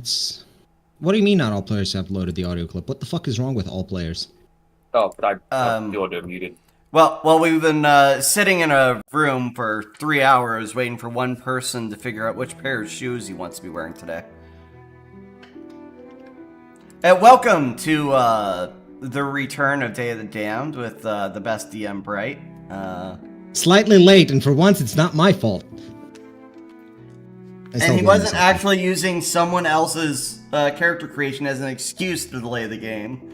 That's... What do you mean not all players have loaded the audio clip? What the fuck is wrong with all players? Oh, but I have the audio muted. Well, we've been sitting in a room for 3 hours waiting for one person to figure out which pair of shoes he wants to be wearing today. And welcome to the return of Day of the Damned with the best DM Bright. Slightly late, and for once it's not my fault. And he wasn't actually using someone else's character creation as an excuse to delay the game.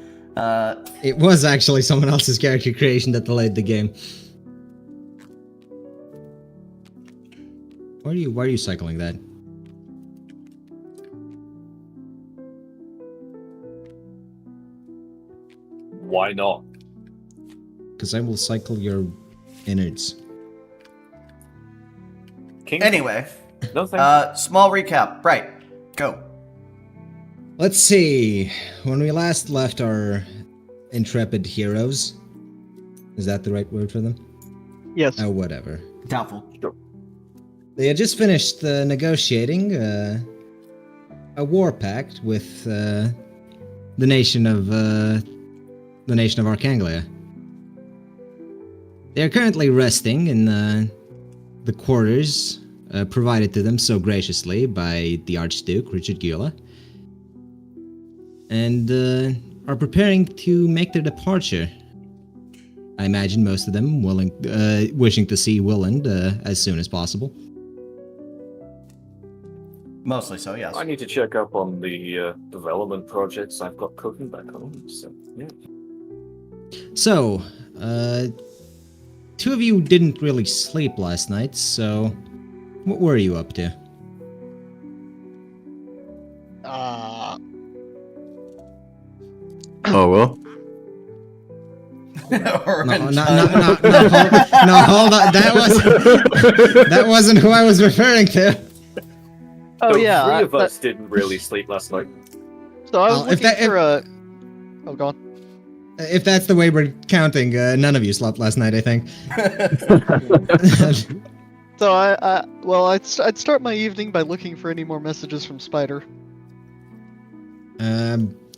It was actually someone else's character creation that delayed the game. Why are you cycling that? Why not? Because I will cycle your innards. King? Anyway, No thanks. small recap. Right, go. Let's see. When we last left our intrepid heroes, is that the right word for them? Yes. Oh, whatever. Doubtful. Sure. They had just finished negotiating a war pact with the nation of Archanglia. They are currently resting in the quarters provided to them so graciously by the Archduke Richard, and are preparing to make their departure. I imagine most of them wishing to see Willand as soon as possible. Mostly so, yes. I need to check up on the development projects I've got cooking back home, so, yeah. So, two of you didn't really sleep last night, so what were you up to? Oh, well. No, hold on. That wasn't who I was referring to. Oh The yeah. three of us didn't really sleep last night. So I was Well, if looking that- for a. Oh, go on. If that's the way we're counting, none of you slept last night, I think. So I'd start my evening by looking for any more messages from Spider.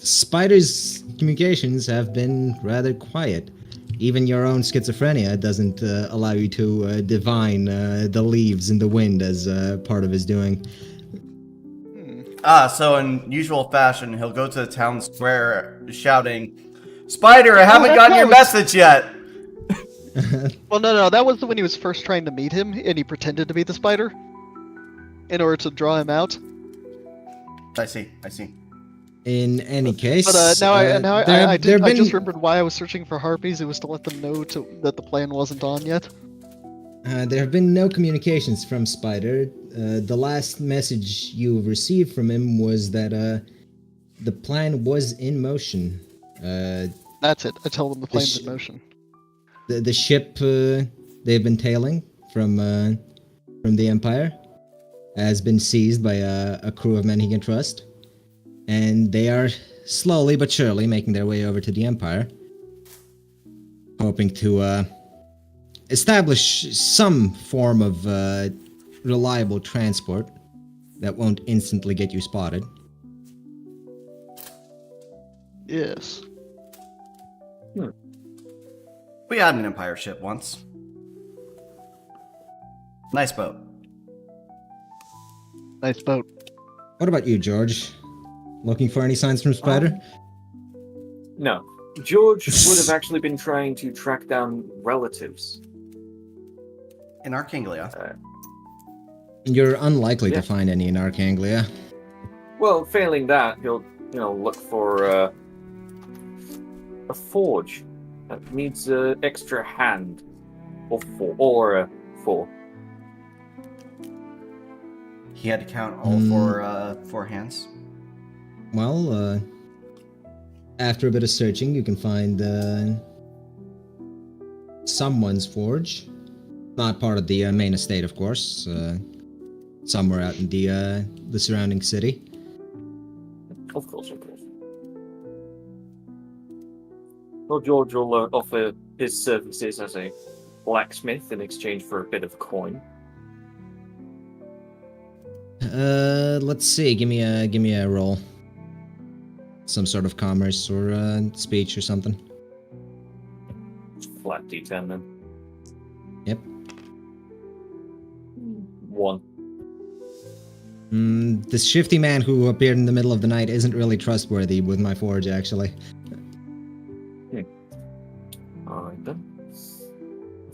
Spider's communications have been rather quiet. Even your own schizophrenia doesn't allow you to divine the leaves in the wind as part of his doing. So in usual fashion, he'll go to the town square shouting, "Spider, I haven't gotten your message yet!" Well, no, that was when he was first trying to meet him, and he pretended to be the Spider in order to draw him out. I see. In any case, But I there have just been remembered why I was searching for harpies. It was to let them know that the plan wasn't on yet. there have been no communications from Spider. The last message you received from him was that the plan was in motion. That's it. I told him the plan's in motion. The ship they've been tailing from the Empire has been seized by a crew of men he can trust, and they are slowly but surely making their way over to the Empire, hoping to establish some form of reliable transport that won't instantly get you spotted. Yes. We had an Empire ship once. Nice boat. Nice boat. What about you, George? Looking for any signs from Spider? No. George would have actually been trying to track down relatives. In Archanglia. You're unlikely Yeah. to find any in Archanglia. Well, failing that, he'll, look for a forge that needs an extra hand, or four. He had to count all four hands. Well, after a bit of searching, you can find someone's forge. Not part of the main estate, of course. Somewhere out in the surrounding city. Of course. Well, George will offer his services as a blacksmith in exchange for a bit of coin. Let's see. Give me a roll. Some sort of commerce or speech or something. Flat D10 then. Yep. 1. This shifty man who appeared in the middle of the night isn't really trustworthy with my forge, actually. Alright then.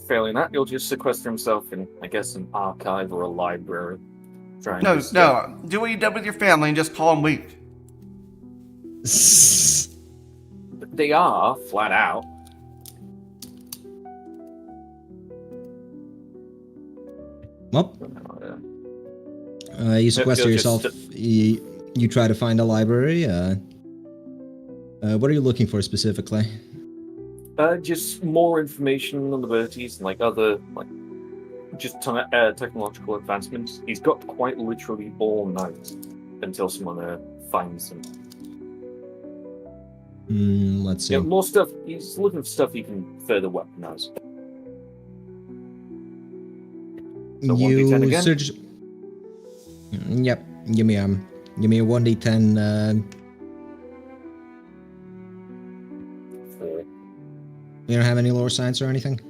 Failing that, he'll just sequester himself in, I guess, an archive or a library. Trying No, to no. Do what you did with your family and just call them weak. They are, flat out. Well, you sequester He'll yourself. just- You try to find a library. What are you looking for specifically? Just more information on the abilities and like other just technological advancements. He's got quite literally all night until someone finds him. Let's see. Yeah, more stuff. He's looking for stuff he can further weaponize. So 1d10 again? search. Yep. Give me a 1d10. 4. You don't have any lore science or anything?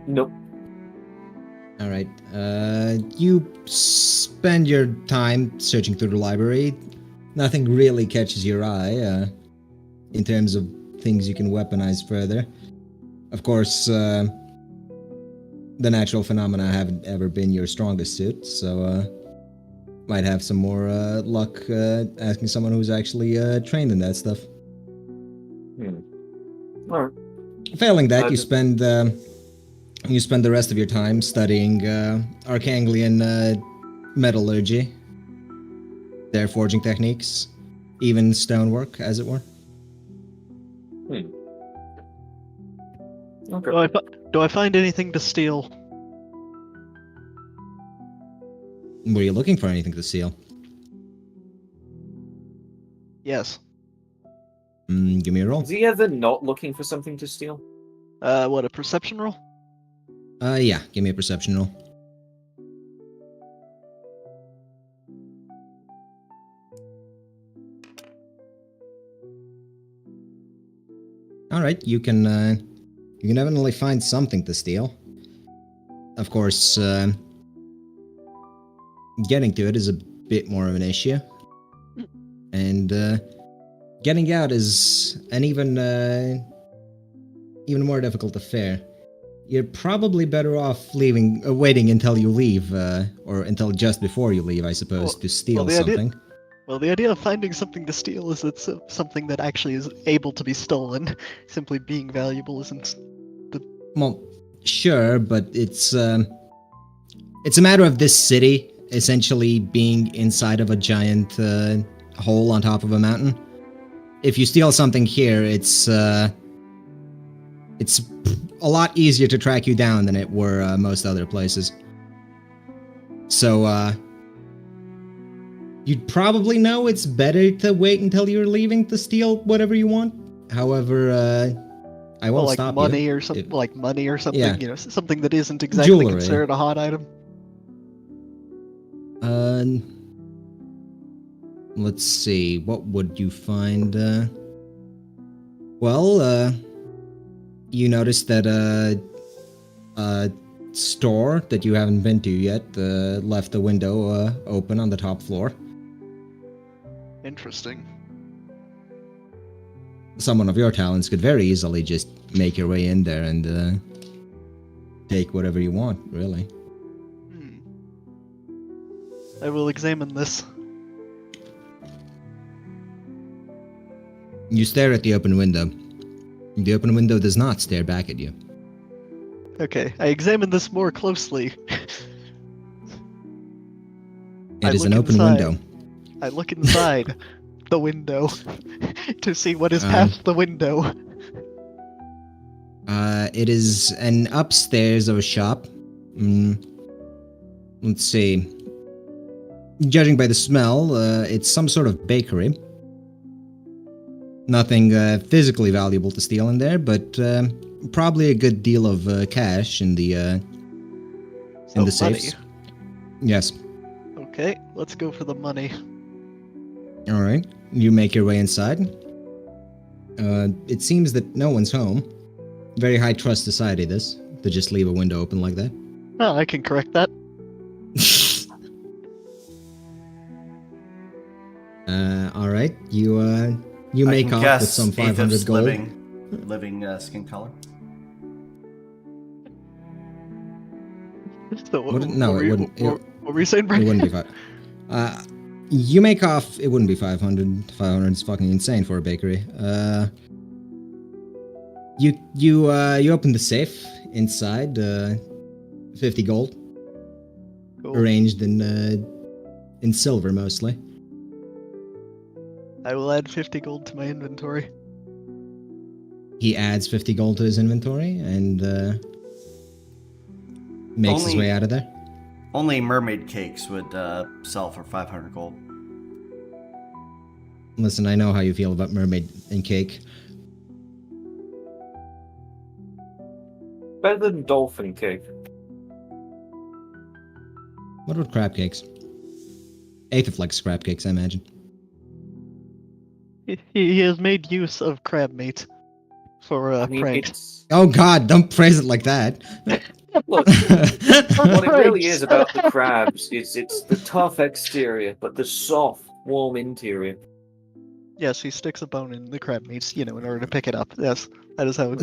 Nope. All right. You spend your time searching through the library. Nothing really catches your eye in terms of things you can weaponize further. Of course, the natural phenomena haven't ever been your strongest suit, so might have some more luck asking someone who's actually trained in that stuff. All right. Failing that, you spend the rest of your time studying Archanglian metallurgy, their forging techniques, even stonework, as it were. Okay. Do I find anything to steal? Were you looking for anything to steal? Yes. Give me a roll. Is he ever not looking for something to steal? What, a perception roll? Yeah, give me a perception roll. All right, you can definitely find something to steal. Of course, getting to it is a bit more of an issue, and getting out is an even more difficult affair. You're probably better off waiting until you leave, or until just before you leave, I suppose, to steal something. Well, the idea of finding something to steal is it's something that actually is able to be stolen. Simply being valuable isn't. Well, sure, but it's a matter of this city essentially being inside of a giant hole on top of a mountain. If you steal something here, it's a lot easier to track you down than it were most other places. So, you'd probably know it's better to wait until you're leaving to steal whatever you want. However, I won't like stop money you. or something, like money or something. Yeah. You know, something that isn't exactly Jewelry. considered a hot item. Let's see. What would you find? Well, you noticed that a store that you haven't been to yet left the window open on the top floor. Interesting. Someone of your talents could very easily just make your way in there and take whatever you want, really. I will examine this. You stare at the open window. The open window does not stare back at you. Okay, I examine this more closely. It is look an open inside. window. I look inside the window to see what is past the window. It is an upstairs of a shop. Let's see. Judging by the smell, it's some sort of bakery. Nothing physically valuable to steal in there, but probably a good deal of cash in the safes. Money. Yes. Okay. Okay, let's go for the money. All right, you make your way inside. It seems that no one's home. Very high trust society, this, to just leave a window open like that. Oh, I can correct that. All right, you make can off guess with some 500 Aethith's gold. living skin color. So, No, it wouldn't. What were you saying, It Brian? wouldn't be 5. You make off. It wouldn't be 500. 500 is fucking insane for a bakery. You open the safe inside. 50 gold, Cool. arranged in silver mostly. I will add 50 gold to my inventory. He adds 50 gold to his inventory and makes his Only- way out of there. Only mermaid cakes would sell for 500 gold. Listen, I know how you feel about mermaid and cake. Better than dolphin cake. What about crab cakes? Aethith likes crab cakes, I imagine. He has made use of crab meat for I mean, prank. it's Oh god, don't phrase it like that. look. What it really is about the crabs is it's the tough exterior, but the soft, warm interior. Yes, he sticks a bone in the crab meat, in order to pick it up. Yes, that is how it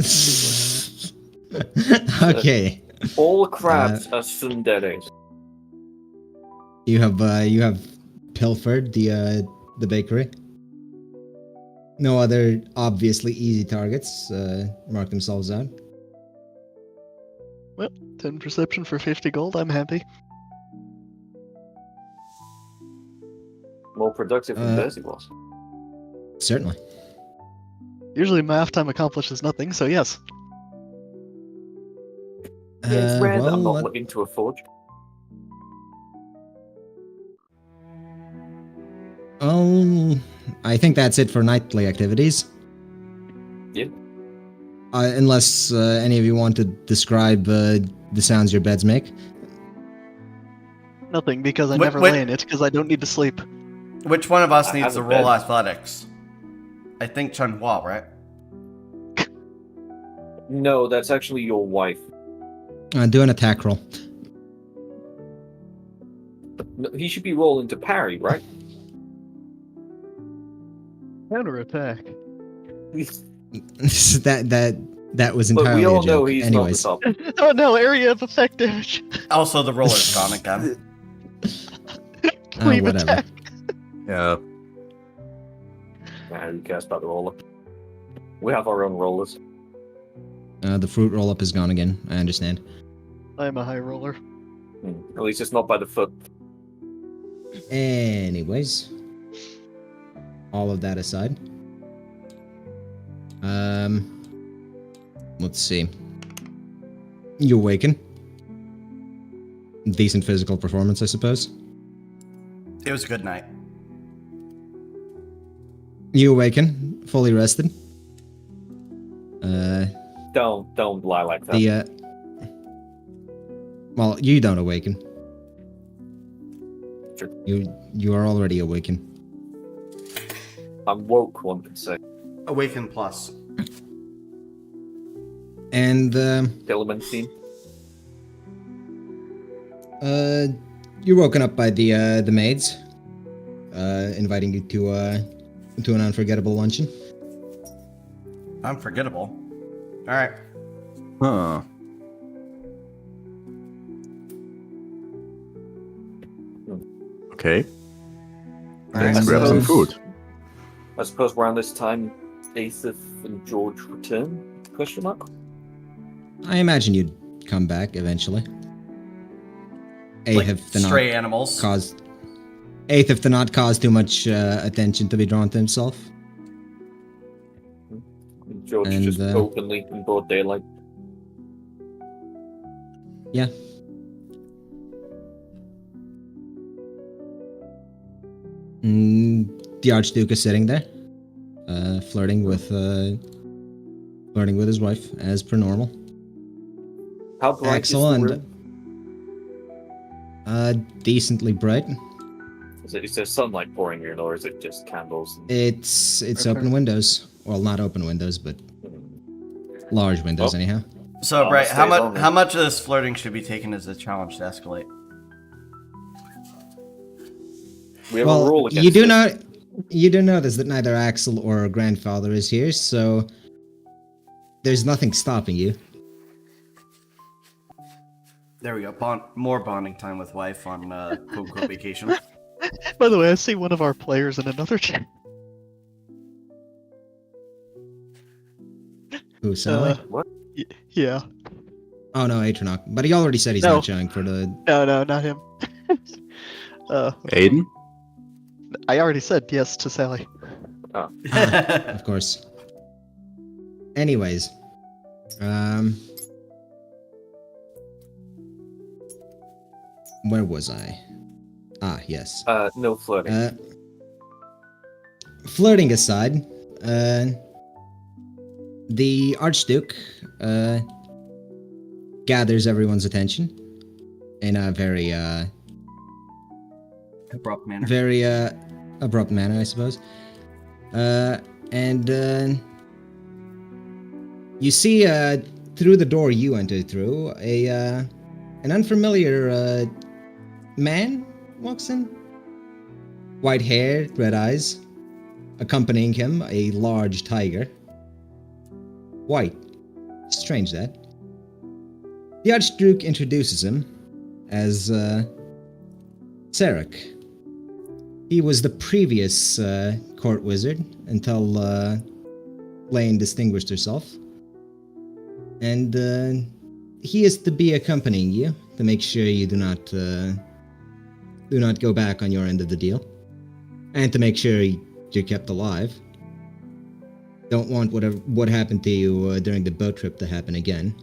Okay. All crabs are tsunderes. You have pilfered the bakery. No other obviously easy targets mark themselves out. 10 perception for 50 gold. I'm happy. More productive than Uh, Bertie was. Certainly. Usually my off time accomplishes nothing, so yes. Yeah, it's rare that I'm not let- looking to a forge. I think that's it for nightly activities. Yeah. Unless any of you want to describe the sounds your beds make. Nothing, because I Wait, never wait. lay in it, because I don't need to sleep. Which one of us I needs have to a roll bed. athletics? I think Chunhua, right? No, that's actually your wife. Do an attack roll. No, he should be rolling to parry, right? Counter attack. that was But entirely we all a know joke. he's Anyways, not the top. Oh no, area of effect damage. Also, the roller's gone again. Cleave whatever. attack. Yeah. Nah, who cares about the roller? We have our own rollers. The fruit roll up is gone again. I understand. I'm a high roller. At least it's not by the foot. Anyways, all of that aside, let's see. You awaken. Decent physical performance, I suppose. It was a good night. You awaken, fully rested. Don't lie like that. Well, you don't awaken. Sure. You are already awakened. I'm woke, one could say. Awaken plus. And Elementine. you're woken up by the maids, inviting you to an unforgettable luncheon. Unforgettable. Alright. Huh. Okay. Alright, And, Grab some food. I suppose around this time, Aethith and George return? Question mark? I imagine you'd come back eventually. Like Aethith did not stray animals. caused. Aethith did not cause too much attention to be drawn to himself. George And, just openly in broad daylight. Yeah. The Archduke is sitting there, flirting with his wife as per normal. How bright Excellent. is the room? Decently bright. Is there sunlight pouring in, or is it just candles? It's Okay. open windows. Well, not open windows, but large windows Oh. anyhow. So, Oh, Bright, stays on then. how much of this flirting should be taken as a challenge to escalate? We have a Well, rule against you do it. not. You do notice that neither Axel or her grandfather is here, so there's nothing stopping you. There we go. More bonding time with wife on quote-unquote vacation. By the way, I see one of our players in another chat. Who, Sally? Yeah. Oh no, Atronach. But he already said he's No. not showing for the. No, not him. Aiden? I already said yes to Sally. Of course. Anyways, where was I? Ah, yes. No flirting. Flirting aside, the Archduke gathers everyone's attention in a very Abrupt manner. very abrupt manner, I suppose. And you see through the door you entered through an unfamiliar man walks in. White hair, red eyes. Accompanying him, a large tiger. White. Strange that. The Archduke introduces him as Sarek. He was the previous court wizard until Lane distinguished herself. And he is to be accompanying you to make sure you do not go back on your end of the deal. And to make sure you're kept alive. Don't want what happened to you during the boat trip to happen again.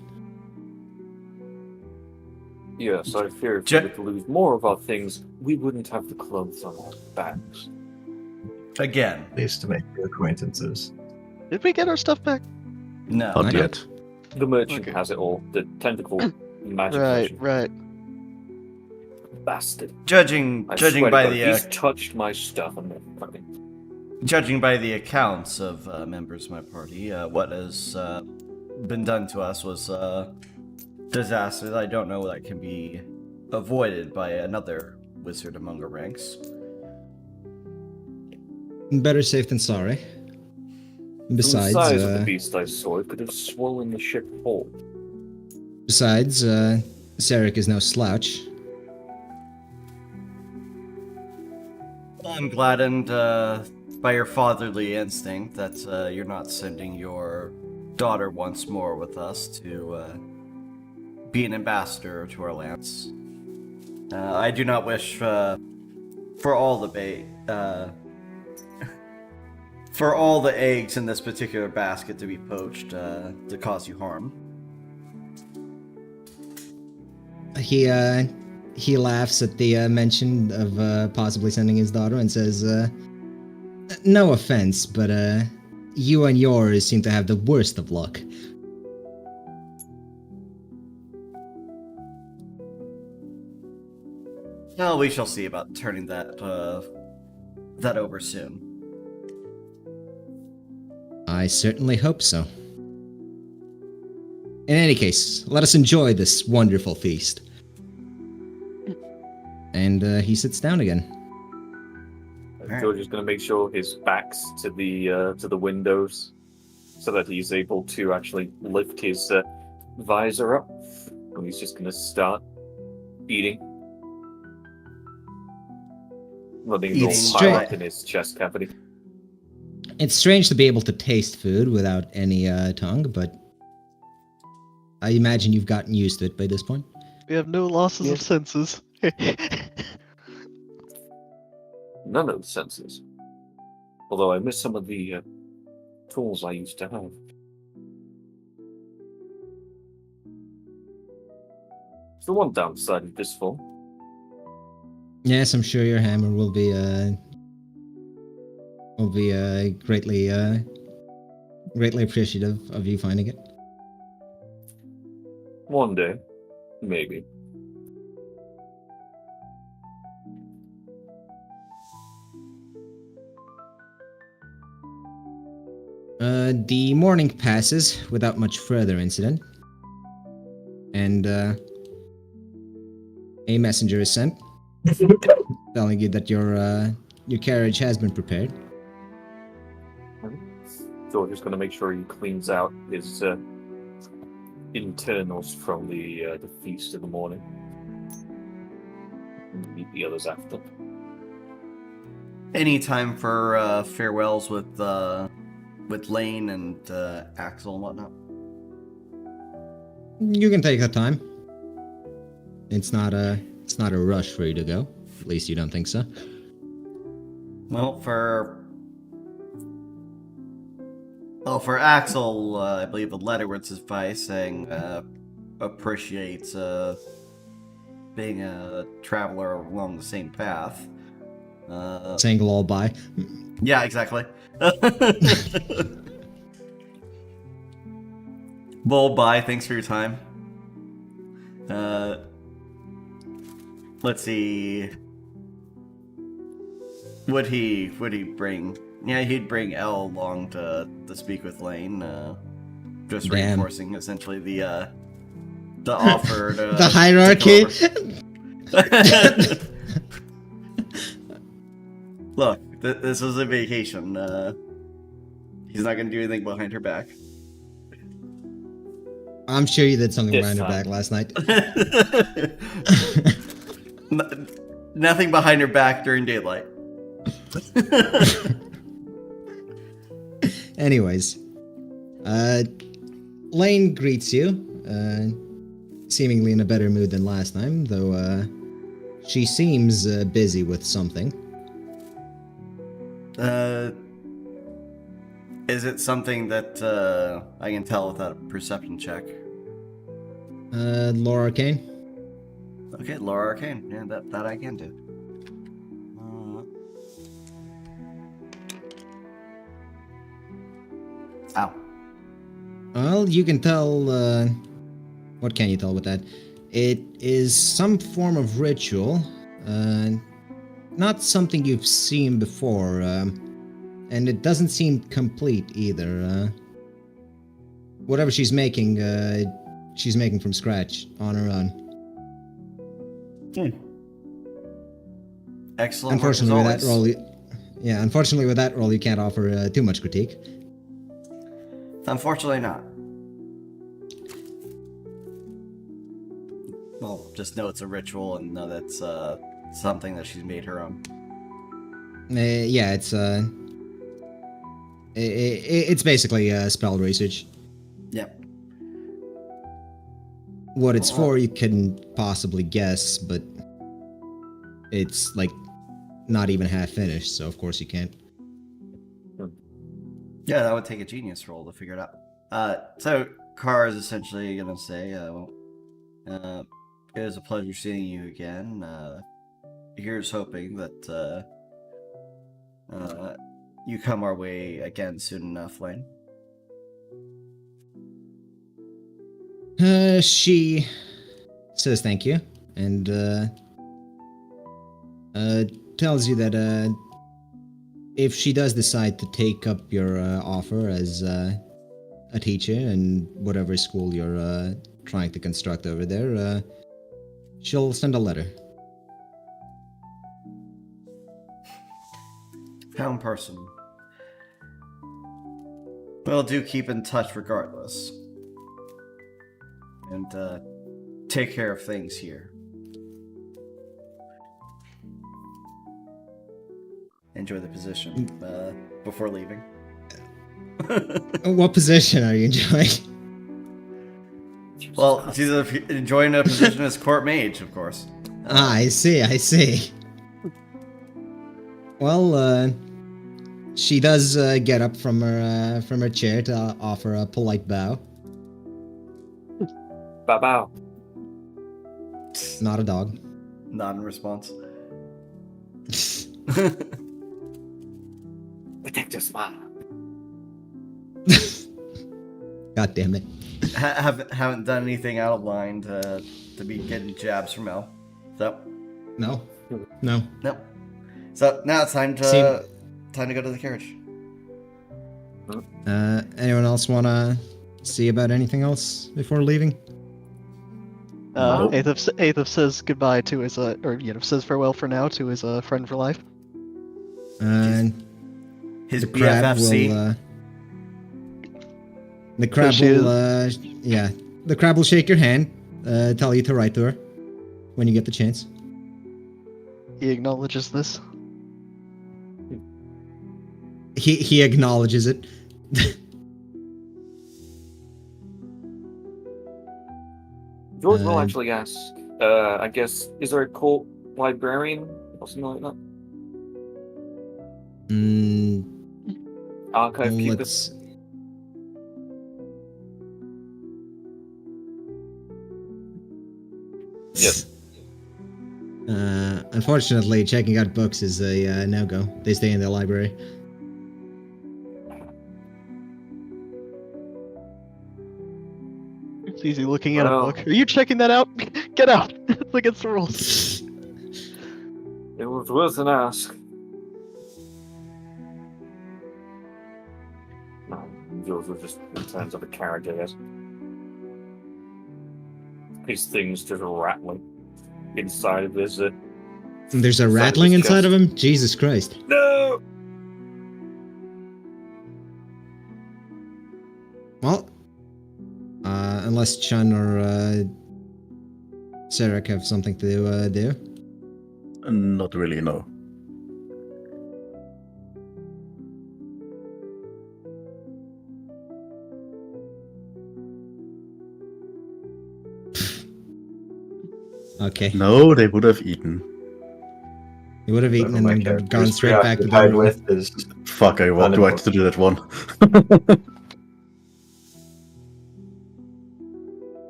Yes, I fear if we were to lose more of our things, we wouldn't have the clothes on our backs. Again. At least to make new acquaintances. Did we get our stuff back? No. Not Not yet. The merchant Okay. has it all. The tentacle magic Right, merchant. right. Bastard. Judging I judging swear to by God, the he's touched my stuff and fucking. judging by the accounts of members of my party, what has been done to us was disaster that I don't know that can be avoided by another wizard among our ranks. Better safe than sorry. From Besides, the size of the beast I saw, it could have swollen the ship whole. Sarek is no slouch. I'm gladdened by your fatherly instinct that you're not sending your daughter once more with us to be an ambassador to our lands. I do not wish for all the for all the eggs in this particular basket to be poached to cause you harm. He laughs at the mention of possibly sending his daughter and says, "No offense, but you and yours seem to have the worst of luck." Well, we shall see about turning that over soon. I certainly hope so. In any case, let us enjoy this wonderful feast. And he sits down again. George is going to make sure his back's to the windows, so that he's able to actually lift his visor up, and he's just going to start eating. Letting it all It's pile straight- up in his chest cavity. It's strange to be able to taste food without any tongue, but I imagine you've gotten used to it by this point. We have no losses of senses. None of the senses. Although I miss some of the tools I used to have. It's the one downside of this fall. Yes, I'm sure your hammer will be greatly appreciative of you finding it. One day, maybe. The morning passes without much further incident, and a messenger is sent telling you that your carriage has been prepared. So we're just going to make sure he cleans out his internals from the feast in the morning. And meet the others after. Any time for farewells with Lane and Axel and whatnot? You can take the time. It's not a rush for you to go. At least you don't think so. Well, for Axel, I believe the letter was his advice saying appreciates being a traveler along the same path. Saying lullaby. Yeah, exactly. Lullaby, thanks for your time. Let's see. Would he bring? Yeah, he'd bring Elle along to speak with Lane. Just Damn. reinforcing essentially the offered The hierarchy. Look, this was a vacation. He's not going to do anything behind her back. I'm sure you did something This behind her time. back last night. Nothing behind her back during daylight. Anyways, Lane greets you, seemingly in a better mood than last time, though she seems busy with something. Is it something that I can tell without a perception check? Lore Arcane? Okay, Laura Arcane. Yeah, that I can do. Ow. Well, you can tell, what can you tell with that? It is some form of ritual, not something you've seen before, and it doesn't seem complete either. Whatever she's making from scratch on her own. Excellent. Work as Unfortunately, with that always. role, unfortunately with that role, you can't offer too much critique. Unfortunately, not. Well, just know it's a ritual and know that's something that she's made her own. Yeah, it's basically spell research. Yep. What it's for, you can possibly guess, but it's like not even half finished, so of course you can't. Yeah, that would take a genius roll to figure it out. So Kara is essentially gonna say, it was a pleasure seeing you again. Here's hoping that you come our way again soon enough, Lane. She says thank you, and tells you that if she does decide to take up your offer as a teacher in whatever school you're trying to construct over there, she'll send a letter. How personal. Well, do keep in touch regardless. And take care of things here. Enjoy the position before leaving. What position are you enjoying? Well, she's enjoying a position as court mage, of course. I see. Well, she does get up from her chair to offer a polite bow. Bow bow. Not a dog. Not in response. Protect your smile. God damn it. Haven't done anything out of line to be getting jabs from Elle. So No. nope. So now it's time to go to the carriage. Anyone else wanna see about anything else before leaving? Nope. Aethif says goodbye to his, says farewell for now to his friend for life. His The crab BFFC. will. The crab she will. Yeah, the crab will shake your hand, tell you to write to her when you get the chance. He acknowledges this. He acknowledges it. George will actually ask, I guess, is there a court librarian or something like that? Archive keeper? Let's. Yes. Unfortunately, checking out books is a no-go. They stay in the library. It's easy looking at a Well. book. Are you checking that out? Get out! It's against the rules. It was worth an ask. No, George will just return to the carriage, I guess. These things just rattling inside of this. There's a Inside rattling his inside chest. of him? Jesus Christ. No! Well, unless Chun or Sarek have something to do. Not really, no. Okay. No, they would have eaten. He would have eaten Whatever and my then character gone is straight back to the preoccupied room. with is Fuck, I walked right to do that one.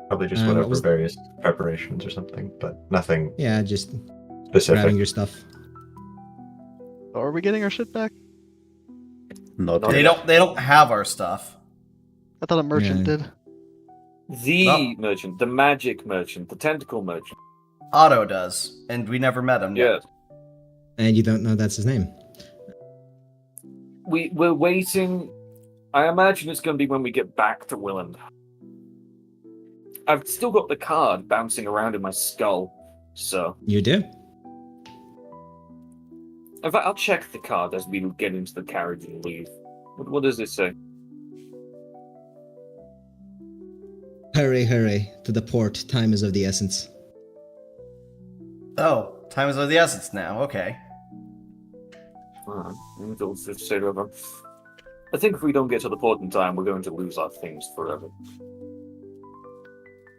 probably just what whatever was- various preparations or something, but nothing Yeah, just specific. grabbing your stuff. Are we getting our shit back? Not Not They yet. don't have our stuff. I thought a merchant Yeah. did. The No. merchant, the magic merchant, the tentacle merchant. Otto does, and we never met him yet. Yes. And you don't know that's his name. We're waiting. I imagine it's going to be when we get back to Willand. I've still got the card bouncing around in my skull, so You do? in fact, I'll check the card as we get into the carriage and leave. What does it say? Hurry, hurry. To the port. Time is of the essence. Oh, time is of the essence now. Okay. I'll just say to everyone, I think if we don't get to the port in time, we're going to lose our things forever.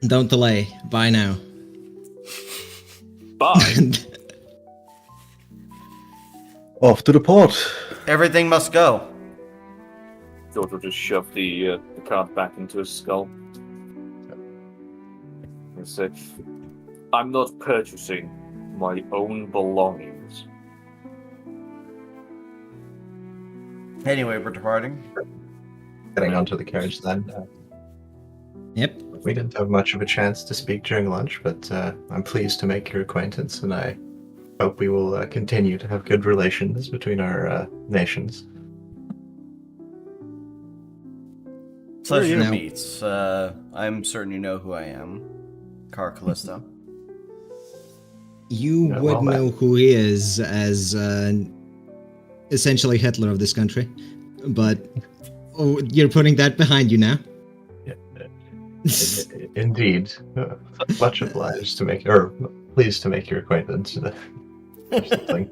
Don't delay. Bye now. Bye. Off to the port. Everything must go. George will just shove the card back into his skull. And say, I'm not purchasing my own belongings. Anyway, we're departing. Getting onto the carriage then. Yep. We didn't have much of a chance to speak during lunch, but I'm pleased to make your acquaintance, and I hope we will continue to have good relations between our nations. Pleasure to Now- meet. I'm certain you know who I am. Car Callisto. You Yeah, would well, know who he is as essentially Hitler of this country. But you're putting that behind you now. Indeed. Much obliged to make, or pleased to make your acquaintance. Or something.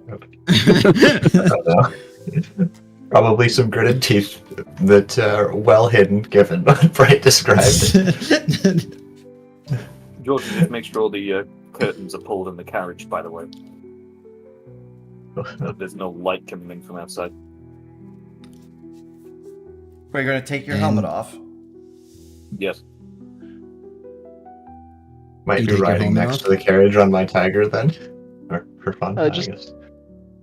I don't know. Probably some gritted teeth that are well hidden, given what Bright described. George, just make sure all the curtains are pulled in the carriage, by the way. That there's no light coming in from outside. We're going to take your And- helmet off. Yes. Might You be take your riding helmet next off? to the carriage on my tiger then, or for fun. I just- guess.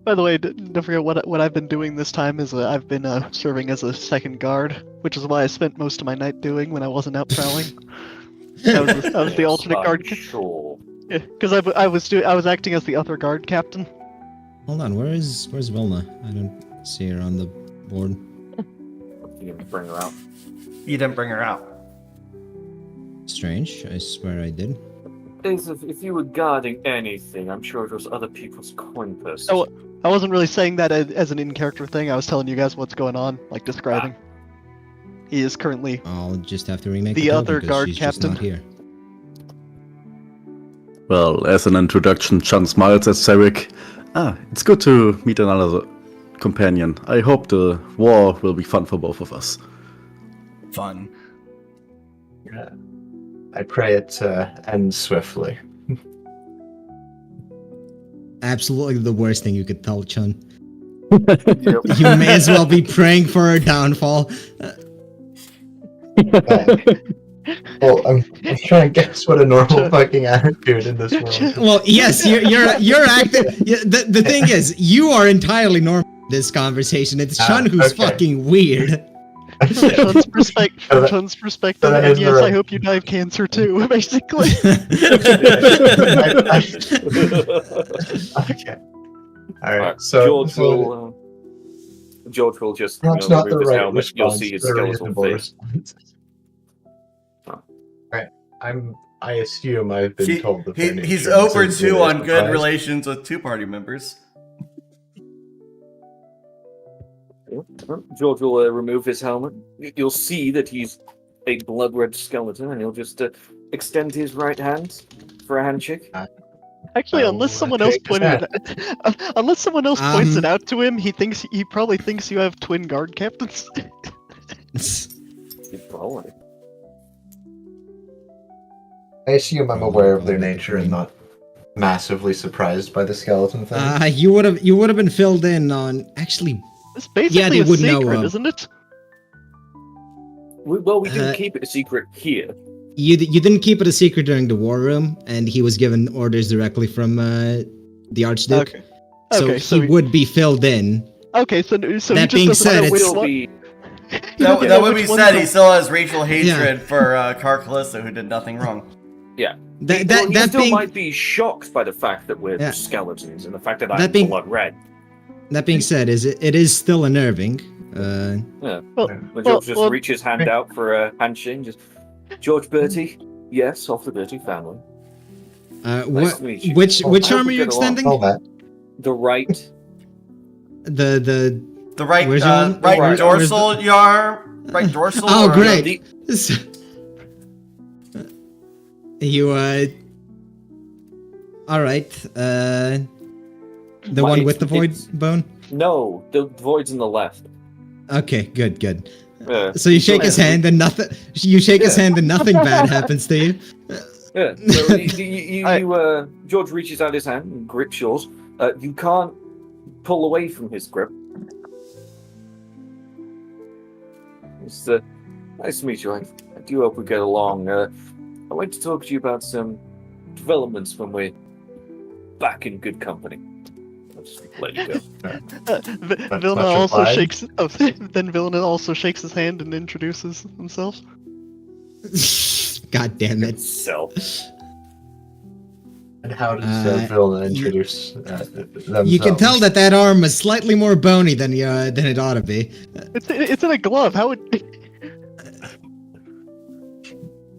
By the way, don't forget what I've been doing this time is I've been serving as a second guard, which is why I spent most of my night doing when I wasn't out prowling. I was the Yes, alternate I'm guard. Sure. Because I was acting as the other guard captain. Hold on, where's Vilna? I don't see her on the board. You didn't bring her out. You didn't bring her out. Strange. I swear I did. If you were guarding anything, I'm sure it was other people's coin purses. Oh, I wasn't really saying that as an in-character thing. I was telling you guys what's going on, like describing. He is currently I'll just have to remake the the other because guard she's captain. Just not here. Well, as an introduction, Chan smiles at Zarek. It's good to meet another companion. I hope the war will be fun for both of us. Fun. I pray it ends swiftly. Absolutely the worst thing you could tell Chun. Yep. You may as well be praying for her downfall. Well, I'm trying to guess what a normal fucking attitude in this world. Well, yes, you're acting. The thing is, you are entirely normal in this conversation. It's Chun who's okay. fucking weird. From Chun's perspective, that and is yes, the- I hope you die of cancer too, basically. Okay. All Alright, right. So George will just that's not the remove his right helmet. response. You'll see his the skeletal reasonable face. response. Oh. Right. I assume I've been told that their He's nature over is 2 on good surprised. relations with 2 party members. George will remove his helmet. You'll see that he's a blood-red skeleton, and he'll just extend his right hand for a handshake. Actually, Oh, unless someone okay, else pointed it, unless someone else points it out to him, he probably thinks you have twin guard captains. Probably. I assume I'm aware of their nature and not massively surprised by the skeleton thing. You would have been filled in on actually. It's basically they a would know, secret, isn't it? We didn't keep it a secret here. You didn't keep it a secret during the war room, and he was given orders directly from the Archduke. Okay. So Okay, he so would be filled in. Okay, so he That just being doesn't said, know it's- which Will one. be He doesn't know That would which be one said. to- He still has racial hatred for Car Callisto, who did nothing wrong. That he still being might be shocked by the fact that we're Yeah. skeletons and the fact that That I'm being- blood red. that being said, it is still unnerving. When George just reach his hand out for a handshake, just George Bertie, yes, of the Bertie family. Nice to meet you. Which I arm hope are we you get along. extending? Oh, that. The right. The The right, Where's your- right where's dorsal, your right dorsal. Oh, or- great. You all right. The one with the void it's- bone. No, the void's in the left. Okay, good. Yeah. So you shake his hand and nothing. You shake his hand and nothing bad happens to you. Yeah. So George reaches out his hand and grips yours. You can't pull away from his grip. It's nice to meet you. I do hope we get along. I'd like to talk to you about some developments when we're back in good company. I'll just let you go. Vilna much also obliged. shakes. Then Vilna also shakes his hand and introduces himself. God damn it. Self. And how does Vilna introduce themselves? You can tell that arm is slightly more bony than it ought to be. It's in a glove. How would?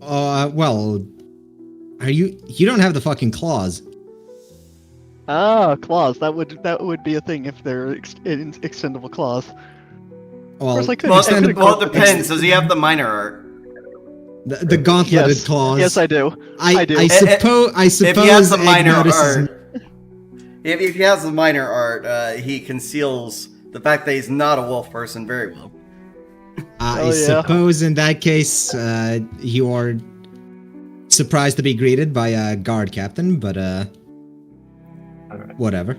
Well, you don't have the fucking claws. Ah, claws. That would be a thing if they're extendable claws. Of Well, course, I could. Well, I could it depends. Does he have the minor art? the gauntleted Yes. claws. Yes, I do. I do. I suppose. If he has the Egg minor notices- art, if he has the minor art, he conceals the fact that he's not a wolf person very well. I Oh, yeah. suppose in that case, you are surprised to be greeted by a guard captain, but Alright. whatever.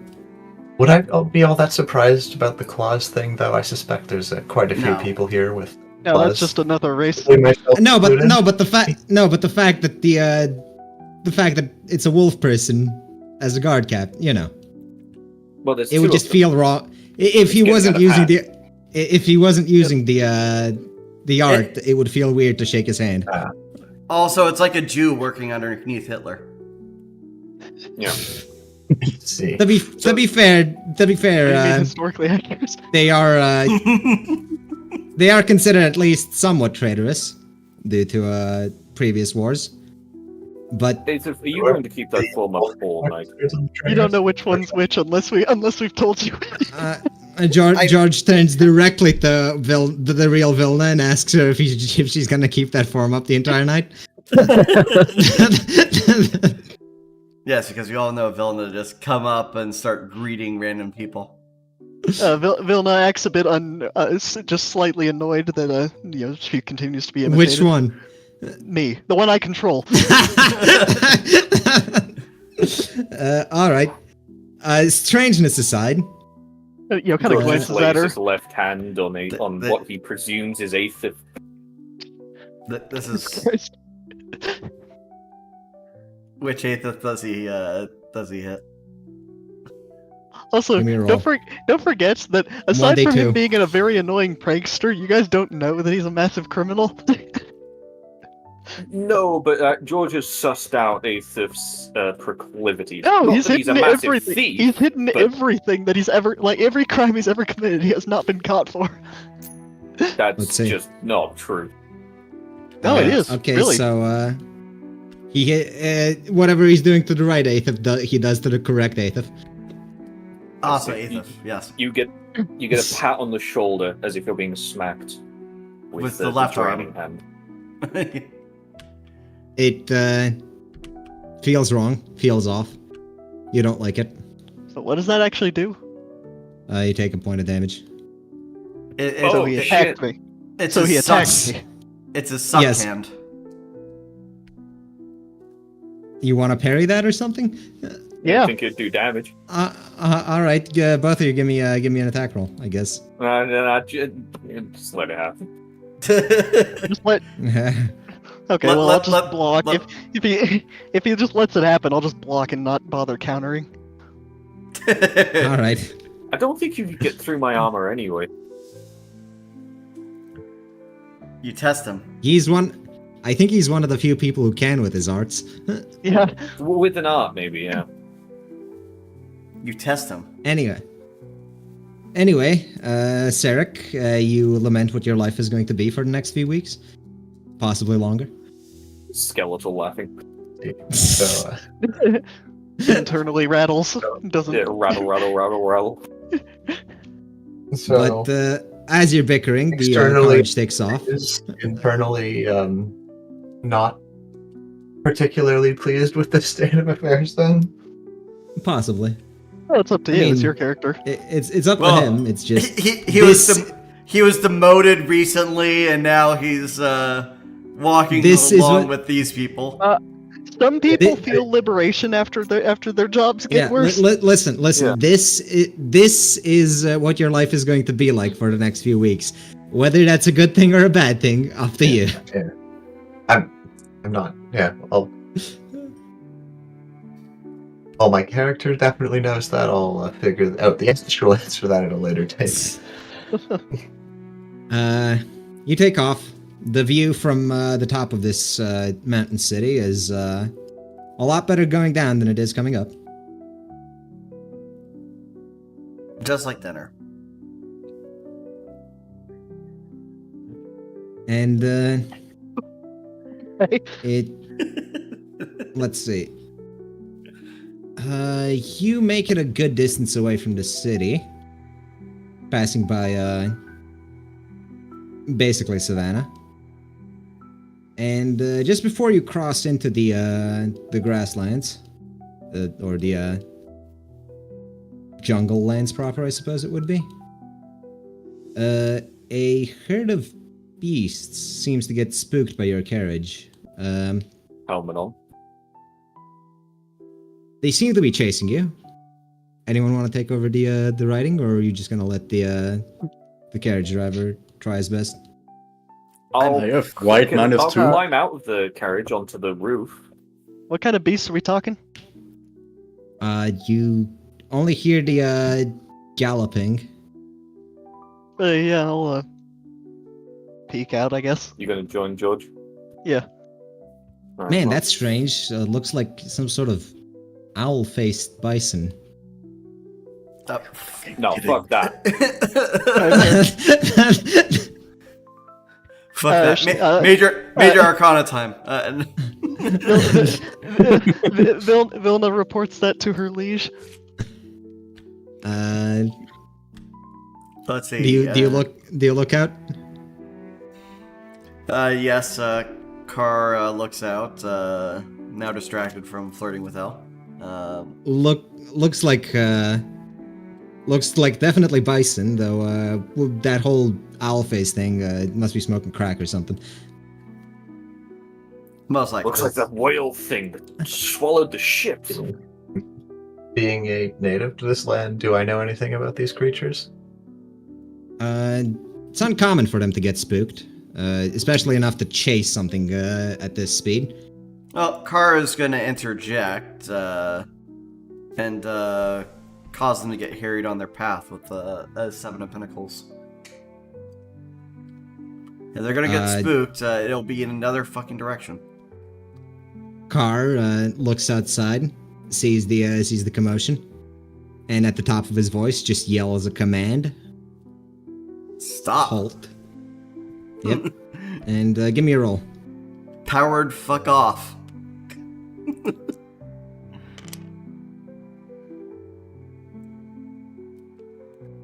Would I be all that surprised about the claws thing, though? I suspect there's quite a few No. people here with No, claws. that's just another race. Myself No, but included. the fact that the fact that it's a wolf person as a guard cap, Well, there's it would two just of them. feel wrong if he getting wasn't out of using hand. if he wasn't using the art. It would feel weird to shake his hand. Also, it's like a Jew working underneath Hitler. Yeah. See. To be fair, What do you mean uh, historically accurate. they are they are considered at least somewhat traitorous due to previous wars. But Are you going to keep that form up all night? You don't know which one's which unless we've told you. George turns directly to the real Vilna and asks her if she's gonna keep that form up the entire night. Yes, because we all know Vilna just come up and start greeting random people. Vilna acts a bit just slightly annoyed that she continues to be imitated. Which one? Me, the one I control. All right. Strangeness aside, Kind of George glances at her. lays his left hand on what he presumes is a fifth. This is Christ. which eighth does he hit? Also, Give me a roll. don't forget that aside from 1d2. him being a very annoying prankster, you guys don't know that he's a massive criminal. No, but George has sussed out a fifth's proclivities. No, Not he's that hidden a massive everything. thief, He's hidden but everything that he's ever, every crime he's ever committed. He has not been caught for. Let's that's see. just not true. No, it is. Okay, really. so he whatever he's doing to the right eighth, he does to the correct eighth. Also, You- eighth, yes. You get a pat on the shoulder as if you're being smacked With the left draining arm. hand. It feels wrong, feels off. You don't like it. So what does that actually do? You take a point of damage. So he shit. attacked me. It's So a he suck. attacked me. It's a suck Yes. hand. You want to parry that or something? I Yeah. think it'd do damage. All right. Both of you, give me an attack roll, I guess. Just let it happen. Just let. Okay, Let- well let- I'll just let- block. let- If he just lets it happen, I'll just block and not bother countering. All right. I don't think you could get through my armor anyway. You test him. I think he's one of the few people who can with his arts. Yeah. With an art, maybe, yeah. You test him. Anyway, Sarek, you lament what your life is going to be for the next few weeks, possibly longer. Skeletal laughing. So, Internally rattles. Doesn't. Yeah, rattle, rattle, rattle, rattle. so But as you're bickering, the Externally- carriage takes off. is internally not particularly pleased with the state of affairs. Then Possibly. Oh, it's up to I you. It's mean, your character. It's up Well, to him. It's just He was demoted recently, and now he's walking This is along what- with these people. Some people Thi- feel liberation after their jobs get worse. Listen. Yeah. This is what your life is going to be like for the next few weeks. Whether that's a good thing or a bad thing, up to you. I'm not. Yeah. Well, my character definitely knows that. I'll figure out the actual answer to that at a later date. You take off. The view from the top of this mountain city is a lot better going down than it is coming up. Just like dinner. And Okay. let's see. You make it a good distance away from the city, passing by basically savannah. And just before you cross into the grasslands, or the jungle lands proper, I suppose it would be. A herd of beasts seems to get spooked by your carriage. Helmet on. They seem to be chasing you. Anyone want to take over the riding, or are you just gonna let the carriage driver try his best? I have white I'll -2. climb out of the carriage onto the roof. What kind of beasts are we talking? You only hear the galloping. Yeah, I'll peek out, I guess. You gonna join George? Yeah. Alright, Man, well, that's strange. Looks like some sort of owl-faced bison. no, fuck that. Fuck that. Major Arcana time. Vilna reports that to her liege. Let's see. Do you look out? Yes. Car looks out. Now distracted from flirting with Elle. Looks like definitely Bison, though. That whole owl face thing must be smoking crack or something. Most likely. Looks like that whale thing that swallowed the ship. Being a native to this land, do I know anything about these creatures? It's uncommon for them to get spooked, especially enough to chase something at this speed. Well, Car is going to interject and cause them to get harried on their path with the Seven of Pentacles. If they're going to get spooked, it'll be in another fucking direction. Car looks outside, sees the commotion, and at the top of his voice just yells a command. Stop. Halt. Yep. And give me a roll. Powered fuck off.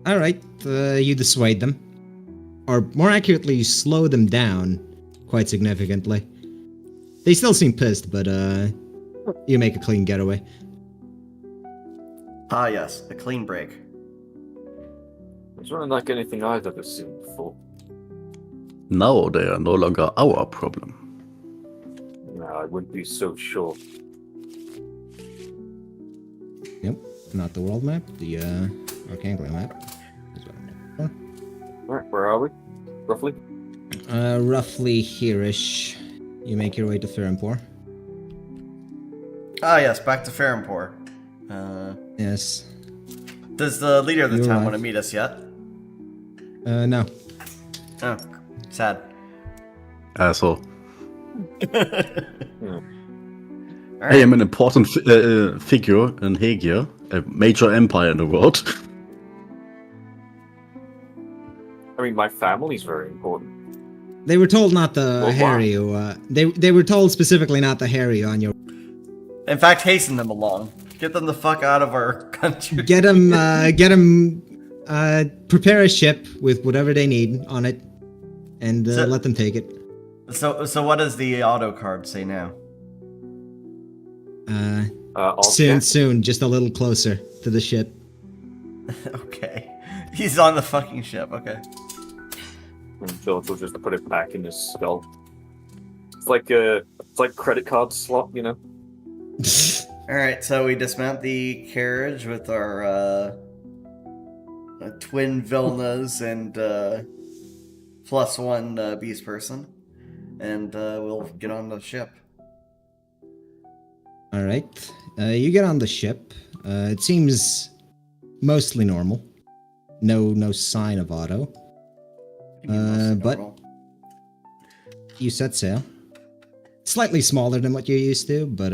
Alright, you dissuade them. Or more accurately, you slow them down quite significantly. They still seem pissed, but you make a clean getaway. Ah yes, a clean break. It's not like anything I've ever seen before. Now they are no longer our problem. No, I wouldn't be so sure. Yep, not the world map, the Archanglia map. Is what I'm looking Alright, where are we? Roughly? for. Roughly here-ish. You make your way to Ferampor. Ah yes, back to Ferampor. Yes. Does the leader of the You're town right. want to meet us yet? No. Oh, sad. Asshole. Alright. I am an important figure in Hegia, a major empire in the world. I mean, my family's very important. They were told not to Well, harry you. They were told specifically not to harry you on your. In fact, hasten them along. Get them the fuck out of our country. Get them. Prepare a ship with whatever they need on it, and let them take it. So what does the auto card say now? I'll check. Soon, just a little closer to the ship. Okay. He's on the fucking ship, okay. And Philip will just put it back in his skull. It's like credit card slot, you know? Alright, so we dismount the carriage with our twin Vilnas and +1 beast person. And we'll get on the ship. All right. You get on the ship. It seems mostly normal. No sign of Otto. But you set sail. Slightly smaller than what you're used to, but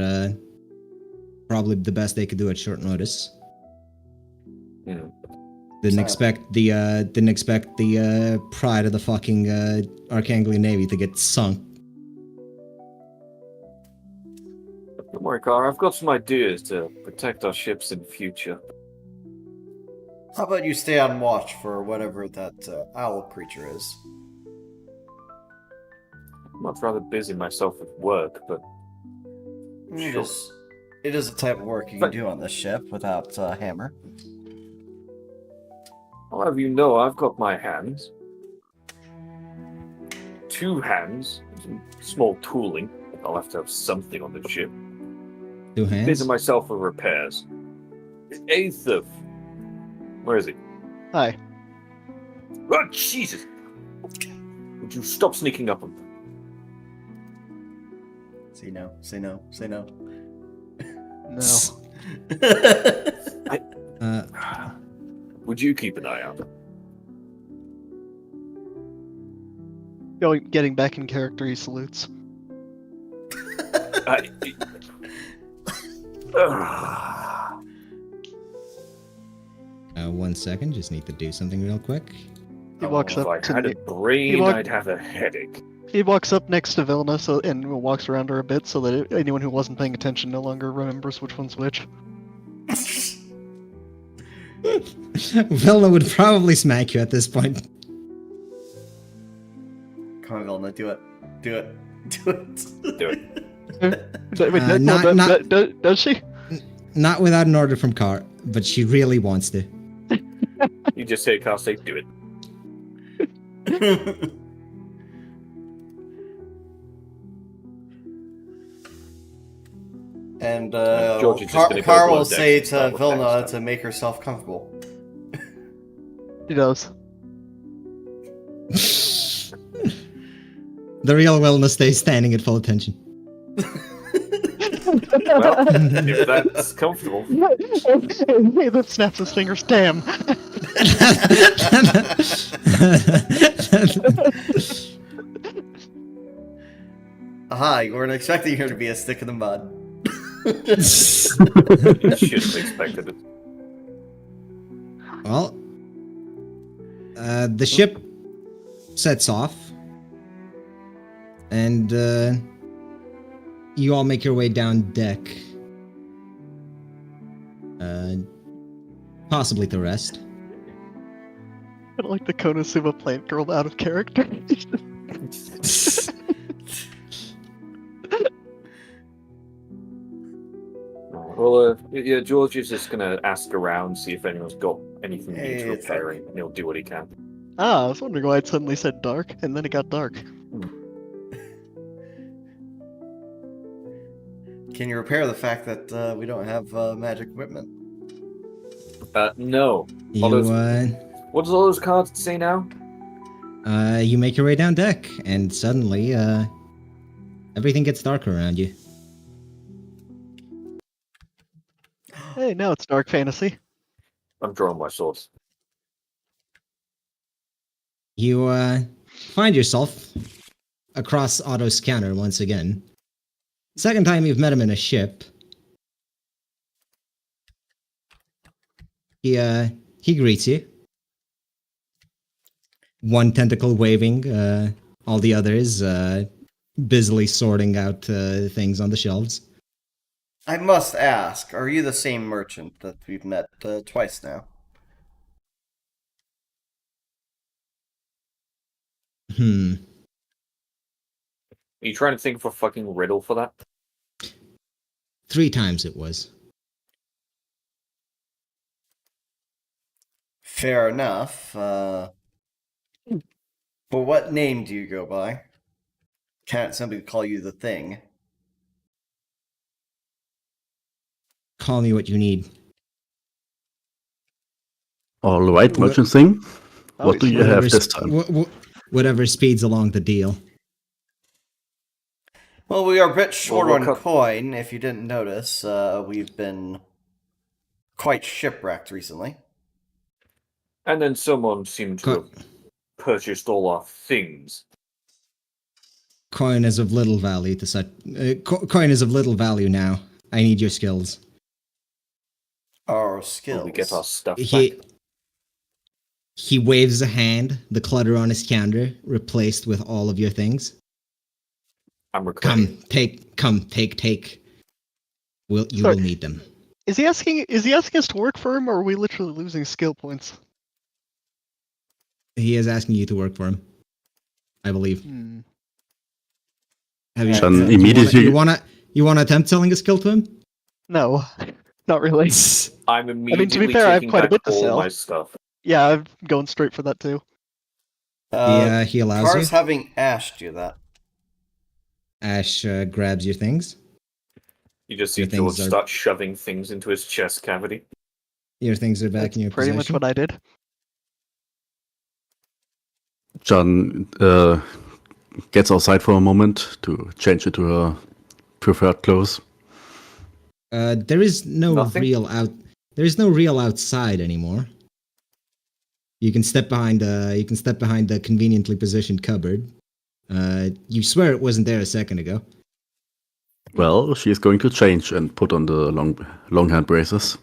probably the best they could do at short notice. Yeah. Didn't expect the pride of the fucking Archanglia Navy to get sunk. Don't worry, Car. I've got some ideas to protect our ships in the future. How about you stay on watch for whatever that owl creature is? I'm much rather busy myself with work, but sure. It is a type of work you can do on this ship without a hammer. I'll have you know I've got my hands. 2 hands, some small tooling. I'll have to have something on the ship. 2 hands. Busy myself with repairs. Eighth of... Where is he? Hi. Oh, Jesus! Would you stop sneaking up on me? Say no, say no, say no. No. Would you keep an eye out? Getting back in character, he salutes. 1 second. Just need to do something real quick. He walks If up I to had me. a brain, walk- I'd have a headache. He walks up next to Vilna and walks around her a bit so that anyone who wasn't paying attention no longer remembers which one's which. Vilna would probably smack you at this point. Come on, Vilna, do it. Do it. Do it. Do it. Wait, does she? Not without an order from Car, but she really wants to. You just say, "Carl, say, do it." And George is just gonna go Car below will decks say and start to with Vilna next to make herself comfortable. She does. The real Vilna stays standing at full attention. Well, if that's comfortable. That snaps his fingers. Damn. Aha, you weren't expecting her to be a stick in the mud. You shouldn't have expected it. Well, the ship sets off, and you all make your way down deck. Possibly to rest. I don't like the Konosuba plant girl out of character. Well, yeah, George is just gonna ask around, see if anyone's got anything Hey, needs it's repairing, and he'll do what he can. I was wondering why it suddenly said dark, and then it got dark. Can you repair the fact that we don't have magic equipment? No. You, What does all those cards say now? you make your way down deck, and suddenly, everything gets darker around you. Hey, now it's dark fantasy. I'm drawing my swords. You, find yourself across Otto's counter once again. Second time you've met him in a ship. He greets you. One tentacle waving, all the others, busily sorting out, things on the shelves. I must ask, are you the same merchant that we've met twice now? Hmm. Are you trying to think of a fucking riddle for that? 3 times it was. Fair enough. But what name do you go by? Can't somebody call you the Thing? Call me what you need. All right, merchant thing. Oh, What do you have this time? Whatever speeds along the deal. Well, we are a bit short Well, on we'll cut- coin, if you didn't notice. We've been quite shipwrecked recently. And then someone seemed to have purchased all our things. Coin is of little value to such. Coin is of little value now. I need your skills. Our Will skills. we get our stuff He back? he waves a hand. The clutter on his counter replaced with all of your things. I'm recording. Come, take. You Sorry. will need them. Is he asking us to work for him, or are we literally losing skill points? He is asking you to work for him. I believe. Hmm. Have you? John you immediately- wanna attempt selling a skill to him? No, not really. I'm immediately to be fair, I have taking quite a back bit to all sell. my stuff. Yeah, I'm going straight for that too. He allows Car's you. having Ash do that. Ash grabs your things. You just see Your George things are- start shoving things into his chest cavity. Your things are back That's in your pretty possession. much what I did. John gets outside for a moment to change into her preferred clothes. There is no Nothing? real out. There is no real outside anymore. You can step behind the conveniently positioned cupboard. You swear it wasn't there a second ago. Well, she is going to change and put on the long hand braces.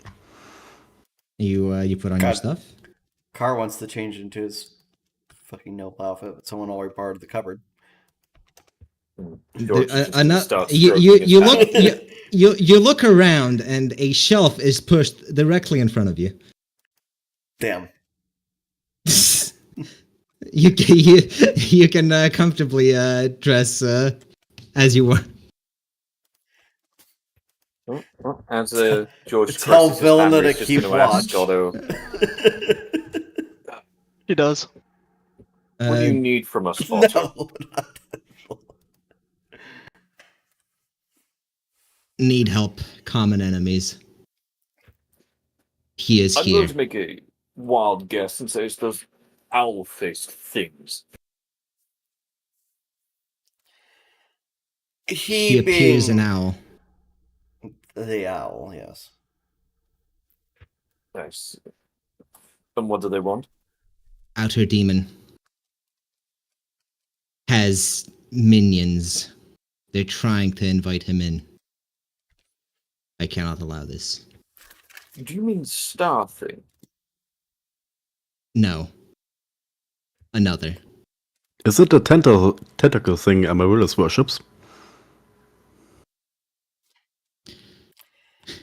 You put on your God. stuff. Car wants to change into his fucking noble outfit, but someone already borrowed the cupboard. George just starts you stroking his look hand. you look around and a shelf is pushed directly in front of you. Damn. You can comfortably dress as you want. As George Tell presses his Vilna hammer, to he's just keep going to ask watch. Otto, He does. what do you need from us, Otto? No, not Need help, common enemies. He is I'm here. going to make a wild guess and say it's those owl-faced things. He appears being an owl. the owl, yes. Nice. And what do they want? Outer demon has minions. They're trying to invite him in. I cannot allow this. Do you mean star thing? No. Another. Is it the tentacle thing Amaryllis worships?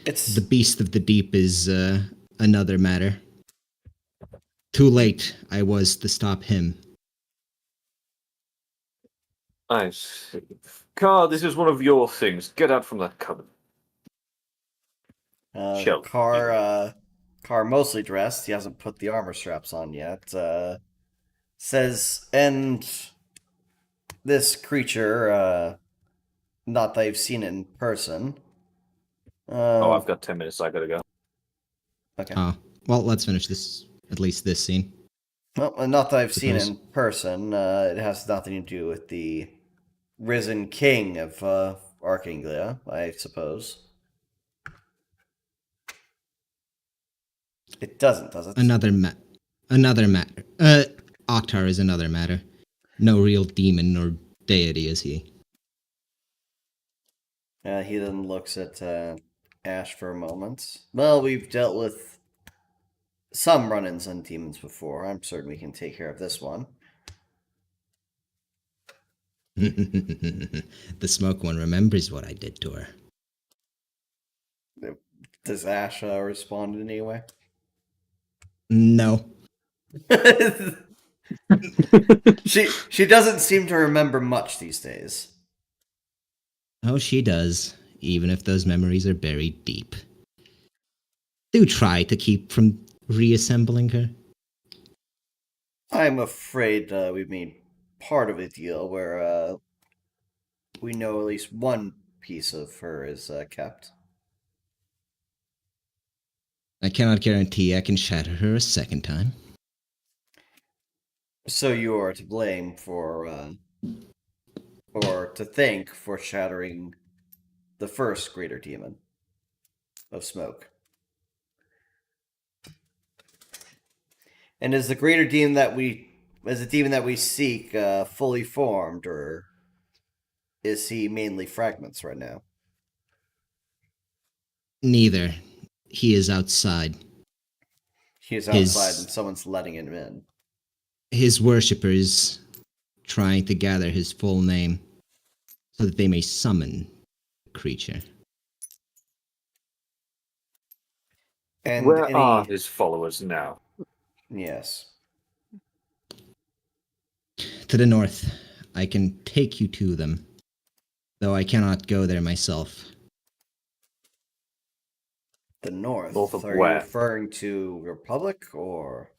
It's The beast of the deep is another matter. Too late I was to stop him. I see. Car, this is one of your things. Get out from that cupboard. Shell. Car mostly dressed. He hasn't put the armor straps on yet. Says, and this creature, not that I've seen it in person. I've got 10 minutes. I gotta go. Okay. Well, let's finish this. At least this scene. Well, not that I've seen it Suppose. in person. It has nothing to do with the risen king of Archanglia, I suppose. It doesn't, does it? Another matter. Oktar is another matter. No real demon or deity is he. He then looks at Ash for a moment. Well, we've dealt with some run-ins on demons before. I'm certain we can take care of this one. The smoke one remembers what I did to her. Does Ash respond in any way? No. She doesn't seem to remember much these days. Oh, she does, even if those memories are buried deep. Do try to keep from reassembling her. I'm afraid we've made part of a deal where we know at least one piece of her is kept. I cannot guarantee I can shatter her a second time. So you are to blame for, or to thank for shattering the first greater demon of smoke. And is the greater demon that we seek fully formed, or is he mainly fragments right now? Neither. He is outside. He is outside and someone's letting him in. His worshippers trying to gather his full name so that they may summon the creature. And where are his followers now? Yes. To the north. I can take you to them, though I cannot go there myself. The north? North of Are where? you referring to Republic, or...?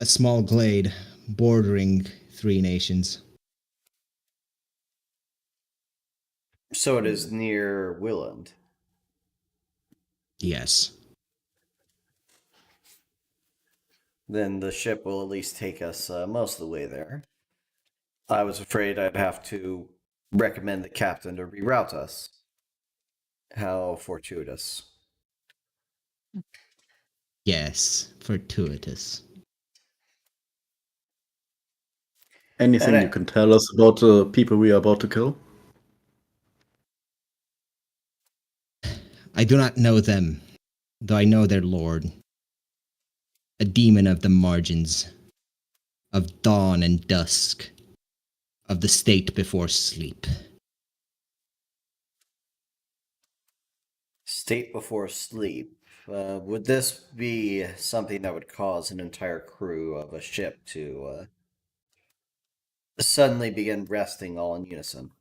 A small glade bordering 3 nations. So it is near Willand. Yes. Then the ship will at least take us most of the way there. I was afraid I'd have to recommend the captain to reroute us. How fortuitous. Yes, fortuitous. Anything you can tell us about the people we are about to kill? I do not know them, though I know their lord. A demon of the margins. of dawn and dusk, of the state before sleep. State before sleep. Would this be something that would cause an entire crew of a ship to suddenly begin resting all in unison?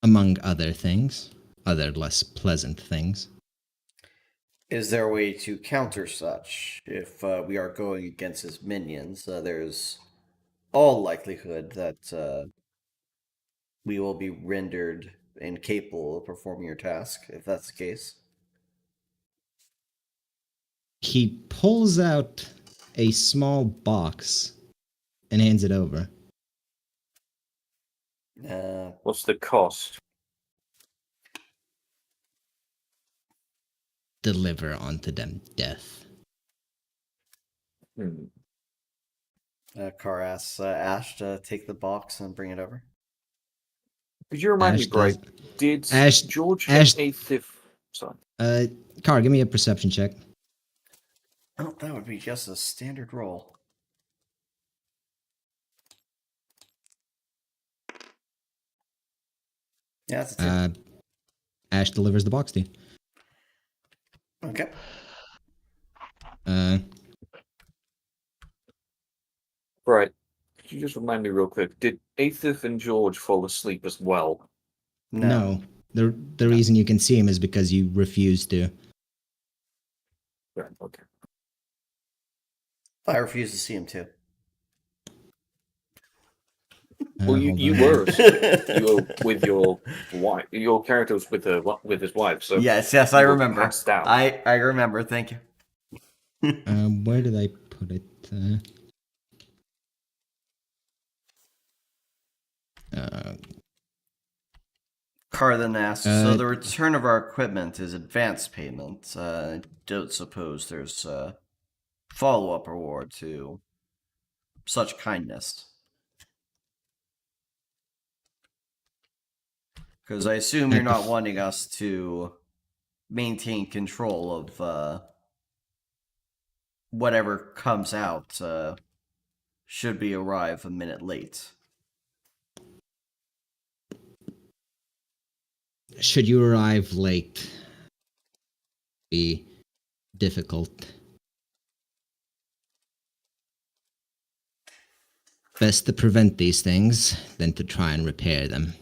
Among other things, other less pleasant things. Is there a way to counter such? If we are going against his minions, there's all likelihood that we will be rendered incapable of performing your task, if that's the case. He pulls out a small box and hands it over. What's the cost? Deliver unto them death. Carr asks Ash to take the box and bring it over. Could you remind Ash me, Bright, does- did George Ash- get a thief? Sorry. Car, give me a perception check. Oh, that would be just a standard roll. Yeah, that's a 10. Ash delivers the box to you. Okay. Right. Could you just remind me real quick? Did Aethith and George fall asleep as well? No. The reason you can see him is because you refuse to. Right, okay. I refuse to see him too. Well, you hold were on. you were with your wife. Your character was with his wife. So Yes, I you were remember. passed out. I remember. Thank you. Where did I put it? Carr then asks, so the return of our equipment is advance payment. I don't suppose there's a follow-up reward to such kindness. Because I assume you're not wanting us to maintain control of whatever comes out should we arrive a minute late. Should you arrive late, be difficult. Best to prevent these things than to try and repair them.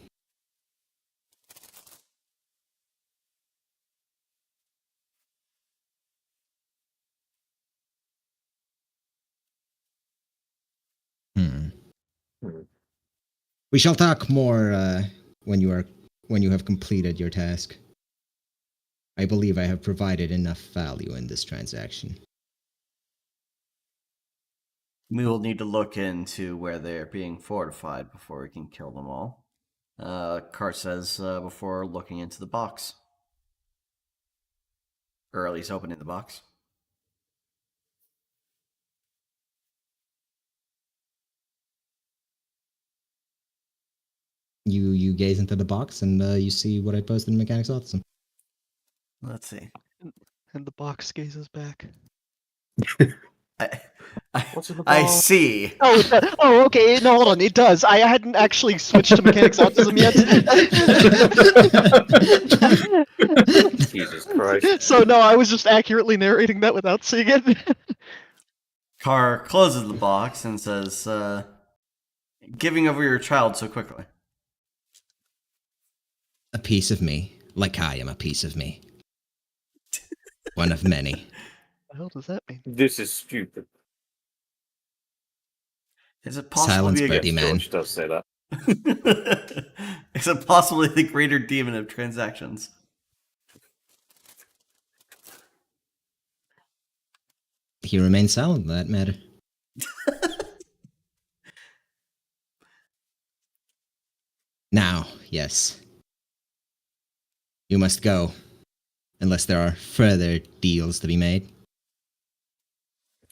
We shall talk more when you have completed your task. I believe I have provided enough value in this transaction. We will need to look into where they're being fortified before we can kill them all. Carr says before looking into the box. Or at least opening the box. You gaze into the box and you see what I posted in Mechanics Autism. Let's see. And the box gazes back. What's in the I box? see. Oh, okay. No, hold on. It does. I hadn't actually switched to Mechanics Autism yet. Jesus Christ. So no, I was just accurately narrating that without seeing it. Carr closes the box and says, giving over your child so quickly. A piece of me, like I am a piece of me. One of many. What the hell does that mean? This is stupid. Is it possible Silence, to be Birdie Yes, man. George does say that. Is it possibly the greater demon of transactions? He remains silent in that matter. Now, yes. You must go, unless there are further deals to be made.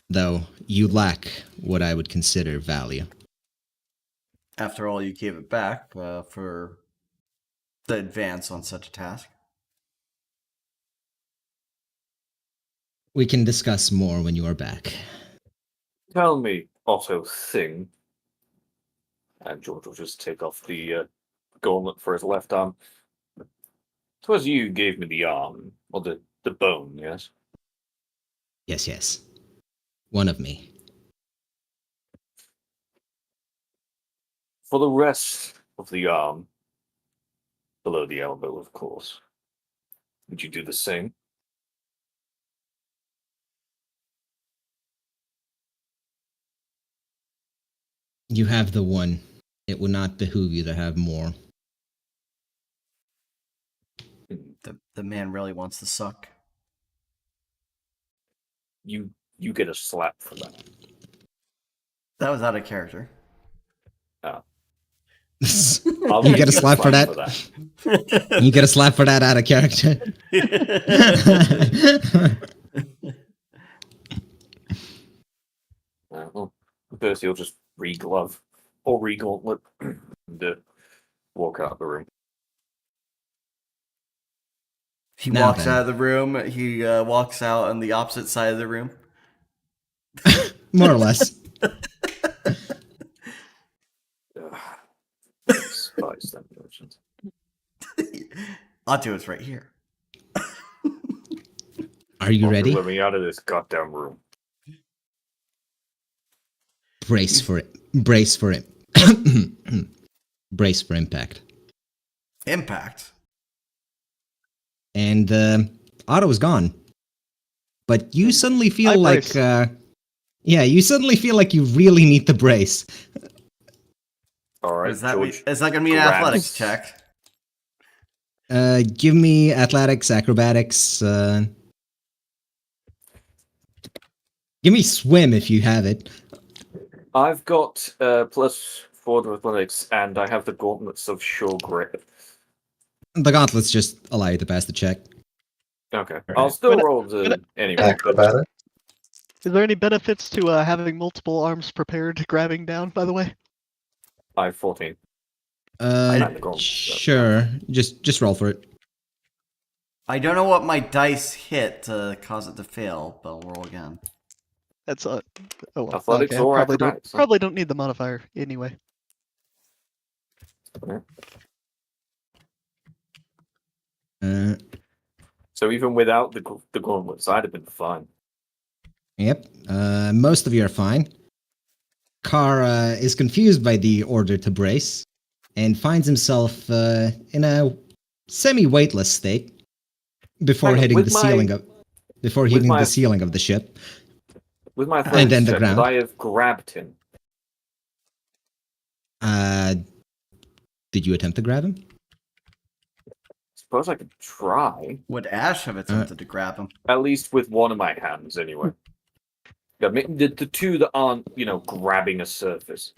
Though you lack what I would consider value. After all, you gave it back for the advance on such a task. We can discuss more when you are back. Tell me, Otto Thing. And George will just take off the gauntlet for his left arm. 'Twas you gave me the arm, or the bone, yes? Yes, yes. One of me. For the rest of the arm, below the elbow, of course, would you do the same? You have the one. It would not behoove you to have more. The man really wants to suck. You get a slap for that. That was out of character. I'll You give get a slap for that? You get a slap for that out of character. Well, first he'll just re-glove or re-gauntlet and walk out of the room. He Now walks then. out of the room. He walks out on the opposite side of the room. More or less. Spice that merchant. I'll do it right here. Are you ready? Let me out of this goddamn room. Brace for it. Brace for it. Brace for impact. Impact. And Otto is gone. But you suddenly feel I like brace. you suddenly feel like you really need the brace. All right, Is that George. gonna be an grabs- athletics check? Give me athletics, acrobatics, give me swim if you have it. I've got +4 to athletics, and I have the gauntlets of sure grip. The gauntlets just allow you to pass the check. Okay, Right. I'll still But- roll the anyway. Acrobatic. Is there any benefits to having multiple arms prepared, grabbing down? By the way, I have 14. had the gauntlets, so- Sure. Just roll for it. I don't know what my dice hit to cause it to fail, but I'll roll again. that's oh well, Athletics okay, I or probably acrobatics, huh? probably don't need the modifier anyway. So even without the gauntlets, I'd have been fine. Yep. Most of you are fine. Kara is confused by the order to brace and finds himself in a semi-weightless state before Hang on, hitting with the my- ceiling of my- the ceiling of the ship. With my And athletics then the check, ground. would I have grabbed him? Did you attempt to grab him? Suppose I could try. Would Ash have attempted to grab him? At least with one of my hands, anyway. I mean, the two that aren't, grabbing a surface.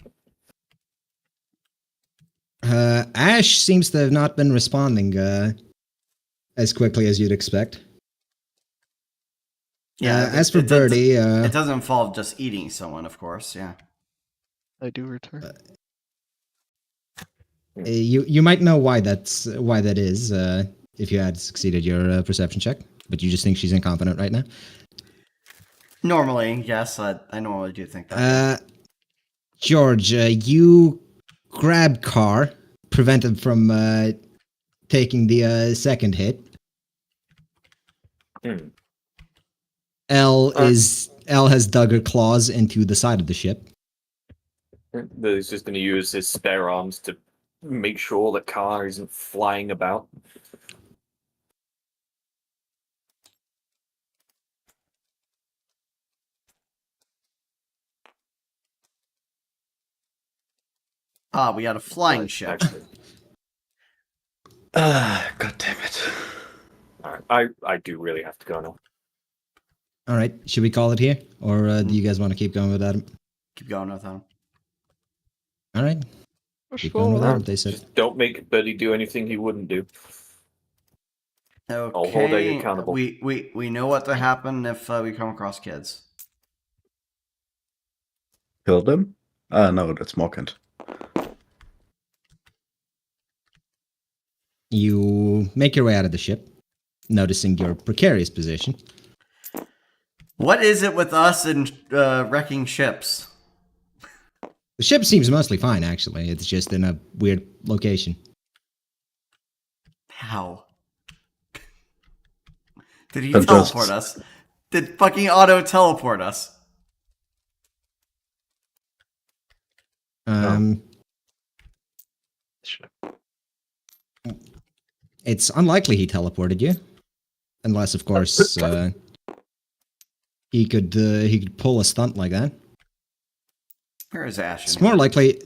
Ash seems to have not been responding as quickly as you'd expect. As for Birdie, It doesn't involve just eating someone, of course. Yeah. I do return. you might know why that is if you had succeeded your perception check, but you just think she's incompetent right now. Normally, yes, I normally do think that. George, you grabbed Carr, prevent him from taking the second hit. Hmm. Elle has dug her claws into the side of the ship. He's just going to use his spare arms to make sure that Car isn't flying about. We got a flying ship. Actually, God damn it. all right, I do really have to go now. All right, should we call it here, or do you guys want to keep going without him? Keep going with him. All right, keep going without him. They said. Just don't make Buddy do anything he wouldn't do. Okay. hold you accountable. We know what to happen if we come across kids. Kill them? Ah, no, that's Morkant. You make your way out of the ship, noticing your precarious position. What is it with us and wrecking ships? The ship seems mostly fine, actually. It's just in a weird location. How? Did he Adjust. teleport us? Did fucking auto teleport us? It's unlikely he teleported you, unless, of course, he could pull a stunt like that. Where is Ash? It's more likely.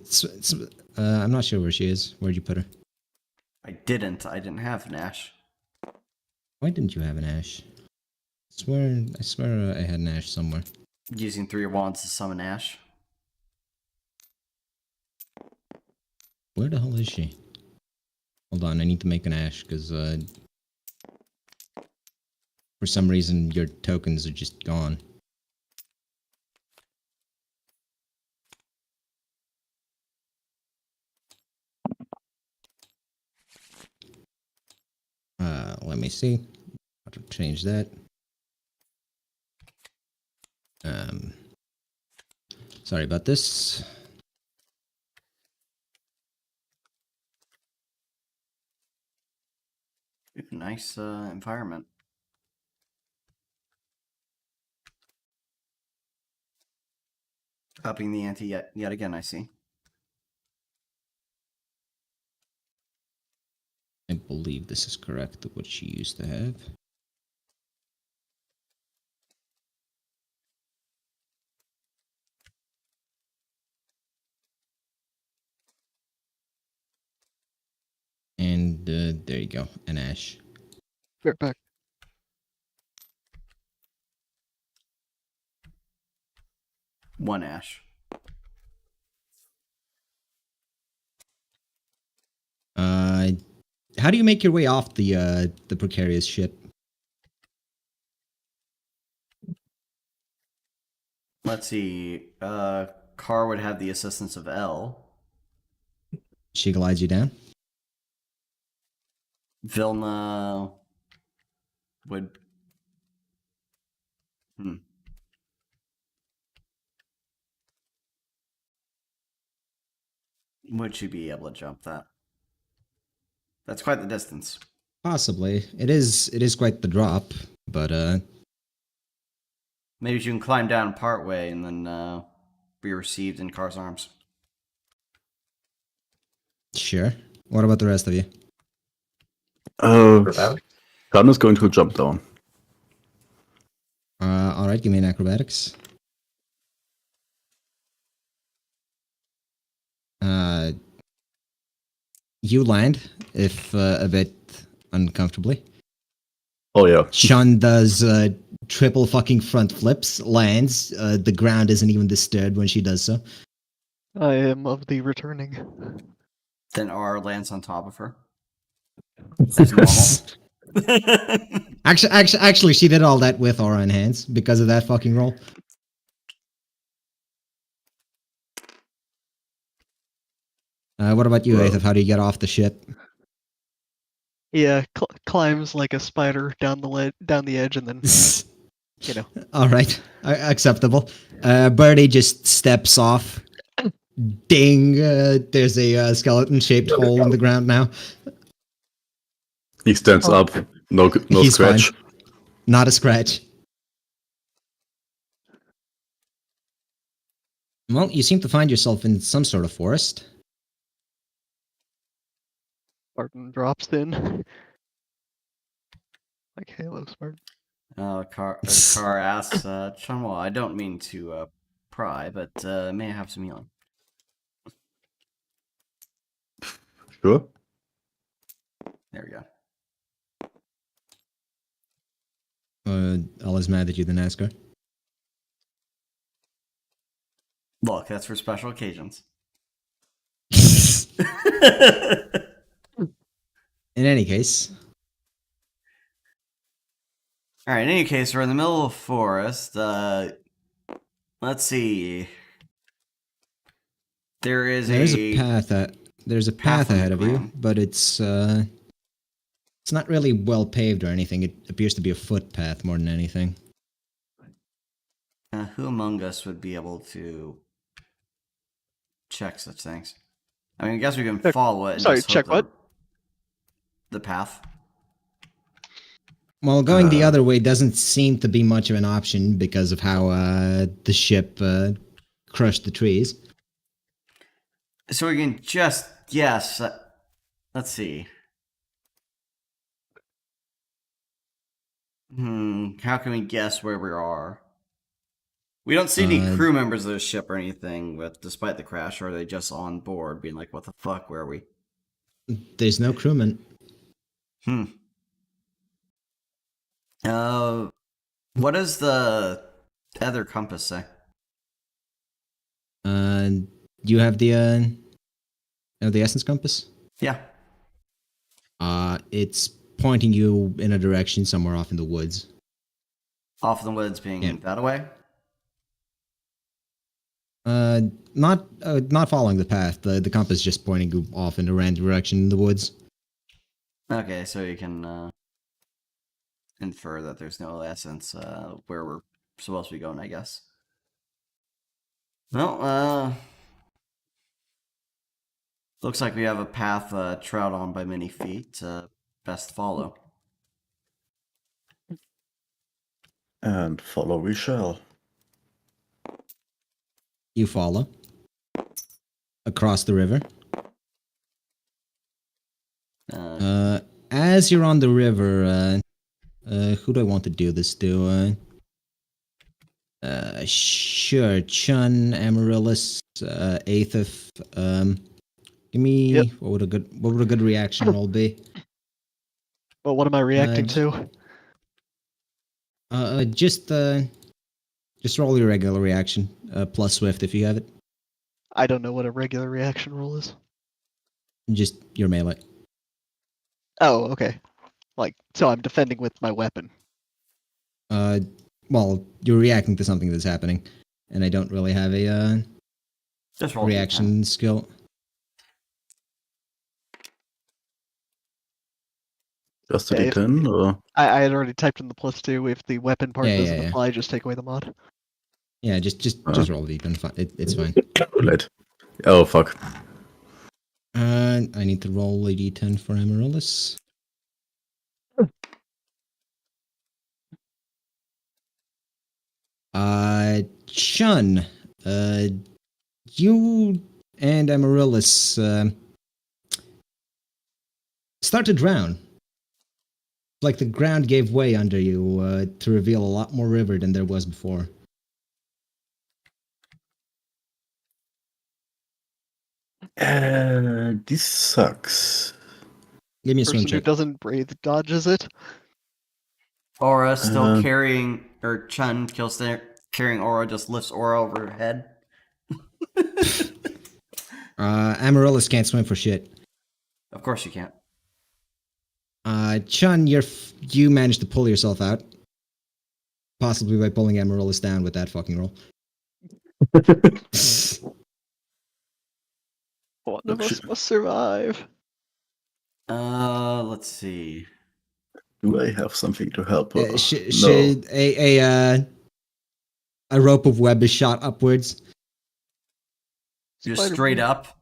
I'm not sure where she is. Where'd you put her? I didn't have an Ash. Why didn't you have an Ash? I swear I had an Ash somewhere. Using 3 wands to summon Ash. Where the hell is she? Hold on, I need to make an Ash, because, for some reason, your tokens are just gone. Let me see. How to change that. Sorry about this. Nice environment. Upping the ante yet again, I see. I believe this is correct, what she used to have. And there you go, an Ash. Right back. One Ash. How do you make your way off the precarious ship? Let's see. Car would have the assistance of L. She glides you down? Vilna would. Would she be able to jump that? That's quite the distance. Possibly. It is quite the drop, but maybe she can climb down partway and then be received in Car's arms. Sure. What about the rest of you? Gun is going to jump down. Alright, give me an acrobatics. You land, if a bit uncomfortably. Oh yeah. Sean does triple fucking front flips, lands. The ground isn't even disturbed when she does so. I am of the returning. Then R lands on top of her. As normal. Actually, she did all that with aura in hands because of that fucking roll. What about you, Aethaf? How do you get off the ship? Yeah, climbs like a spider down the edge, and then you know. All right, acceptable. Birdie just steps off. Ding! There's a skeleton-shaped hole in the ground now. He stands up. No He's scratch. Fine. Not a scratch. Well, you seem to find yourself in some sort of forest. Spartan drops in. Like Halo Spartan. Car asks, Chunwall, I don't mean to pry, but may I have some healing? Sure. There we go. All is mad that you didn't ask her. Look, that's for special occasions. In any case. Alright, in any case, we're in the middle of a forest. Let's see. There's a path ahead of you, but it's not really well paved or anything. It appears to be a footpath more than anything. Who among us would be able to check such things? I mean, I guess we can Check- follow it and sorry, just hope check that what? the path. Well, going the other way doesn't seem to be much of an option because of how the ship crushed the trees. So we can just guess. Let's see. How can we guess where we are? We don't see any crew members of the ship or anything, but despite the crash, or are they just on board being like, what the fuck, where are we? There's no crewman. What does the other compass say? You have the essence compass? Yeah. It's pointing you in a direction somewhere off in the woods. Off in the woods being that away? Not following the path. The compass is just pointing you off in a random direction in the woods. Okay, so you can infer that there's no essence where we're supposed to be going, I guess. Well, looks like we have a path trod on by many feet. Best follow. And follow we shall. You follow across the river. As you're on the river, who do I want to do this to? Sure, Chun, Amaryllis, Aethith. Give me what would a good reaction roll be? Well, what am I reacting to? Just roll your regular reaction, plus Swift if you have it. I don't know what a regular reaction roll is. Just your melee. Oh, okay. Like, so I'm defending with my weapon. Well, you're reacting to something that's happening, and I don't really have a Just roll reaction skill. Just a D10, or? I had already typed in the +2. If the weapon part Yeah, doesn't yeah. apply, just take away the mod. Yeah, just roll the D10. It's fine. Late. Oh, fuck. I need to roll a D10 for Amaryllis. Chun, you and Amaryllis start to drown. Like the ground gave way under you to reveal a lot more river than there was before. This sucks. Give me a swim Person who check. doesn't breathe dodges it. Aura still carrying, or Chun carrying Aura, just lifts Aura over her head. Amaryllis can't swim for shit. Of course you can't. Chun, you managed to pull yourself out. Possibly by pulling Amaryllis down with that fucking roll. One of us must survive. Let's see. Do I have something to help her? A rope of web is shot upwards. Just Spider-Man. straight up.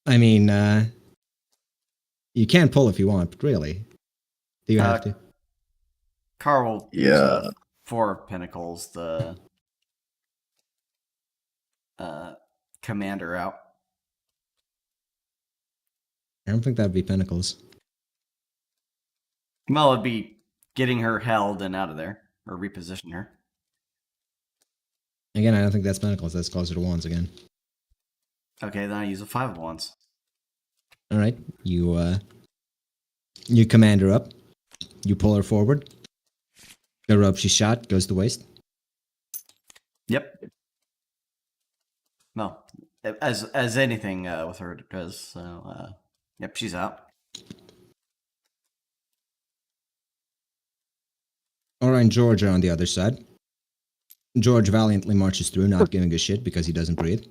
I mean, you can pull if you want, but really, do you have to? Carl. Yeah. 4 Pinnacles, the commander out. I don't think that'd be Pinnacles. Well, it'd be getting her held and out of there, or reposition her. Again, I don't think that's Pinnacles. That's closer to Wands again. Okay, then I use a 5 of Wands. All right, you command her up. You pull her forward. The rope she shot goes to waste. Yep. No, as anything with her does. So, yep, she's out. Aura and George are on the other side. George valiantly marches through, not giving a shit because he doesn't breathe.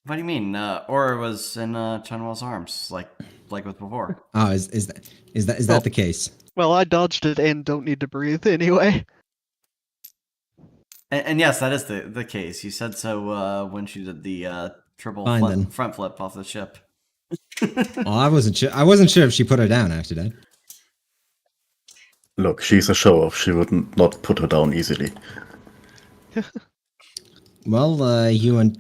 What do you mean? Aura was in Chunwell's arms, like with before. Oh, is that the case? Well, I dodged it and don't need to breathe anyway. And yes, that is the case. You said so when she did the triple Fine, then. front flip off the ship. Oh, I wasn't sure. I wasn't sure if she put her down after that. Look, she's a show-off. She would not put her down easily. Well, you and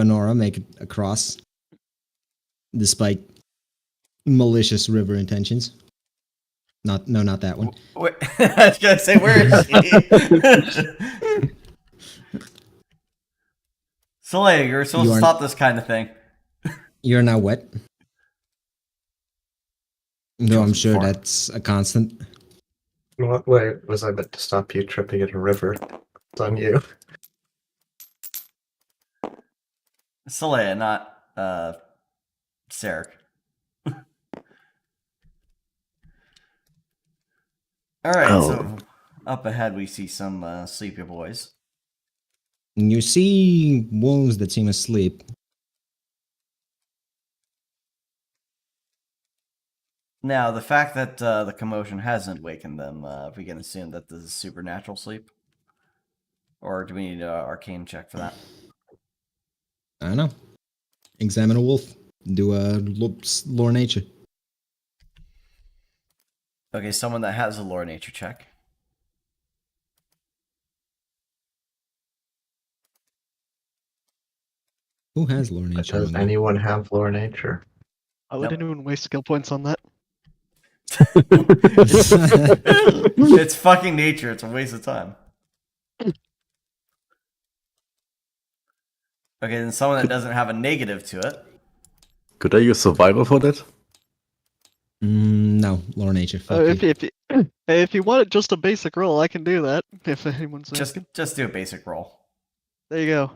Nora make it across, despite malicious river intentions. Not that one. Wait, I was gonna say, where is she? Soleil, you're supposed to stop this kind of thing. You're now wet. No, I'm sure far. that's a constant. What way was I meant to stop you tripping in a river? It's on you. Soleil, not Sarek. Alright, so up ahead we see some sleepy boys. And you see wolves that seem asleep. Now, the fact that the commotion hasn't wakened them, we can assume that this is supernatural sleep? Or do we need an arcane check for that? I don't know. Examine a wolf. Do a lore nature. Okay, someone that has a lore nature check. Who has lore But nature? does on there? anyone have lore nature? Why would Nope. anyone waste skill points on that? It's fucking nature. It's a waste of time. Okay, then someone that doesn't have a negative to it. Could I use survival for that? No, lore nature. Fuck you. If you want just a basic roll, I can do that. If anyone's asking. Just do a basic roll. There you go.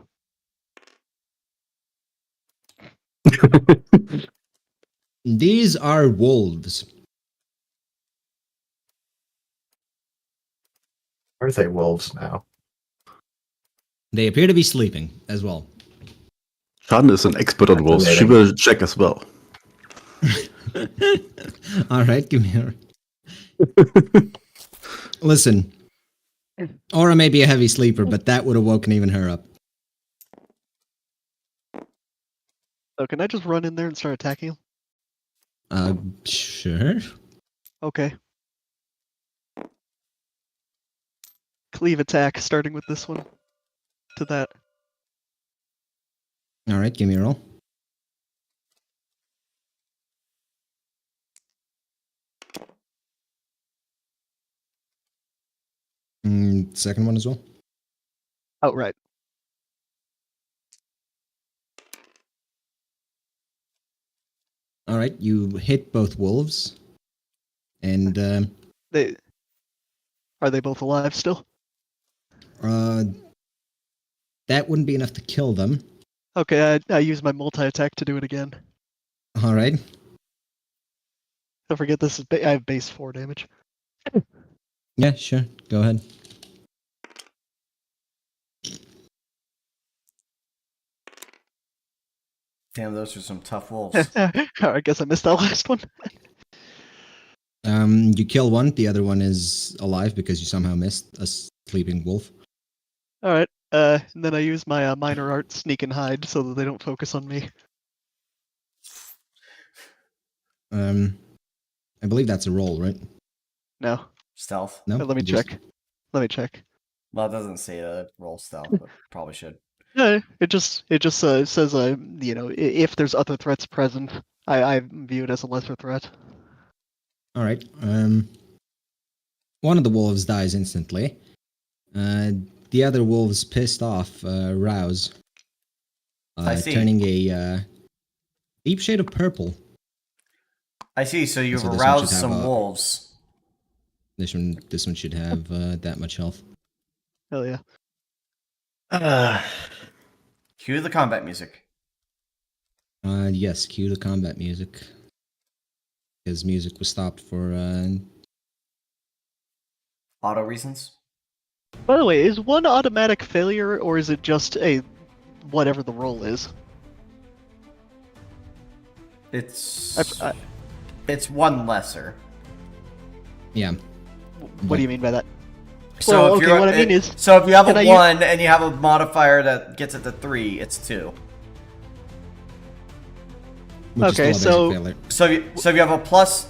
These are wolves. Are they wolves now? They appear to be sleeping as well. Shan is an expert on wolves. She will check as well. All right, give me her. Listen, Aura may be a heavy sleeper, but that would have woken even her up. So can I just run in there and start attacking him? Sure. Okay. Cleave attack, starting with this one. To that. All right, give me a roll. Second one as well. Outright. All right, you hit both wolves, and Are they both alive still? that wouldn't be enough to kill them. Okay, I use my multi-attack to do it again. All right. Don't forget this is I have base 4 damage. Yeah, sure. Go ahead. Damn, those are some tough wolves. I guess I missed that last one. You kill one. The other one is alive because you somehow missed a sleeping wolf. Alright, and then I use my minor art sneak and hide so that they don't focus on me. I believe that's a roll, right? No. Stealth. No. Let me Just- check. Let me check. Well, it doesn't say roll stealth, but probably should. No, it just says you know, if there's other threats present, I view it as a lesser threat. All right. One of the wolves dies instantly. The other wolves, pissed off, rouse, I see. turning a deep shade of purple. I see. So you've So this one aroused should have some a- wolves. This one should have that much health. Hell yeah. Cue the combat music. Yes, cue the combat music. His music was stopped for Auto reasons. By the way, is one automatic failure or is it just a whatever the roll is? It's I- it's one lesser. Yeah. What do you mean by that? So Well, if okay, you're, what I mean is, so if you have can a I 1 and you have a modifier that gets it to 3, it's 2. Which Okay, is still a so- basic failure. So if you have a plus,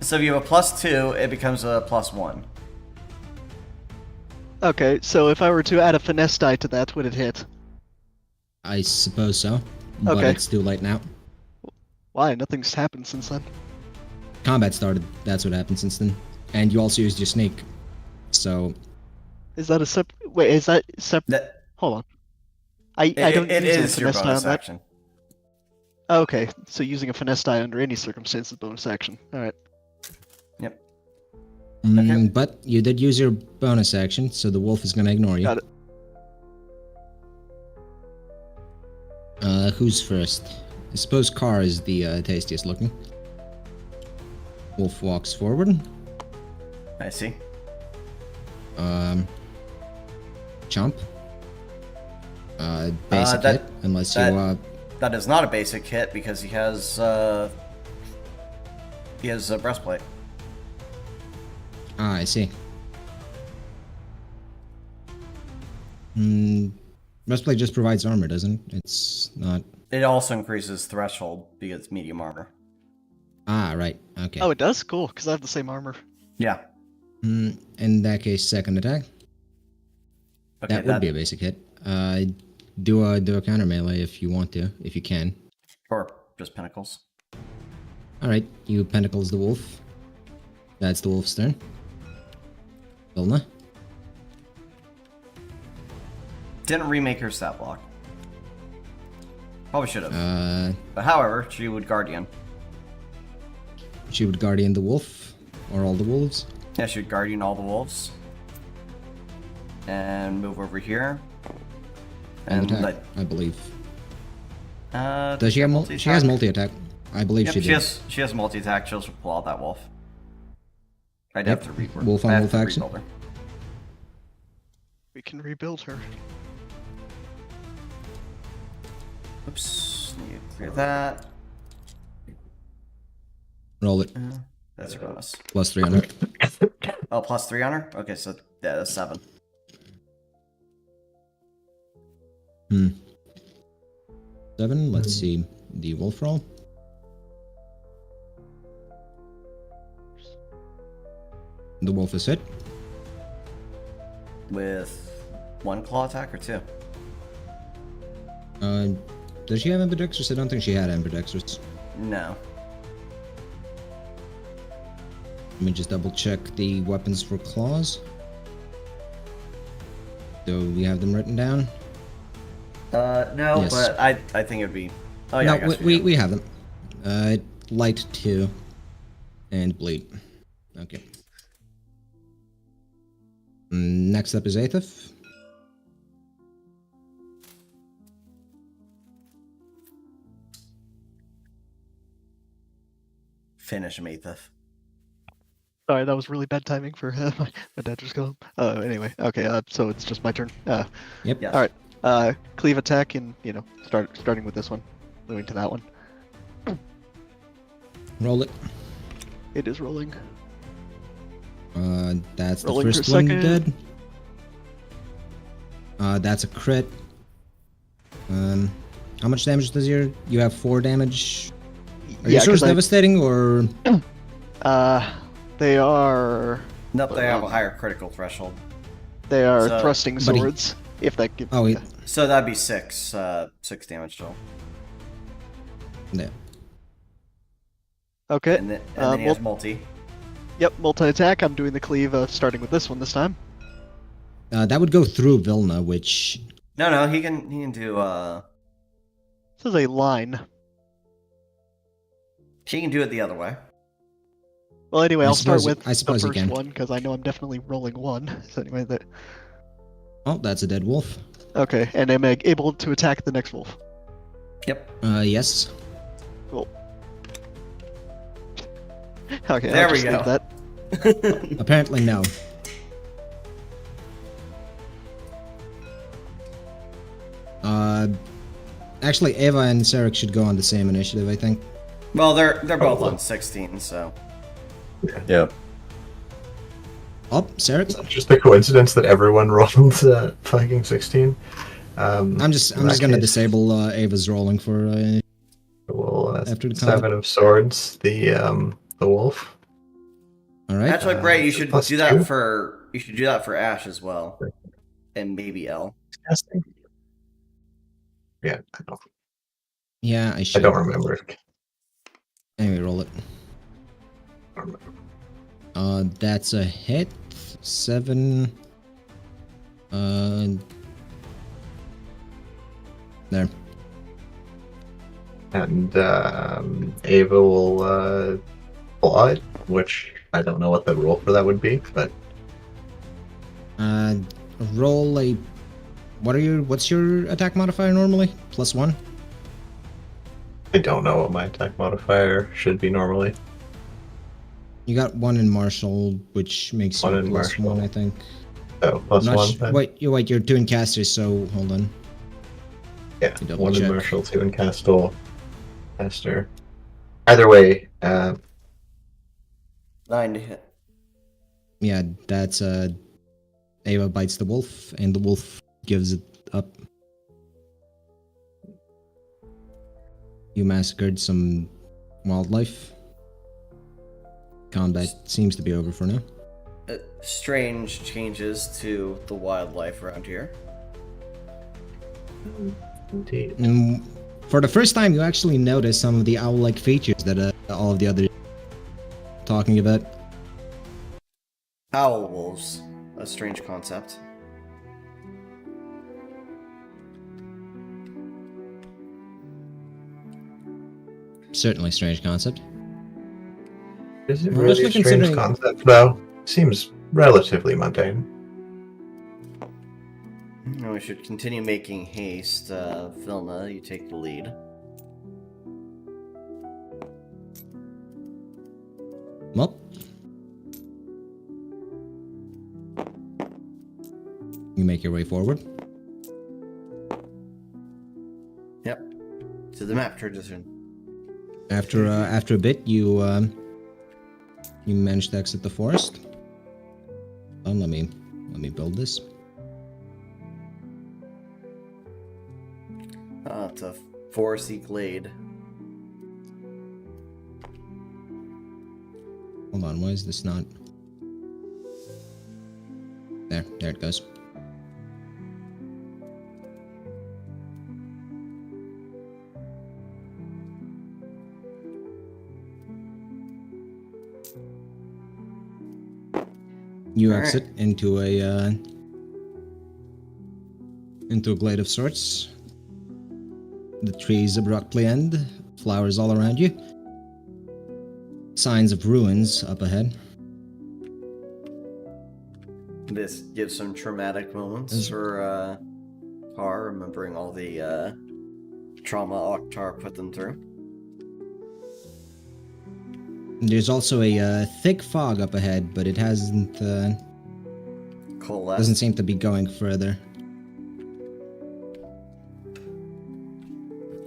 so if you have a +2, it becomes a +1. Okay, so if I were to add a finesse die to that, would it hit? I suppose so. But Okay. it's too late now. Why? Nothing's happened since then. Combat started. That's what happened since then. And you also used your sneak. So Is that a Wait, is that That Hold on. I don't it use a is your finesse die bonus on that. action. Okay, so using a finesse die under any circumstance is bonus action. Alright. Yep. Mm, but you did use your bonus action, so the wolf is gonna ignore you. Got it. Who's first? I suppose Car is the tastiest looking. Wolf walks forward. I see. Chomp. Basic that- hit, unless that- you That is not a basic hit because he has a breastplate. I see. Hmm. Breastplate just provides armor, doesn't it? It's not. It also increases threshold because it's medium armor. Ah, right. Okay. Oh, it does? Cool, because I have the same armor. Yeah. In that case, second attack. Okay, That would be a basic hit. Do a counter melee if you want to, if you can. Or just pinnacles. All right, you pentacles the wolf. That's the wolf's turn. Vilna. Didn't remake her stat block. Probably should have. But however, she would guardian. She would guardian the wolf, or all the wolves. Yeah, she would guardian all the wolves. And move over here. And attack, let- I believe. uh, Does she have multi-attack? She has multi-attack. I believe Yep, she does. she has multi-attack. She'll just pull out that wolf. I'd have to rebuild. Wolf on I'd have wolf to action. rebuild her. We can rebuild her. Oops. Need to clear that. Roll it. That's your bonus. Plus 300. Oh, +3 on her? Okay, so yeah, that's 7. Hmm. 7. Let's see the wolf roll. The wolf is hit. With 1 claw attack or 2? Does she have ambidextrous? I don't think she had ambidextrous. No. Let me just double check the weapons for claws. Do we have them written down? No, Yes. but I think it would be. Oh yeah, I No, guess we have them. Light 2 and bleed. Okay. Next up is Aethif. Finish him, Aethif. Sorry, that was really bad timing for my dad just go. Anyway, okay. So it's just my turn. Yep. Yes. All right. Cleave attack, and starting with this one, moving to that one. Roll it. It is rolling. That's the Rolling for first one second. dead. That's a crit. How much damage does you have? 4 damage. Are you sure it's 'cause devastating or? They are Nope, they have a higher critical threshold. So- thrusting But he- swords. If that gives. Oh, So that'd be 6 damage total. yeah. Okay. And then he has multi. Yep, multi attack. I'm doing the cleave, starting with this one this time. That would go through Vilna, which No, he can do This is a line. he can do it the other way. Well, anyway, I I'll start suppose- with I suppose the you first can. one because I know I'm definitely rolling 1. So anyway, oh, that's a dead wolf. okay, and I'm able to attack the next wolf. Yep. Yes. Cool. Okay, There I'll we just go. leave that. Apparently, no. Actually, Eva and Sarek should go on the same initiative, I think. Well, they're both Probably. on 16, so Yeah. Oh, Sarek. It's just a coincidence that everyone rolled fucking 16. I'm just gonna disable Ava's rolling for Well, after the combat. 7 of swords, the wolf. All right. Actually, Bray, you should plus do that 2? for Ash as well, and maybe L. Casting. Yeah, Yeah, I I should. don't remember. Anyway, roll it. I don't remember. That's a hit. 7. There. And Ava will pull it, which I don't know what the rule for that would be, but Roll a. What's your attack modifier normally? +1. I don't know what my attack modifier should be normally. You got 1 in martial, which makes One you in +1, martial. I think. So plus Not 1 then? Wait, you're doing casters, so hold on. Yeah, You double 1 in check. martial, 2 in caster. Either way, 9 to hit. Yeah, that's Ava bites the wolf, and the wolf gives it up. You massacred some wildlife. Combat seems to be over for now. Strange changes to the wildlife around here. indeed. And for the first time, you actually notice some of the owl-like features that all of the others talking about. Owl wolves. A strange concept. Certainly strange concept. Is it Well, really a especially strange considering- concept, though? Seems relatively mundane. We should continue making haste. Vilna, you take the lead. Well, you make your way forward. Yep. To the map tradition. After a bit, you manage to exit the forest. Let me build this. It's a foresty glade. Hold on, why is this not? There it goes. You Alright. exit into a glade of sorts. The trees abruptly end, flowers all around you. Signs of ruins up ahead. This gives some traumatic moments for Tar, remembering all the trauma Oktar put them through. There's also a thick fog up ahead, but it hasn't Coalesced. doesn't seem to be going further.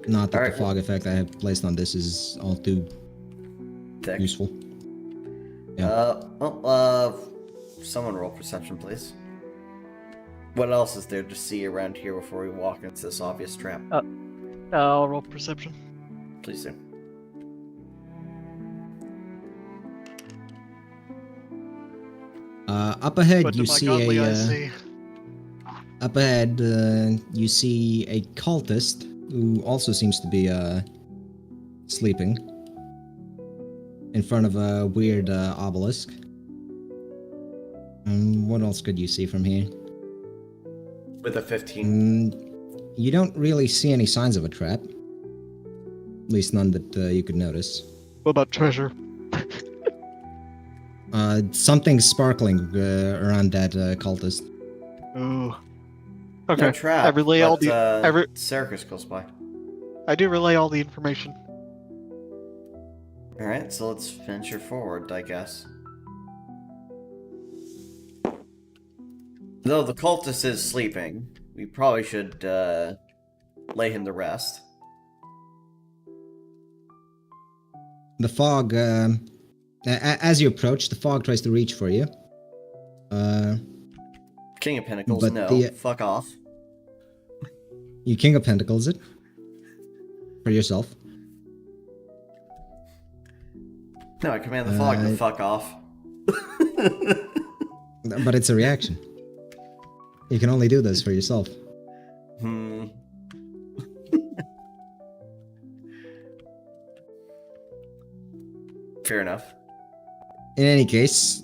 Not that Alright. the fog effect I have placed on this is all too Thick. useful. Someone roll perception, please. What else is there to see around here before we walk into this obvious trap? I'll roll perception. Please do. Up ahead, What you do my see godly a eyes see? up ahead. You see a cultist who also seems to be sleeping in front of a weird obelisk. What else could you see from here? With a 15. You don't really see any signs of a trap. At least none that you could notice. What about treasure? Something sparkling around that cultist. Ooh. No Okay. trap. I relay all the. Circus close by. I do relay all the information. Alright, so let's venture forward, I guess. Though the cultist is sleeping, we probably should lay him to rest. The fog, as you approach, the fog tries to reach for you. King of Pentacles, But no. the- Fuck off. You King of Pentacles it for yourself. No, I command the fog to fuck off. But it's a reaction. You can only do this for yourself. Hmm. Fair enough. In any case,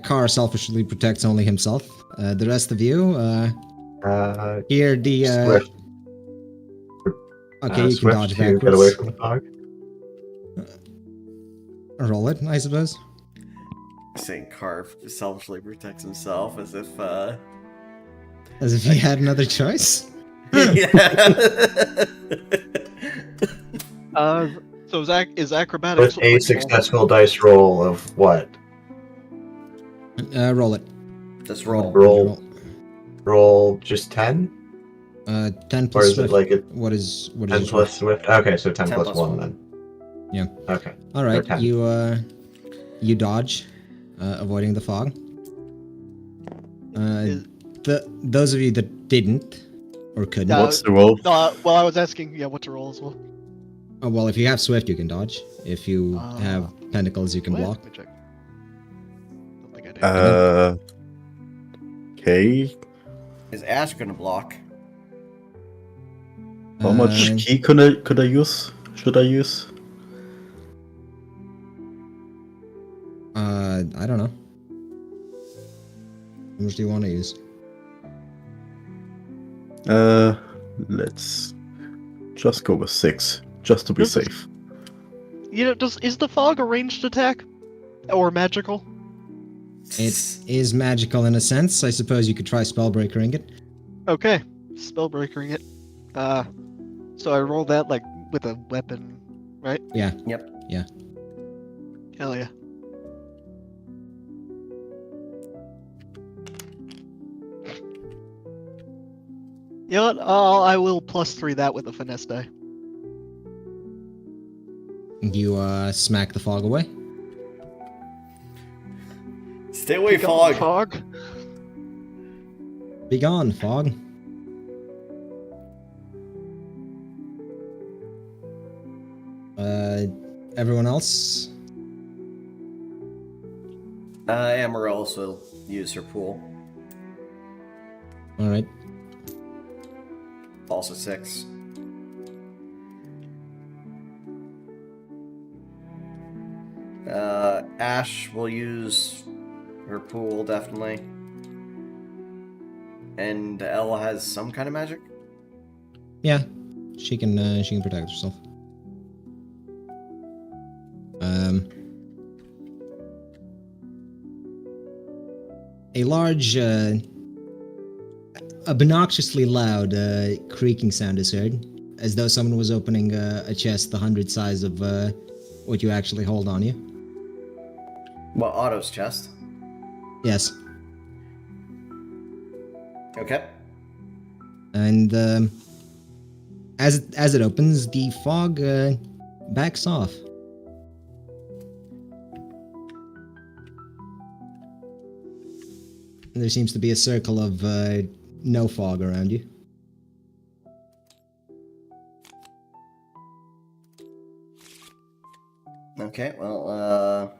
Carr selfishly protects only himself. The rest of you, here the... Swift. Okay, you can Swift dodge to get away backwards. from the fog. Roll it, I suppose. Saying Carve selfishly protects himself as if, As if he had another choice. yeah. So is acrobatics With a like successful dice roll of what? Roll it. Just roll. Roll just 10? 10 Or plus is it Swift. like a What is 10 your plus Swift? Okay, so 10 plus 1 1. then. Yeah. Okay. All right, 10. you dodge, avoiding the fog. Those of you that didn't or couldn't. Yeah. What's the roll? well, I was asking, yeah, what to roll as well. Oh, well, if you have Swift, you can dodge. If you have Pentacles, you can Wait, block. let me check. Don't think I do. Okay. Is Ash gonna block? How much key could I use? Should I use? I don't know. How much do you want to use? Let's just go with 6, just to be This is- safe. You know, is the fog a ranged attack? Or magical? It is magical in a sense. I suppose you could try Spellbreakering it. Okay. Spellbreakering it. So I roll that, like, with a weapon, right? Yeah. Yep. Hell yeah. You know what? I will +3 that with a finesse die. You smack the fog away. Stay away, Pick up the fog. Fog. Be gone, fog. Everyone else? Amaryllis will use her pool. All right. Also 6. Ash will use her pool, definitely. And Ella has some kind of magic? Yeah, she can protect herself. A large, obnoxiously loud creaking sound is heard, as though someone was opening a chest the 100 size of what you actually hold on you. Well, Otto's chest. Yes, Okay. and as it opens, the fog backs off. There seems to be a circle of no fog around you. Okay, well,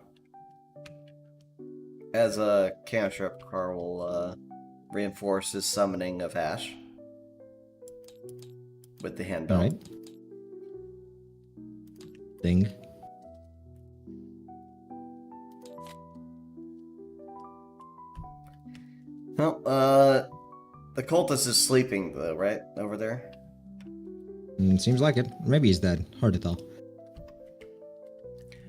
as a cantrip, Carl will reinforce his summoning of Ash with the handbell. All right. Thing. Well, the cultist is sleeping though, right over there. Seems like it. Maybe he's dead. Hard to tell.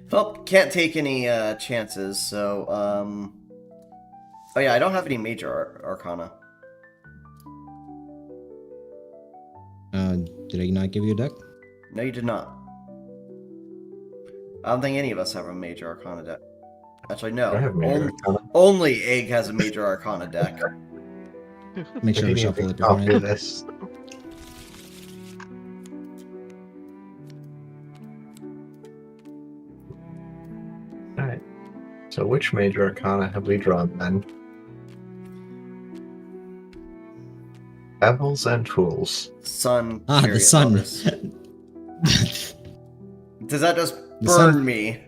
Well, can't take any chances. So, oh yeah, I don't have any major arcana. Did I not give you a deck? No, you did not. I don't think any of us have a major arcana deck. Actually, no. I have major arcana. Only Egg has a major arcana deck. Make sure I to didn't shuffle even it copy beforehand. this. Alright. So which major arcana have we drawn then? Apples and fools. Sun. Ah, the chariot sun. lovers. Does that just The burn sun. me?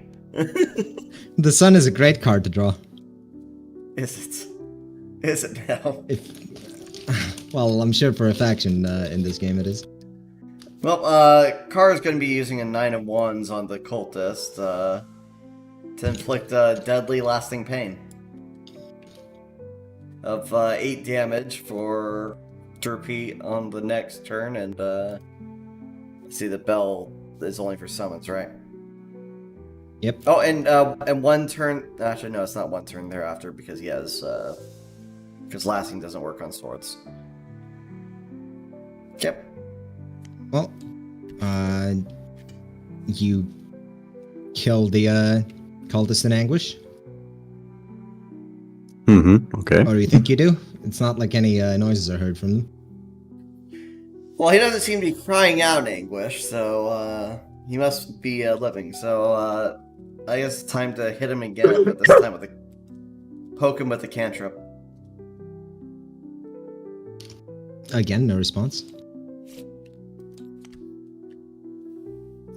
The sun is a great card to draw. Is it? Is it now? Well, I'm sure for a faction in this game it is. Well, Kara's going to be using a 9 of Wands on the cultist to inflict deadly lasting pain of 8 damage for to repeat on the next turn, and see the bell is only for summons, right? Yep. Oh, and 1 turn. Actually, no, it's not 1 turn thereafter because he has because lasting doesn't work on swords. Yep. Well, you kill the cultist in anguish, Okay. or you think you do? It's not like any noises are heard from them. Well, he doesn't seem to be crying out in anguish, so he must be living. So I guess it's time to hit him again, but this time with poke him with the cantrip. Again, no response.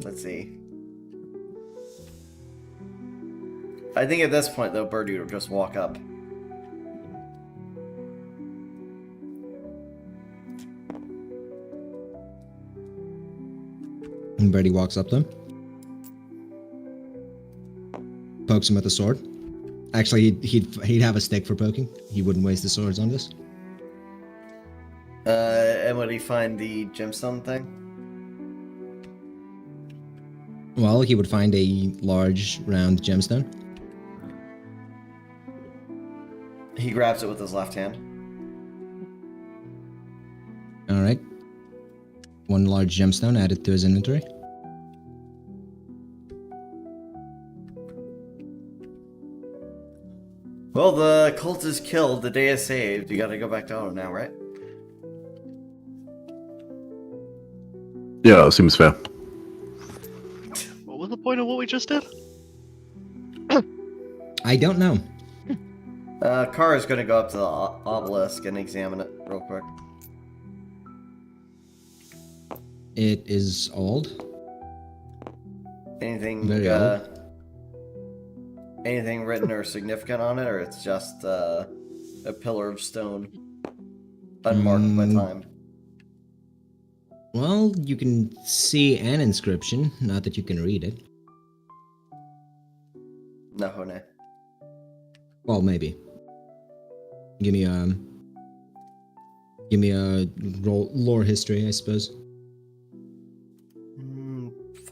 Let's see. I think at this point, though, Birdie will just walk up. And Birdie walks up to him, pokes him with a sword. Actually, he'd have a stick for poking. He wouldn't waste the swords on this. And would he find the gemstone thing? Well, he would find a large, round gemstone. He grabs it with his left hand. All right. One large gemstone added to his inventory. Well, the cult is killed. The day is saved. You gotta go back to auto now, right? Yeah, seems fair. What was the point of what we just did? I don't know. Kara's gonna go up to the obelisk and examine it real quick. It is old. Anything, Very old. anything written or significant on it, or it's just a pillar of stone, unmarked by time? Well, you can see an inscription, not that you can read it. No, no. Well, maybe. Give me a lore history, I suppose.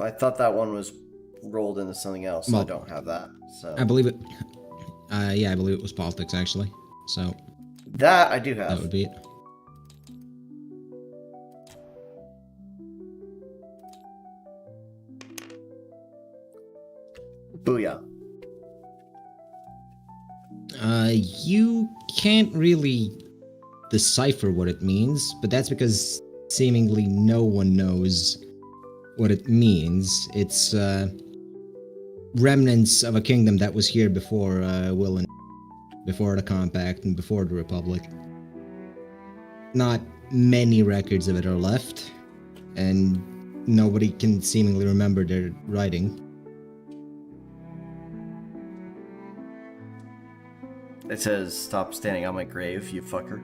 I thought that one was rolled into something else. So I Well, don't have that. So I believe it. Yeah, I believe it was politics actually. So that I do have. that would be it. Booyah. You can't really decipher what it means, but that's because seemingly no one knows what it means. It's remnants of a kingdom that was here before Willen, before the Compact, and before the Republic. Not many records of it are left, and nobody can seemingly remember their writing. It says, "Stop standing on my grave, you fucker."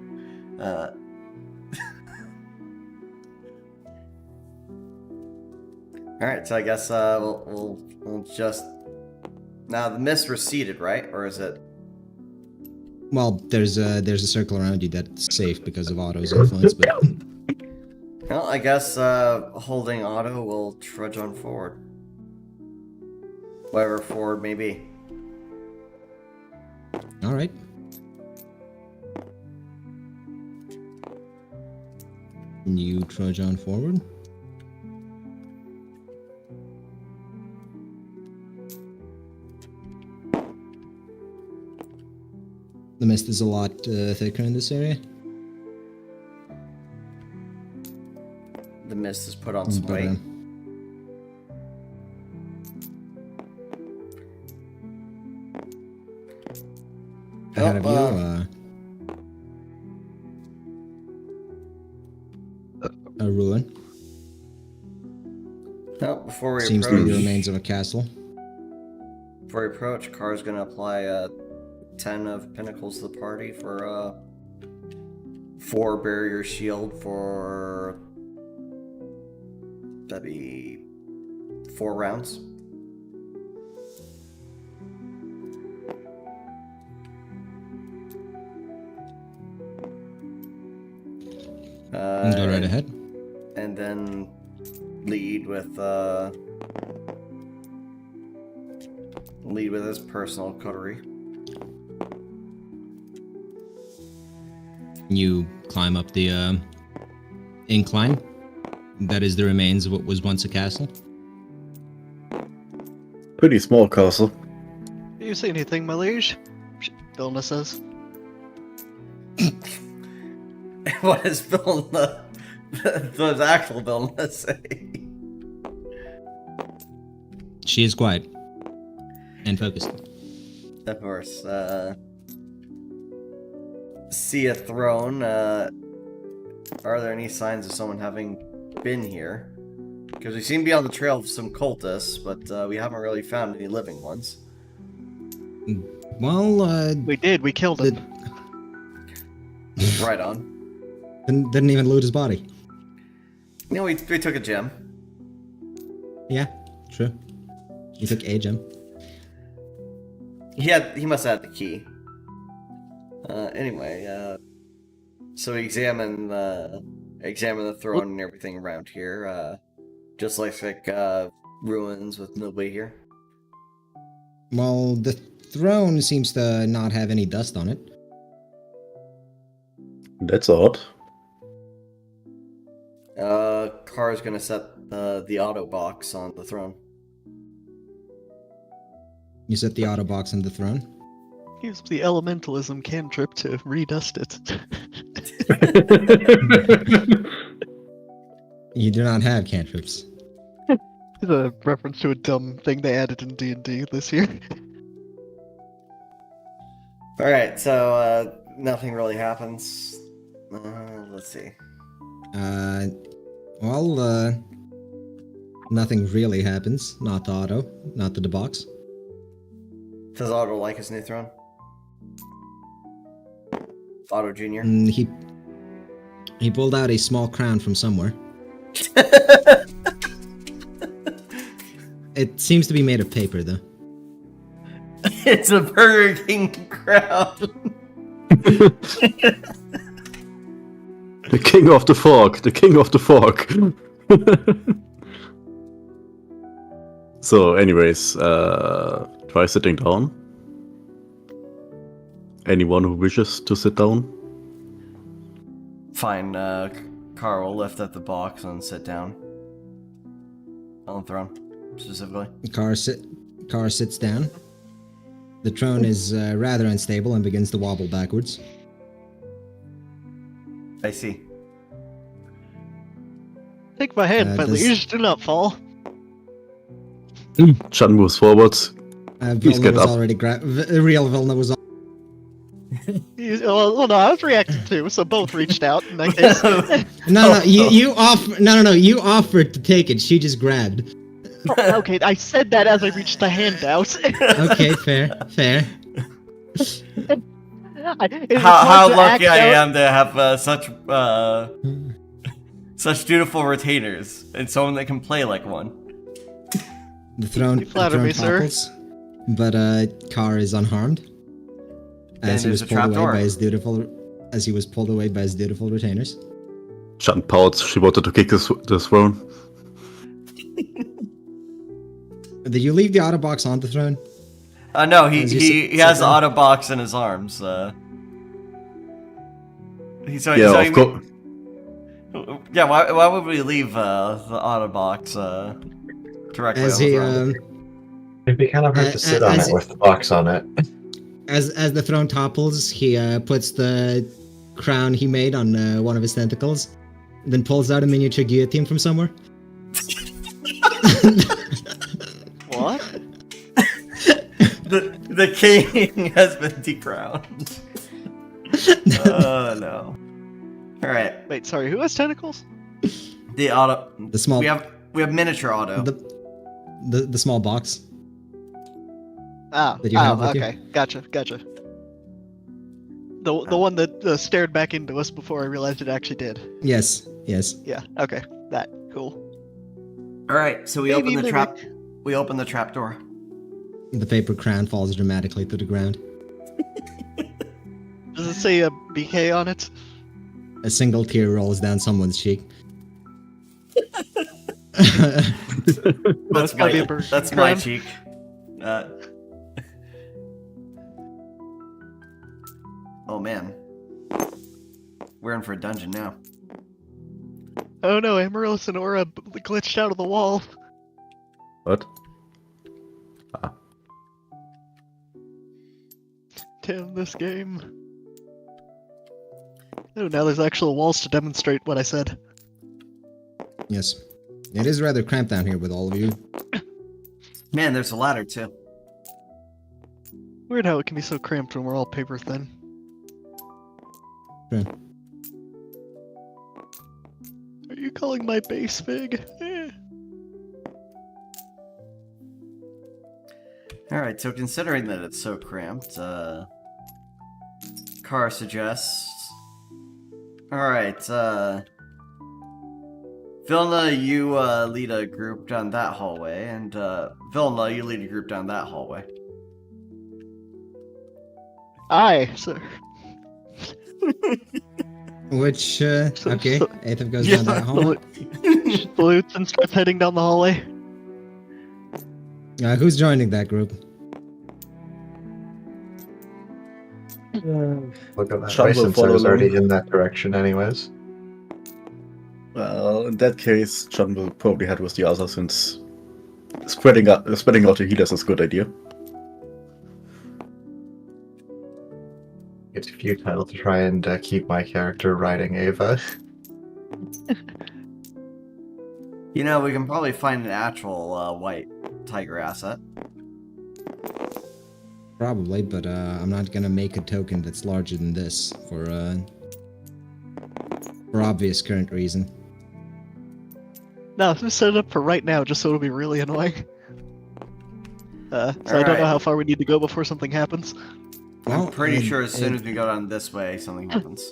All right, so I guess we'll just now the mist receded, right? Or is it? Well, there's a circle around you that's safe because of Otto's influence, but Well, I guess holding Otto will trudge on forward, whatever forward may be. all right. You trudge on forward. The mist is a lot thicker in this area. The mist has put on some But, weight. ahead of you, No, before we Seems to be the approach, remains of a castle. before we approach, Car's gonna apply 10 of Pinnacles to the party for 4 barrier shield for that'd be 4 rounds. Go right ahead. And then lead with his personal coterie. You climb up the incline. That is the remains of what was once a castle. Pretty small castle. Do you see anything, my liege? Vilna says. What does Vilna, the actual Vilna say? She is quiet and focused. Of course. See a throne. Are there any signs of someone having been here? Because we seem to be on the trail of some cultists, but we haven't really found any living ones. Well, We did. We killed him. Right on. didn't even loot his body. You know, we took a gem. Yeah, true. You took a gem. He must have had the key. Anyway, so we examine the throne and everything around here. Just like ruins with nobody here. Well, the throne seems to not have any dust on it. That's odd. Car's gonna set the auto box on the throne. You set the auto box on the throne. Use the elementalism cantrip to redust it. You do not have cantrips. It's a reference to a dumb thing they added in D&D this year. Alright, so nothing really happens. Let's see. Well, nothing really happens. Not to Otto, not to the box. Does Otto like his new throne? Otto Jr.? He pulled out a small crown from somewhere. It seems to be made of paper, though. It's a Burger King crown! The king of the fork. The king of the fork. So, anyways, try sitting down. Anyone who wishes to sit down? Fine, Carl will lift up the box and sit down. On the throne, specifically. Car sits down. The throne is rather unstable and begins to wobble backwards. I see. Take my hand, my does- liege. Do not fall. Chan moves forward. Please Vilna get was up. already real Vilna was. Well, no, I was reacting too, so both reached out in that case. No, you offer. No, you offered to take it. She just grabbed. Okay, I said that as I reached the hand out. Okay, fair. How lucky I am to have such dutiful retainers and someone that can play like one. The throne, You flatter me, sir. topples, but Car is unharmed as And he was there's a pulled away trapdoor. by his dutiful retainers. Chan pouts. She wanted to kick the throne. Did you leave the auto box on the throne? No, As you he sit has the down? auto box in his arms. Yeah, of course. Yeah, why would we leave the auto box directly As on the he throne? It'd be kind of hard to sit on as it with the box on it. as the throne topples, he puts the crown he made on one of his tentacles, then pulls out a miniature guillotine from somewhere. What? The king has been decrowned. Oh no! All right, Wait, sorry, who has tentacles? the auto. The small. We have We have miniature auto. The small box. Oh, That you have with you? okay. Gotcha. The one that stared back into us before I realized it actually did. Yes. Yeah. Okay. That cool. All right, so we Maybe open the mimic. trap. We open the trap door. The paper crown falls dramatically to the ground. Does it say a BK on it? A single tear rolls down someone's cheek. That's gotta be my, a bird that's my crown. cheek. Oh man, we're in for a dungeon now. Oh no, Amaryllis and Aura glitched out of the wall. What? Damn this game. Oh, now there's actual walls to demonstrate what I said. Yes. It is rather cramped down here with all of you. Man, there's a ladder too. Weird how it can be so cramped when we're all paper thin. Sure. Are you calling my base fig? Alright, so considering that it's so cramped, Kara suggests... Alright, Vilna, you lead a group down that hallway, and Vilna, you lead a group down that hallway. Aye, sir. Which, okay, Aethif goes Yeah. down that hall. Salutes and starts heading down the hallway. Who's joining that group? Look at that Sean way will since I follow was already along. in that direction anyways. Well, in that case, John will probably head with the other since spreading out the healers is a good idea. It's futile to try and keep my character riding Ava. You know, we can probably find an actual white tiger asset. Probably, but I'm not gonna make a token that's larger than this for obvious current reason. No, just set it up for right now, just so it'll be really annoying. So I don't Alright. know how far we need to go before something happens. Well, I'm pretty sure as soon uh, as we go down this way, something happens.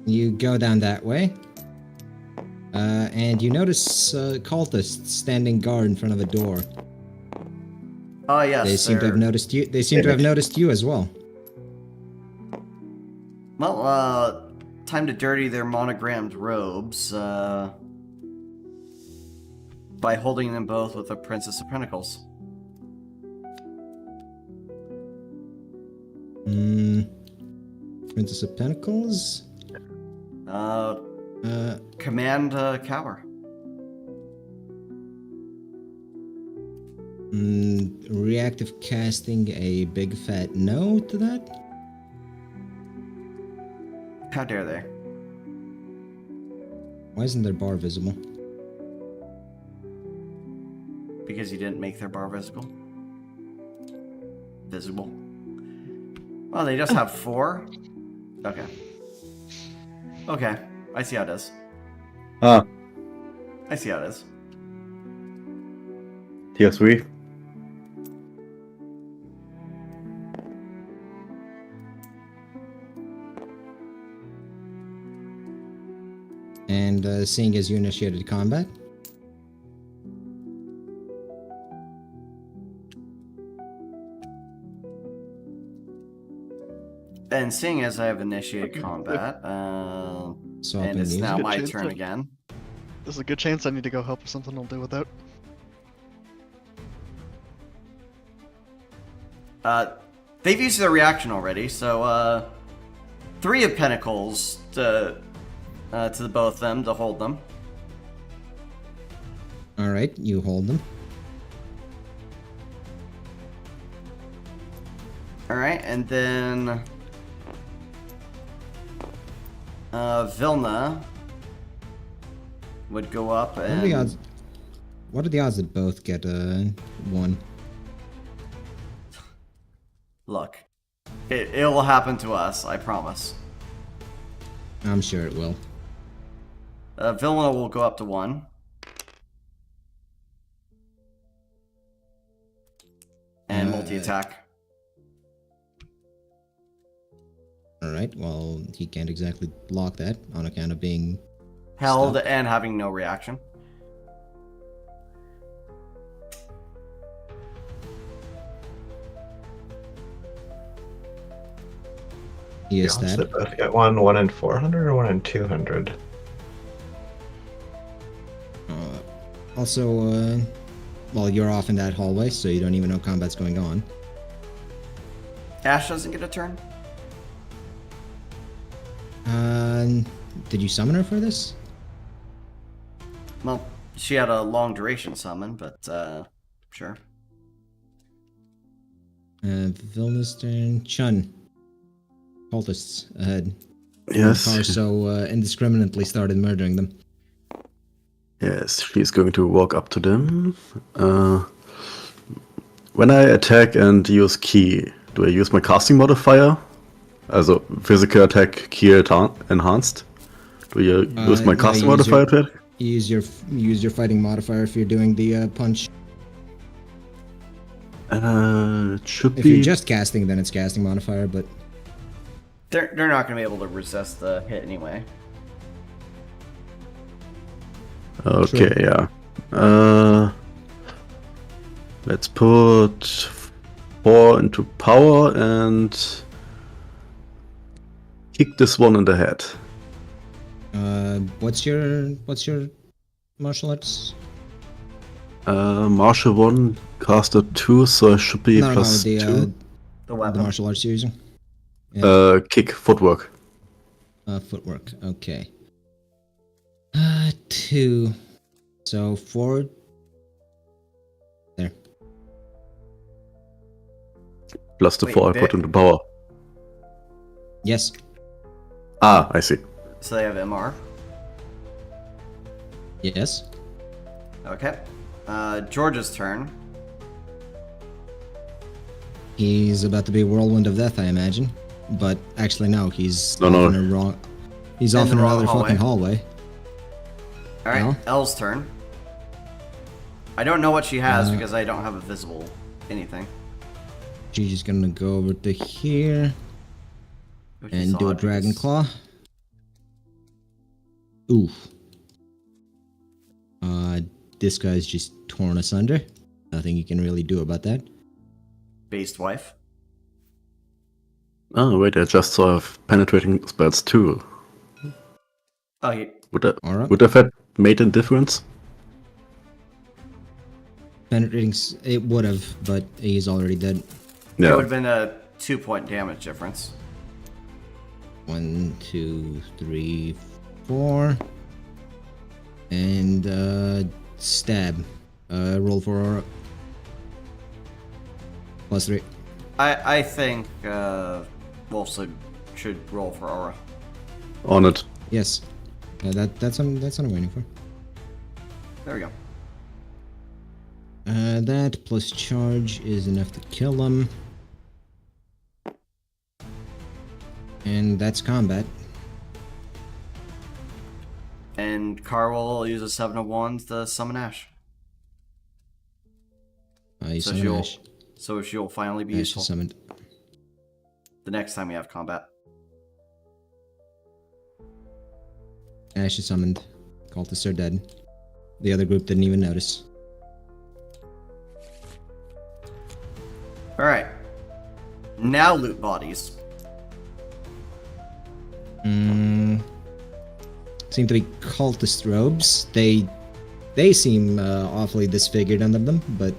you go down that way, and you notice cultists standing guard in front of a door. Oh yes, They seem to have they're- noticed you. They seem to have noticed you as well. Well, time to dirty their monogrammed robes, by holding them both with a Princess of Pentacles. Princess of Pentacles. Command cower. Reactive casting a big fat no to that. How dare they? Why isn't their bar visible? Because you didn't make their bar visible. Visible. Well, they just have 4. Okay. Okay, I see how it is. Ah, I see how it is. tier 3. And seeing as you initiated combat, And seeing as I have initiated combat, so and it's now Good my chance turn to- again. There's a good chance I need to go help with something I'll do without. They've used their reaction already, so 3 of Pentacles to the both of them to hold them. all right, you hold them. All right, and then Vilna would go up What are the and odds? What are the odds that both get 1? look. It will happen to us, I promise. I'm sure it will. Vilna will go up to 1. and multi-attack. Alright, well, he can't exactly block that on account of being Held stuck. and having no reaction. He is Yeah, so they stabbed. both get one in 400 or one in 200. Also, well, you're off in that hallway, so you don't even know combat's going on. Ash doesn't get a turn. Did you summon her for this? Well, she had a long duration summon, but sure. Vilna's turn. Chun. Cultists ahead. Yes. Carso indiscriminately started murdering them. Yes, she's going to walk up to them. When I attack and use key, do I use my casting modifier? Also physical attack key enhanced? Do you use my yeah, casting you use modifier your- to it? You use your fighting modifier if you're doing the punch. It should If be. you're just casting, then it's casting modifier, but They're not going to be able to resist the hit anyway. Okay, True. yeah. Let's put 4 into power and kick this one in the head. what's your martial arts? Martial 1, caster 2, so I should be No, plus the 2. The the weapon. martial arts you're using. Yeah. Kick, footwork. Footwork. Okay. 2. So 4. There. Plus the Wait, 4 I put they- into power. Yes. Ah, I see. So they have MR. Yes. Okay. George's turn. He's about to be a whirlwind of death, I imagine. But actually, no. He's No, off no. in a wrong. He's In off the in wrong another hallway. fucking hallway. All right, No. Elle's turn. I don't know what she has Uh, because I don't have a visible anything. She's just gonna go over to here Which is and do a odd dragon because- claw. Oof. This guy's just torn asunder. Nothing you can really do about that. Based wife. Oh, wait, I just saw penetrating spells too. Oh, he, Would that, Alright. would that have made a difference? Penetrating. It would have, but he's already dead. It would Yeah. have been a 2-point damage difference. 1, 2, 3, 4. And stab. Roll for aura. +3. I think Wolfson should roll for aura. On it. Yes. That's what I'm waiting for. There we go. That plus charge is enough to kill him. And that's combat. And Car will use a 7 of Wands to summon Ash. You So summon she'll Ash. so she'll finally be Ash useful is summoned. the next time we have combat. Ash is summoned. Cultists are dead. The other group didn't even notice. Alright. Now loot bodies. Seem to be cultist robes. They seem awfully disfigured under them, but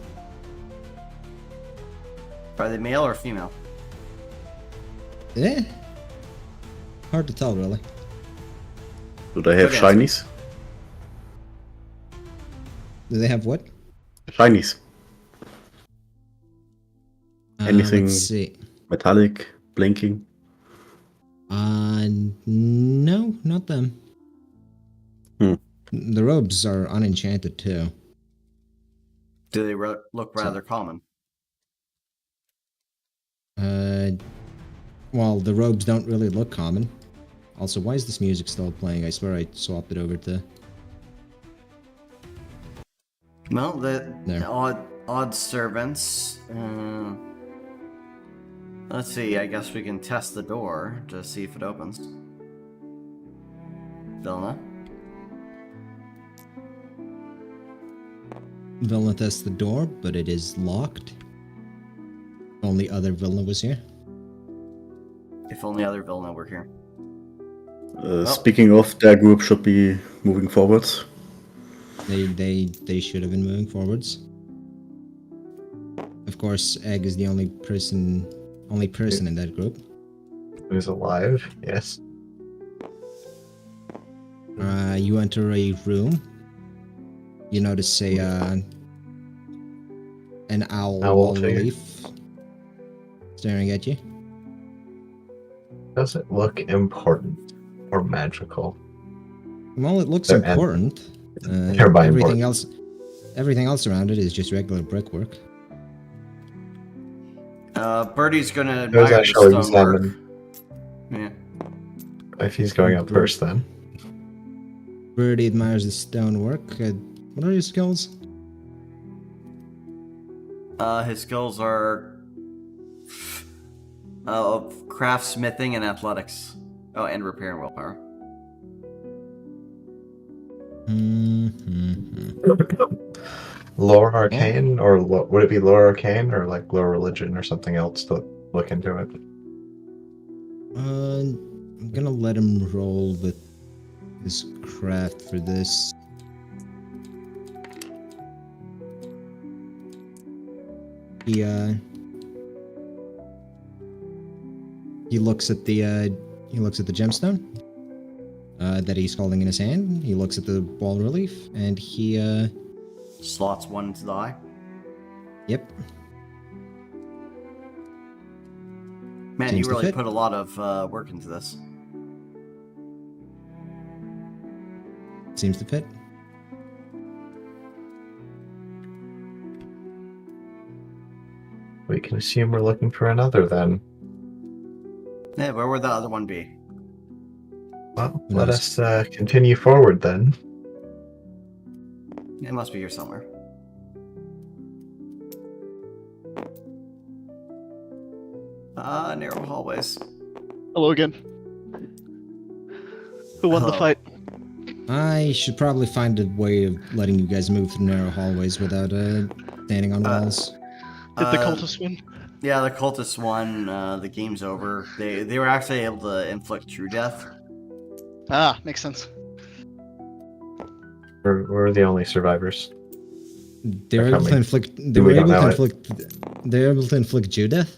Are they male or female? eh, hard to tell really. Do they have Okay. shinies? Do they have what? Shinies. Anything- Let's see. Metallic, blinking. No, not them. Hmm. The robes are unenchanted too. Do they look rather common? Well, the robes don't really look common. Also, why is this music still playing? I swear I swapped it over to... Well, There. Odd servants. Let's see, I guess we can test the door to see if it opens. Vilna? Vilna tests the door, but it is locked. Only other Vilna was here. If only other Vilna were here. Speaking of, their group should be moving forwards. They should have been moving forwards. Of course, Egg is the only person in that group. Who's alive? Yes. You enter a room. You notice an owl Owl figure. relief staring at you. Does it look important or magical? Well, it looks They're en- important. Hereby Everything important. everything else around it is just regular brickwork. Birdie's gonna Those admire I the shall stonework. examine. Yeah. If he's going up first, then. Birdie admires the stonework. What are your skills? His skills are craftsmithing and athletics. Oh, and repair and willpower. Lore Arcane, or would it be Lore Arcane, or like Lore Religion, or something else to look into it? I'm gonna let him roll with his craft for this. He looks at the gemstone that he's holding in his hand. He looks at the wall relief, and he Slots one into the eye. yep. Man, Seems you to really fit. put a lot of work into this. Seems to fit. We can assume we're looking for another then. Yeah, where would the other one be? Well, Who let knows? us continue forward then. It must be here somewhere. Narrow hallways. Hello again. Who won the Hello. fight? I should probably find a way of letting you guys move through narrow hallways without standing on walls. Did the cultist win? Yeah, the cultists won. The game's over. They were actually able to inflict true death. Ah, makes sense. We're the only survivors. They were able to coming. inflict. We don't know it. They were able to inflict Jew death.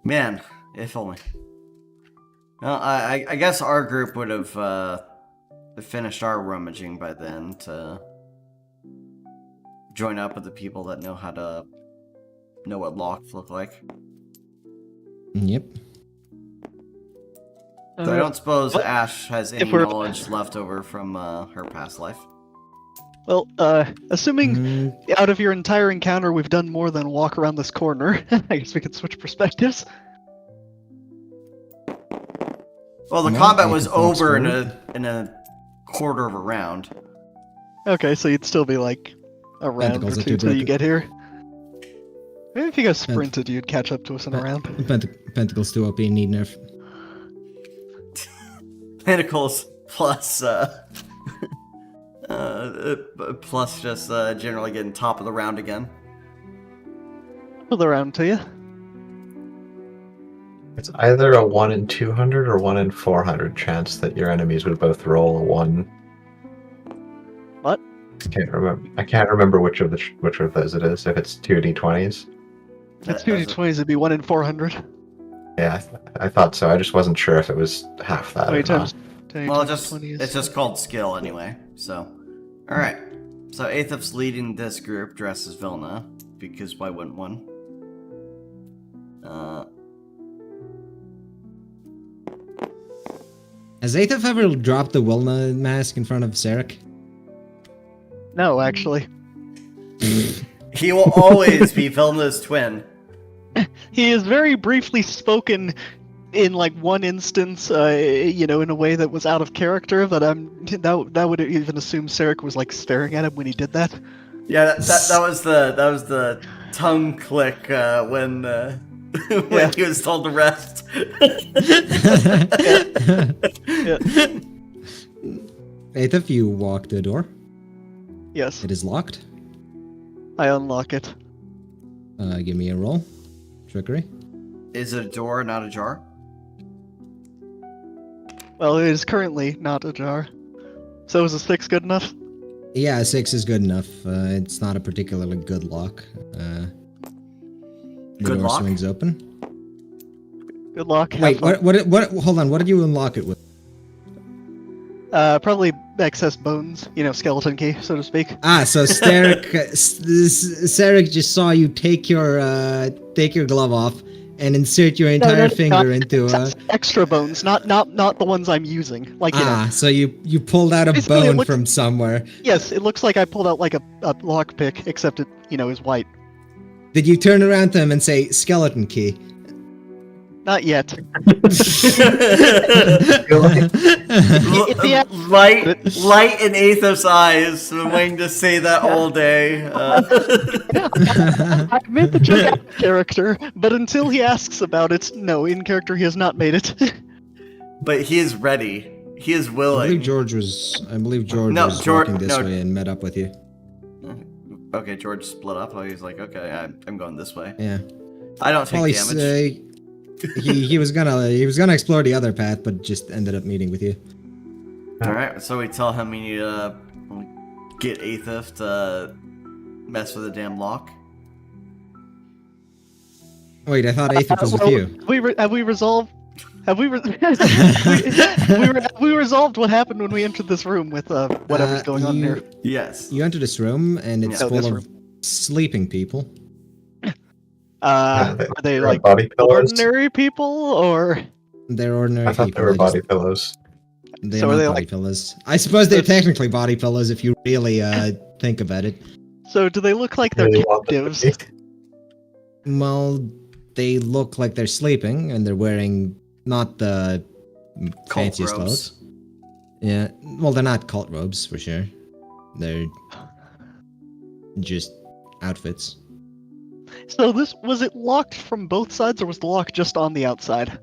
Man, if only. Well, I guess our group would have finished our rummaging by then to join up with the people that know what locks look like. Yep. So I don't suppose well, Ash has any if we're- knowledge left over from her past life. Well, assuming Mm, out of your entire encounter we've done more than walk around this corner, I guess we could switch perspectives. Well, the No, combat I was can walk over forward. in a quarter of a round. Okay, so you'd still be like a round or Tentacles at two your till you back. get here. Maybe if you guys sprinted, you'd catch up to us in a round. Pentacles too OP and need nerf. Pentacles plus plus just generally getting top of the round again. Pull the round to you. It's either a 1 in 200 or 1 in 400 chance that your enemies would both roll a 1. What? I can't remember which of those it is. If it's 2d20s. It's 2d20s, it'd be 1 in 400. Yeah, I thought so. I just wasn't sure if it was half that. 20 or times, not. 20 Well, times 20 is... it's just called skill anyway. So, all right. So Aethop's leading this group dressed as Vilna because why wouldn't one? Has Aethaf ever dropped the Wilna mask in front of Sarek? No, actually. He will always be Vilna's twin. He is very briefly spoken in like one instance, in a way that was out of character. That would even assume Sarek was like staring at him when he did that. Yeah, that was the tongue click when when he was told to rest. Yeah. Aether, you walk the door. Yes, It is locked. I unlock it. Give me a roll. Trickery. Is it a door, not a jar? Well, it is currently not ajar. So is a 6 good enough? Yeah, a 6 is good enough. It's not a particularly good lock. The Good door lock? swings open. Good luck. have Wait, fun. what? Hold on. What did you unlock it with? Probably excess bones. You know, skeleton key, so to speak. Ah, so Sarek just saw you take your glove off and insert your entire finger into extra bones, not the ones I'm using. Like you know. so you pulled out a Basically, it bone looks- from somewhere. Yes, it looks like I pulled out like a lockpick, except it is white. Did you turn around to him and say skeleton key? Not yet. Yeah. Light in Aethos' eyes. I've been waiting to say that all day. I made the joke out of character, but until he asks about it, no, in character he has not made it. But he is ready. He is I willing. believe George was walking this way and met up with you. Okay, George split up. He's like, okay, I'm going this way. Yeah. I don't take damage. He was gonna explore the other path, but just ended up meeting with you. All right, so we tell him we need to get Aethos to mess with the damn lock. Wait, I thought Aether was with you. Have we resolved? Have we resolved what happened when we entered this room with whatever's going on here? Yes. You enter this room and it's Yeah. full This of room. sleeping people. Are they like body pillows? ordinary people or? They're ordinary I thought people. they were They just- body pillows. They're So are not they body like- pillows. I suppose they're technically body pillows if you really think about it. So do they look like they're Really want them to captives? be. Well, they look like they're sleeping and they're wearing not the fanciest robes. clothes. Yeah, well, they're not cult robes for sure. They're just outfits. So was it locked from both sides, or was the lock just on the outside?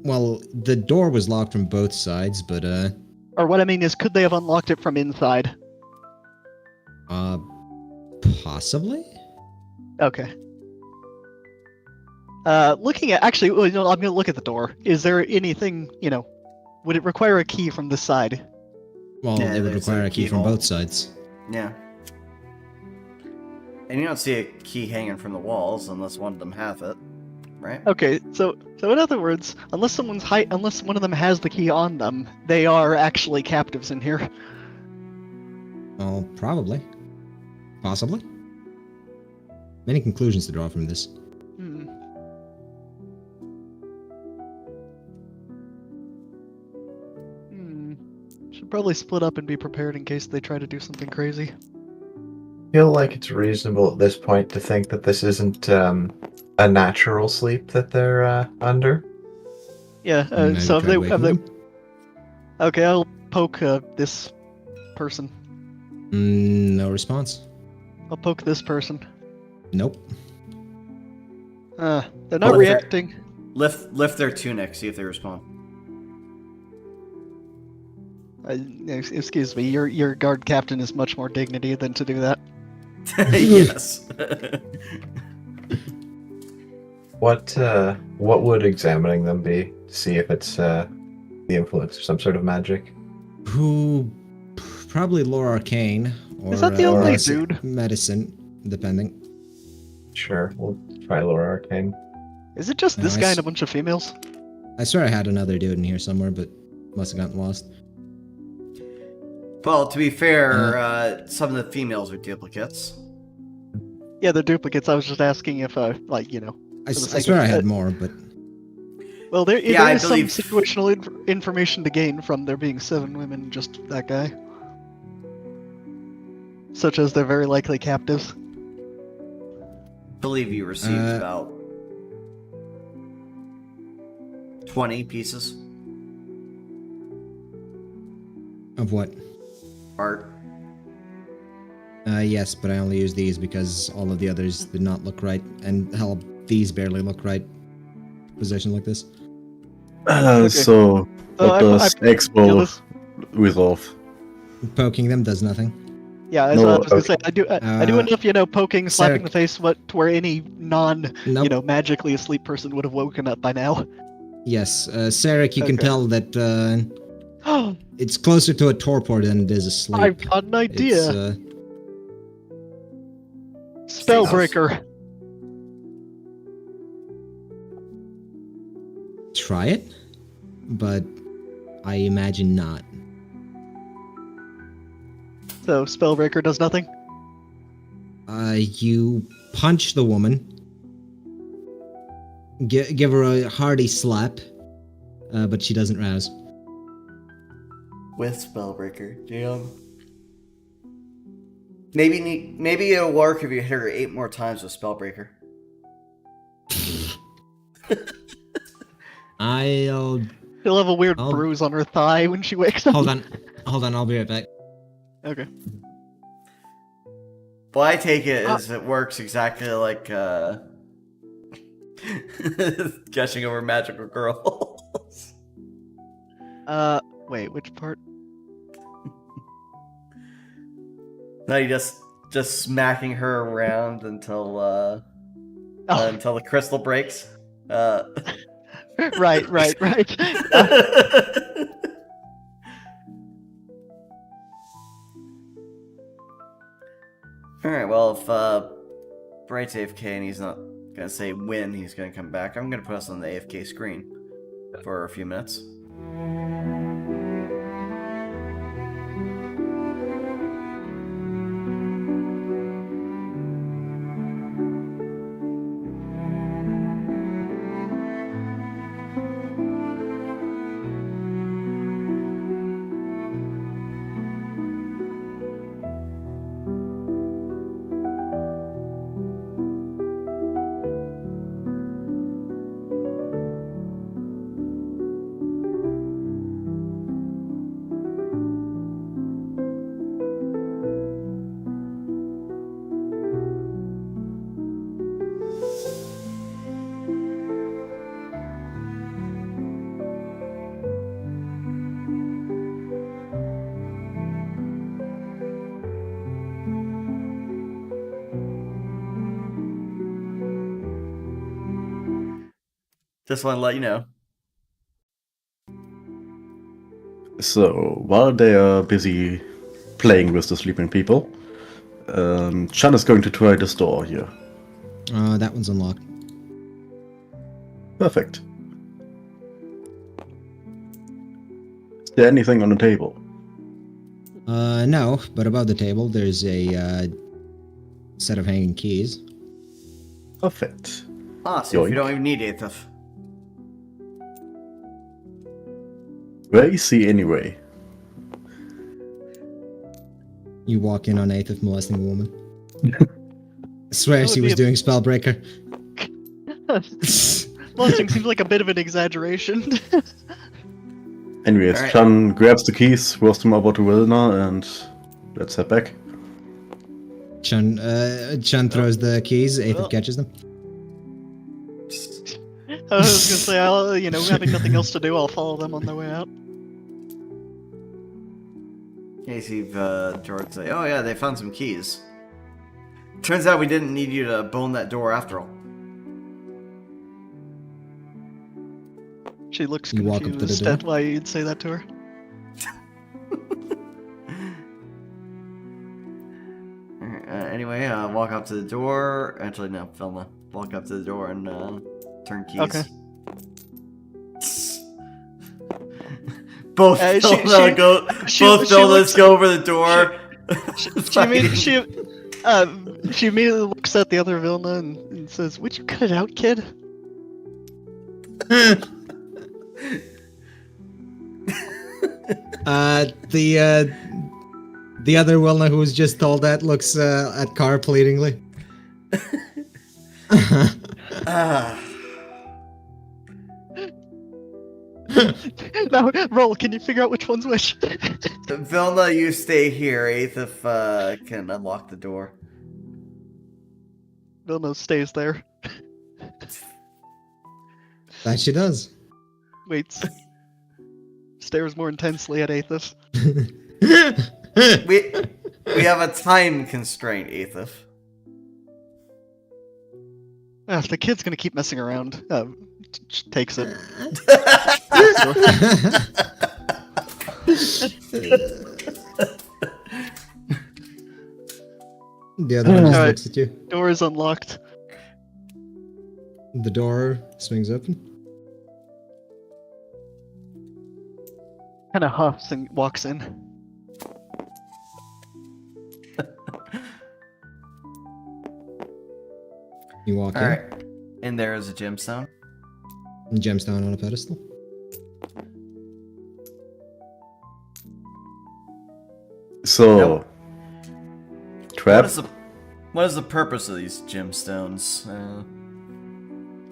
Well, the door was locked from both sides, but Or what I mean is, could they have unlocked it from inside? possibly. Okay. Looking at actually, well, I'm gonna look at the door. Is there anything, would it require a key from this side? Well, Yeah, they would there's require a a key from keyhole. both sides. Yeah. And you don't see a key hanging from the walls unless one of them have it, right? Okay, so in other words, unless one of them has the key on them, they are actually captives in here. Well, probably. Possibly. Many conclusions to draw from this. Hmm. Should probably split up and be prepared in case they try to do something crazy. I feel like it's reasonable at this point to think that this isn't a natural sleep that they're under. Yeah. Maybe So try waking them? Okay, I'll poke this person. No response. I'll poke this person. Nope. They're not Well, reacting. Lift their tunic, see if they respond. Excuse me, your guard captain is much more dignity than to do that. Yes. What would examining them be to see if it's the influence of some sort of magic? Who? Probably lore arcane or Is that the only medicine- dude? Medicine, depending. Sure, we'll try Lore Arcane. Is it just this No, guy I and a bunch of females? I swear I had another dude in here somewhere, but must have gotten lost. Well, to be fair, some of the females are duplicates. Yeah, they're duplicates. I was just asking if, I, the sake swear of- I had more, but well, there Yeah, I is some believe- situational information to gain from there being 7 women, just that guy. Such as they're very likely captives. Believe you received about 20 pieces of what? art. Yes, but I only use these because all of the others did not look right, and hell, these barely look right. Position like this. Okay. So, So what does yeah, Expo this- resolve? Poking them does nothing. Yeah, No, I was gonna say, I do enough, poking, slapping Sarek. the face, to where any non, Nope. magically asleep person would have woken up by now. Yes, Sarek, you can Okay. tell that it's closer to a torpor than it is asleep. I've got an idea. It's, Spellbreaker. try it, but I imagine not. So Spellbreaker does nothing. You punch the woman, give her a hearty slap, but she doesn't rouse. With Spellbreaker, damn. Maybe it'll work if you hit her 8 more times with Spellbreaker. I'll She'll have a weird I'll- bruise on her thigh when she wakes up. hold on, I'll be right back. Okay. Well, I take it as it works exactly like gushing over magical girls. Wait, which part? No, you just smacking her around until until the crystal breaks. Right. Alright, well, if Bright's AFK and he's not gonna say when he's gonna come back, I'm gonna put us on the AFK screen for a few minutes. Just want to let you know. So, while they are busy playing with the sleeping people, Chan is going to try this door here. That one's unlocked. Perfect. Is there anything on the table? No, but above the table there's a set of hanging keys. Perfect. Ah, so if you Yoink. don't even need Aethith. Where is he anyway? You walk in on Aethith molesting a woman. I swear That she would was be doing Spellbreaker. Molesting seems like a bit of an exaggeration. Anyways, Alright. Chan grabs the keys, throws them over to Wilna, and let's head back. Chun throws the keys, Aethith Well. catches them. I was gonna say, I'll, having nothing else to do, I'll follow them on their way out. Okay, see if George say, oh yeah, they found some keys. Turns out we didn't need you to bone that door after all. She looks You walk up to the confused door. at why you'd say that to her. Alright, anyway, walk up to the door. Actually, no, Velma. Walk up to the door and turn keys. Okay. Both She Velmas go over the door. She immediately looks at the other Vilna and says, "Would you cut it out, kid?" The other Wilna who was just told that looks at Car pleadingly. Ah. Now, roll. Can you figure out which one's which? Vilna, you stay here. Aethif can unlock the door. Vilno stays there. That she does. Waits. Stares more intensely at Aethif. We have a time constraint, Aethif. If the kid's gonna keep messing around, takes it. The other one just Alright. looks at you. Door is unlocked. The door swings open. Kind of huffs and walks in. You walk Alright. And there is a gemstone. in. Gemstone on a pedestal. So, trap. What is the purpose of these gemstones?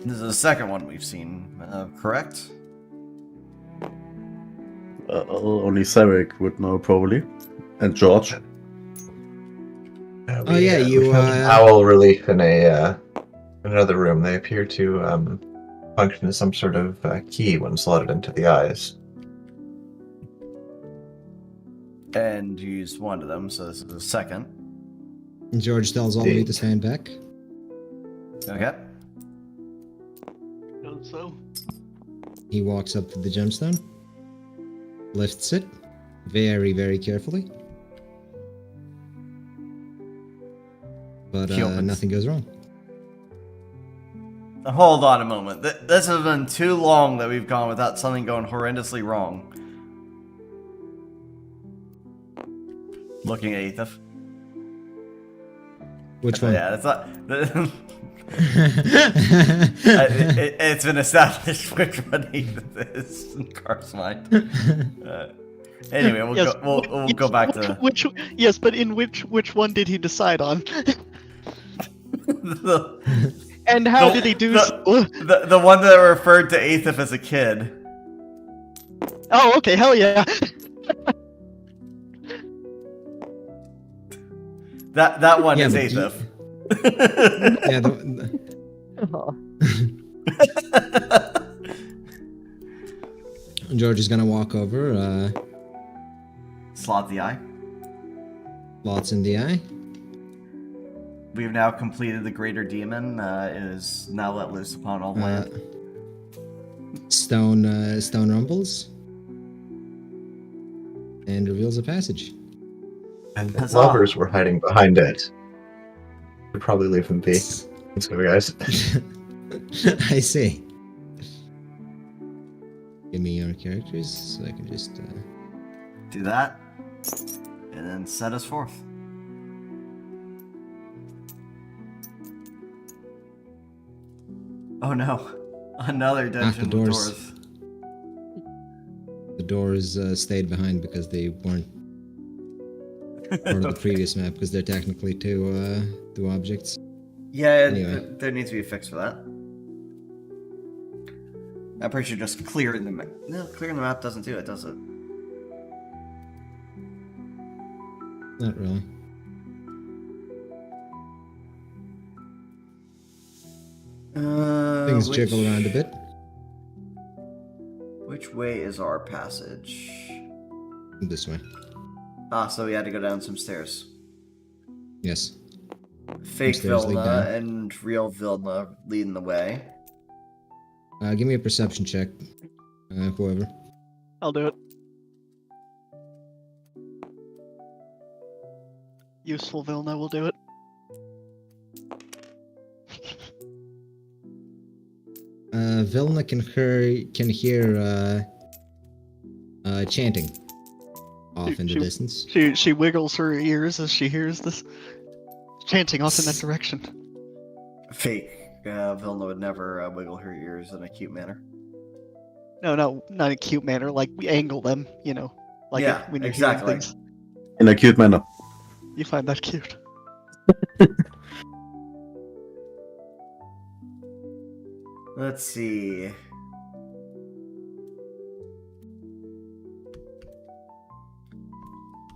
This is the second one we've seen, correct? Only Cyrek would know probably, and George. Oh, yeah, we you, found an owl relief in another room. They appear to function as some sort of key when slotted into the eyes. And you used one of them, so this is the second. And George tells all of you to stand back. Okay. So. He walks up to the gemstone, lifts it very, very carefully. But Humans. nothing goes wrong. Hold on a moment. This has been too long that we've gone without something going horrendously wrong. Looking at Aethif. Which one? Yeah, it's not. It's been established which one Aethif is in Car's mind. Anyway, we'll go back to which. Yes, but in which one did he decide on? And how did he do so? the one that referred to Aethif as a kid. Oh, okay, hell yeah. That one Yeah, is but Aethif. Yeah, George is gonna walk over, Slot the eye. lots in the eye. We have now completed the greater demon. It is now let loose upon all land. Stone rumbles and reveals a passage. And the Huzzah. lovers were hiding behind it. Should probably leave them be. Let's go, guys. I see. Give me your characters so I can just. Do that, and then set us forth. Oh no, another dungeon the with doors. doors. The doors stayed behind because they weren't part of the previous map because they're technically two objects. Yeah, Anyway. there needs to be a fix for that. I'm pretty sure just clearing the map. No, clearing the map doesn't do it, does it? Not really. Things jiggle around a bit. Which way is our passage? This way. Ah, so we had to go down some stairs. Yes. Fake stairs lead Vilna down. and real Vilna leading the way. Give me a perception check, whoever. I'll do it. Useful Vilna will do it. Vilna can hear chanting off in the She- distance. She wiggles her ears as she hears this chanting off in that direction. Fake Vilna would never wiggle her ears in a cute manner. No, not in a cute manner. Like we angle them, you know. Like Yeah, when you're exactly. hearing things. In a cute manner. You find that cute. Let's see.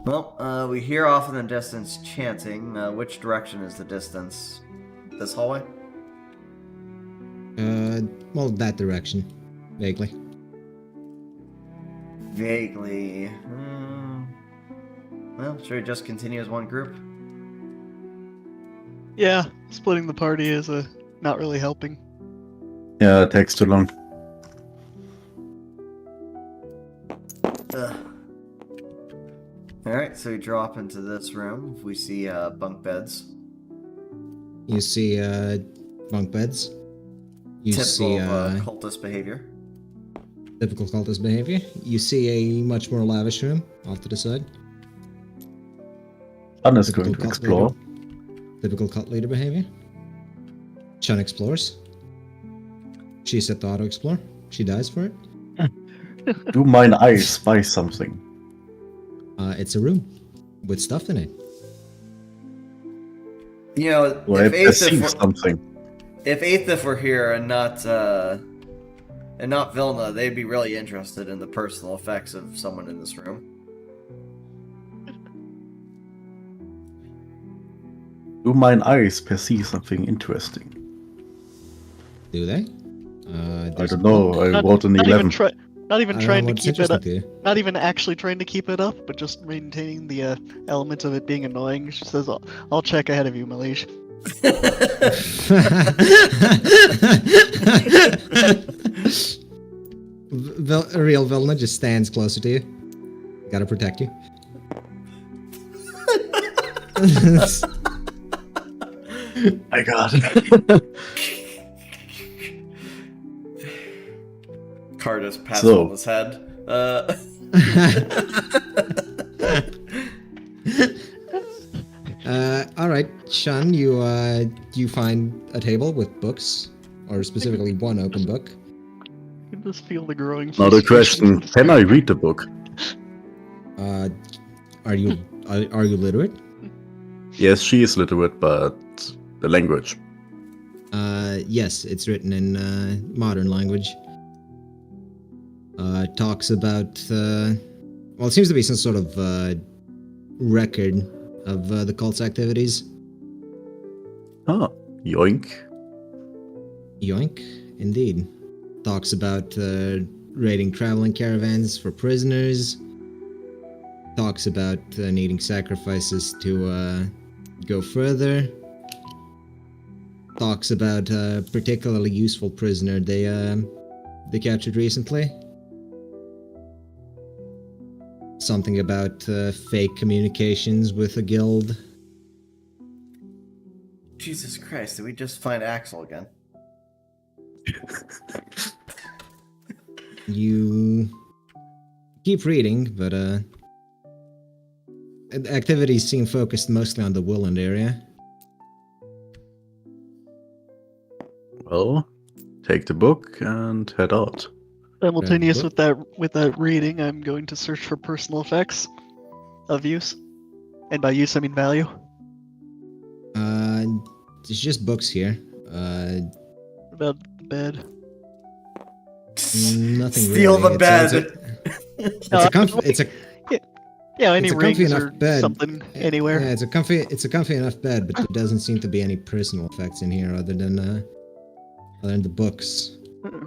Well, we hear off in the distance chanting. Which direction is the distance? This hallway? Well, that direction, vaguely. Vaguely. Well, should we just continue as one group? Yeah, splitting the party is not really helping. Yeah, it takes too long. Alright, so we drop into this room. We see bunk beds. You see bunk beds. You Typical see cultist behavior. typical cultist behavior. You see a much more lavish room off to the side. Sun is Typical going to cult explore. leader. Typical cult leader behavior. Chun explores. She set to auto-explore. She dies for it. Do mine eyes spy something? It's a room with stuff in it. You know, Or I if perceive something? Aethith were here and not Vilna, they'd be really interested in the personal effects of someone in this room. Do mine eyes perceive something interesting? Do they? I don't know. I wrote an 11. Not even I don't trying know to what's keep it up. interesting to you. Not even actually trying to keep it up, but just maintaining the element of it being annoying. She says, "I'll check ahead of you, Malish." Real Vilna just stands closer to you. Gotta protect you. I got it. Cardus pats So- on his head. All right, Sean, you find a table with books, or specifically one open book. You can just feel the growing. Now the frustration. question: can I read the book? Are you literate? Yes, she is literate, but the language. Yes, it's written in modern language. It talks about well, it seems to be some sort of record of the cult's activities. Ah, yoink. Yoink, indeed. Talks about raiding traveling caravans for prisoners. Talks about needing sacrifices to go further. Talks about a particularly useful prisoner they captured recently. Something about fake communications with a guild. Jesus Christ, did we just find Axel again? You keep reading, but activities seem focused mostly on the Woodland area. Well, take the book and head out. Simultaneous book. with that reading, I'm going to search for personal effects of use, and by use I mean value. It's just books here. What about the bed? Nothing Steal really. the bed. It's a Yeah, any it's a comfy rings enough or bed. something anywhere. Yeah, it's a comfy enough bed, but there doesn't seem to be any personal effects in here other than the books.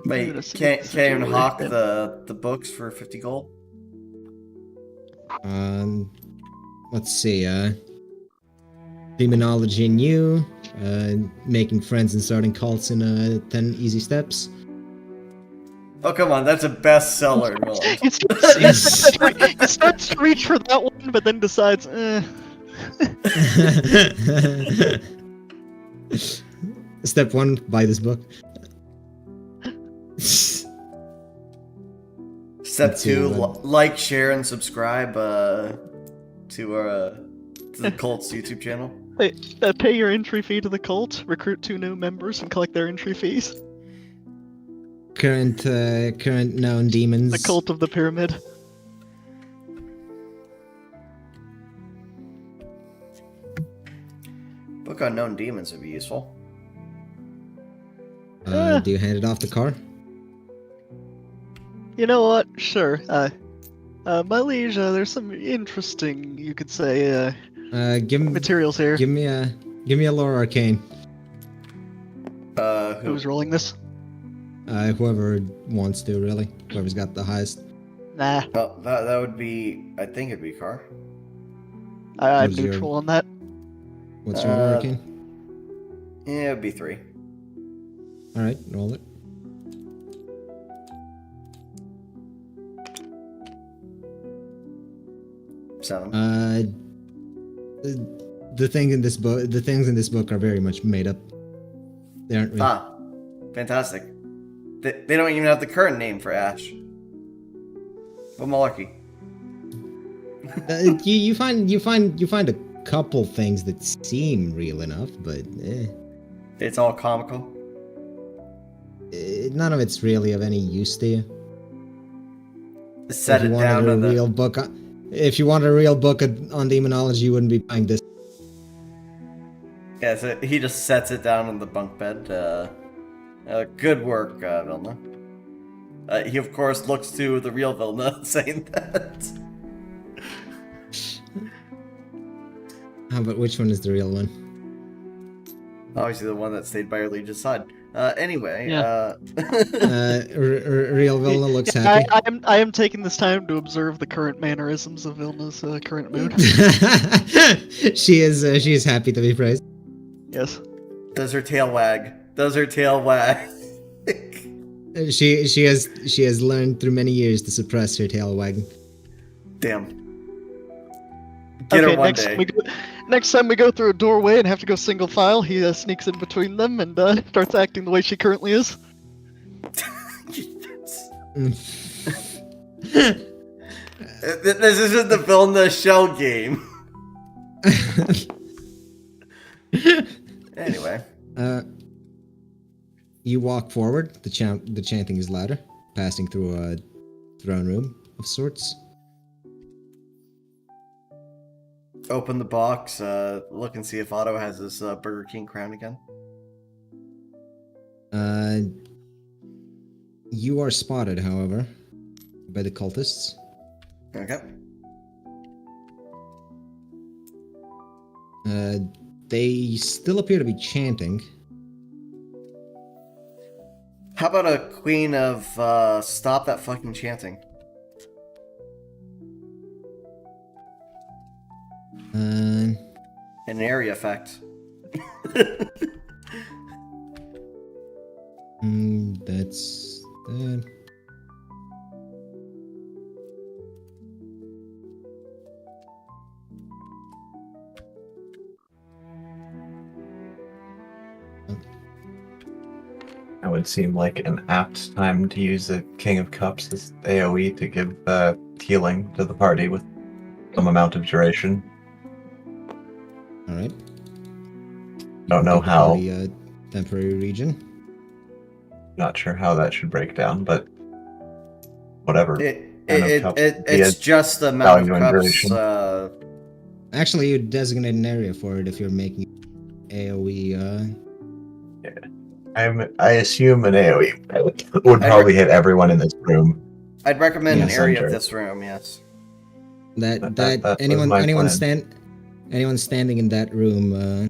Wait, can't even hawk the books for 50 gold? Let's see. Demonology in you. Making friends and starting cults in 10 easy steps. Oh, come on, that's a bestseller in Willem. It starts to reach for that one, but then decides, Step 1, buy this book. Step Let's see, 2, like, share, and subscribe to the Cult's YouTube channel. pay your entry fee to the cult, recruit 2 new members, and collect their entry fees. Current known demons. The cult of the pyramid. Book on known demons would be useful. Do you hand it off the car? You know what? Sure. My liege, there's some interesting, you could say, Give materials here. give me a lore arcane. Who's rolling this? Whoever wants to, really. Whoever's got the highest. Nah, Oh, that would be. I think it'd be Car. I'm What's your- neutral on that. What's your lore arcane? Yeah, it'd be 3. All right, roll it. Seven. The things in this book are very much made up. They aren't real. Ah, fantastic. They don't even have the current name for Ash. What malarkey? You find a couple things that seem real enough, but It's all comical. none of it's really of any use to you. Set If it you down wanted to a the. real book, if you wanted a real book on demonology, you wouldn't be buying this. Yeah, so he just sets it down on the bunk bed. Good work, Vilna. He of course looks to the real Vilna, saying that. How about which one is the real one? Obviously, the one that stayed by her liege's side. Anyway, Yeah. Real Vilna looks happy. I am taking this time to observe the current mannerisms of Vilna's current mood. She is happy to be praised. Yes. Does her tail wag? Does her tail wag? She has learned through many years to suppress her tail wagging. Damn. Get her one day. Next time we go through a doorway and have to go single file, he sneaks in between them and starts acting the way she currently is. This isn't the Vilna shell game. Anyway. You walk forward. The chanting is louder, passing through a throne room of sorts. Open the box, look and see if Otto has his Burger King crown again. You are spotted, however, by the cultists. Okay. They still appear to be chanting. How about a queen of stop that fucking chanting? An area effect. That's that. That would seem like an apt time to use the King of Cups as AoE to give healing to the party with some amount of duration. All right. Don't know how. The temporary region. Not sure how that should break down, but whatever. It's just the amount of cups. Actually, you designate an area for it if you're making AoE. I assume an AoE would probably hit everyone in this room. I'd recommend an Yes. area of this room. Yes. That was anyone my anyone plan. anyone standing in that room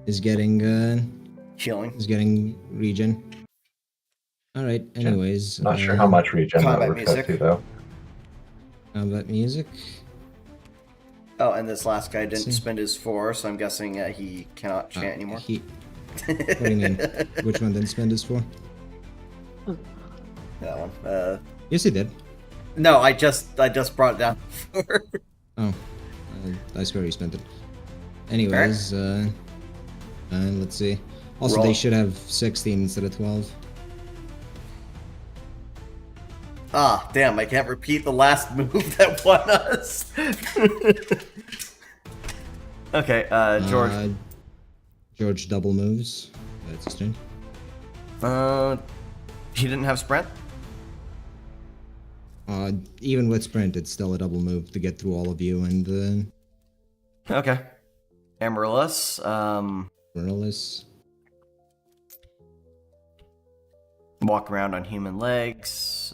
is getting Healing. regen. All right. Anyways, Not sure how much regen that combat works out music. to, though. Combat music. Oh, and this last guy didn't See. spend his 4, so I'm guessing he cannot chant anymore. What do you mean? Which one didn't spend his 4? That one. Yes, he did. No, I just brought it down before. Oh, I swear he spent it. Anyways, let's see. Also, Roll. they should have 16 instead of 12. Ah, damn, I can't repeat the last move that won us. Okay, George. George double moves. That's his turn. He didn't have sprint? Even with sprint, it's still a double move to get through all of you and Okay. Amaryllis, Morales. walk around on human legs.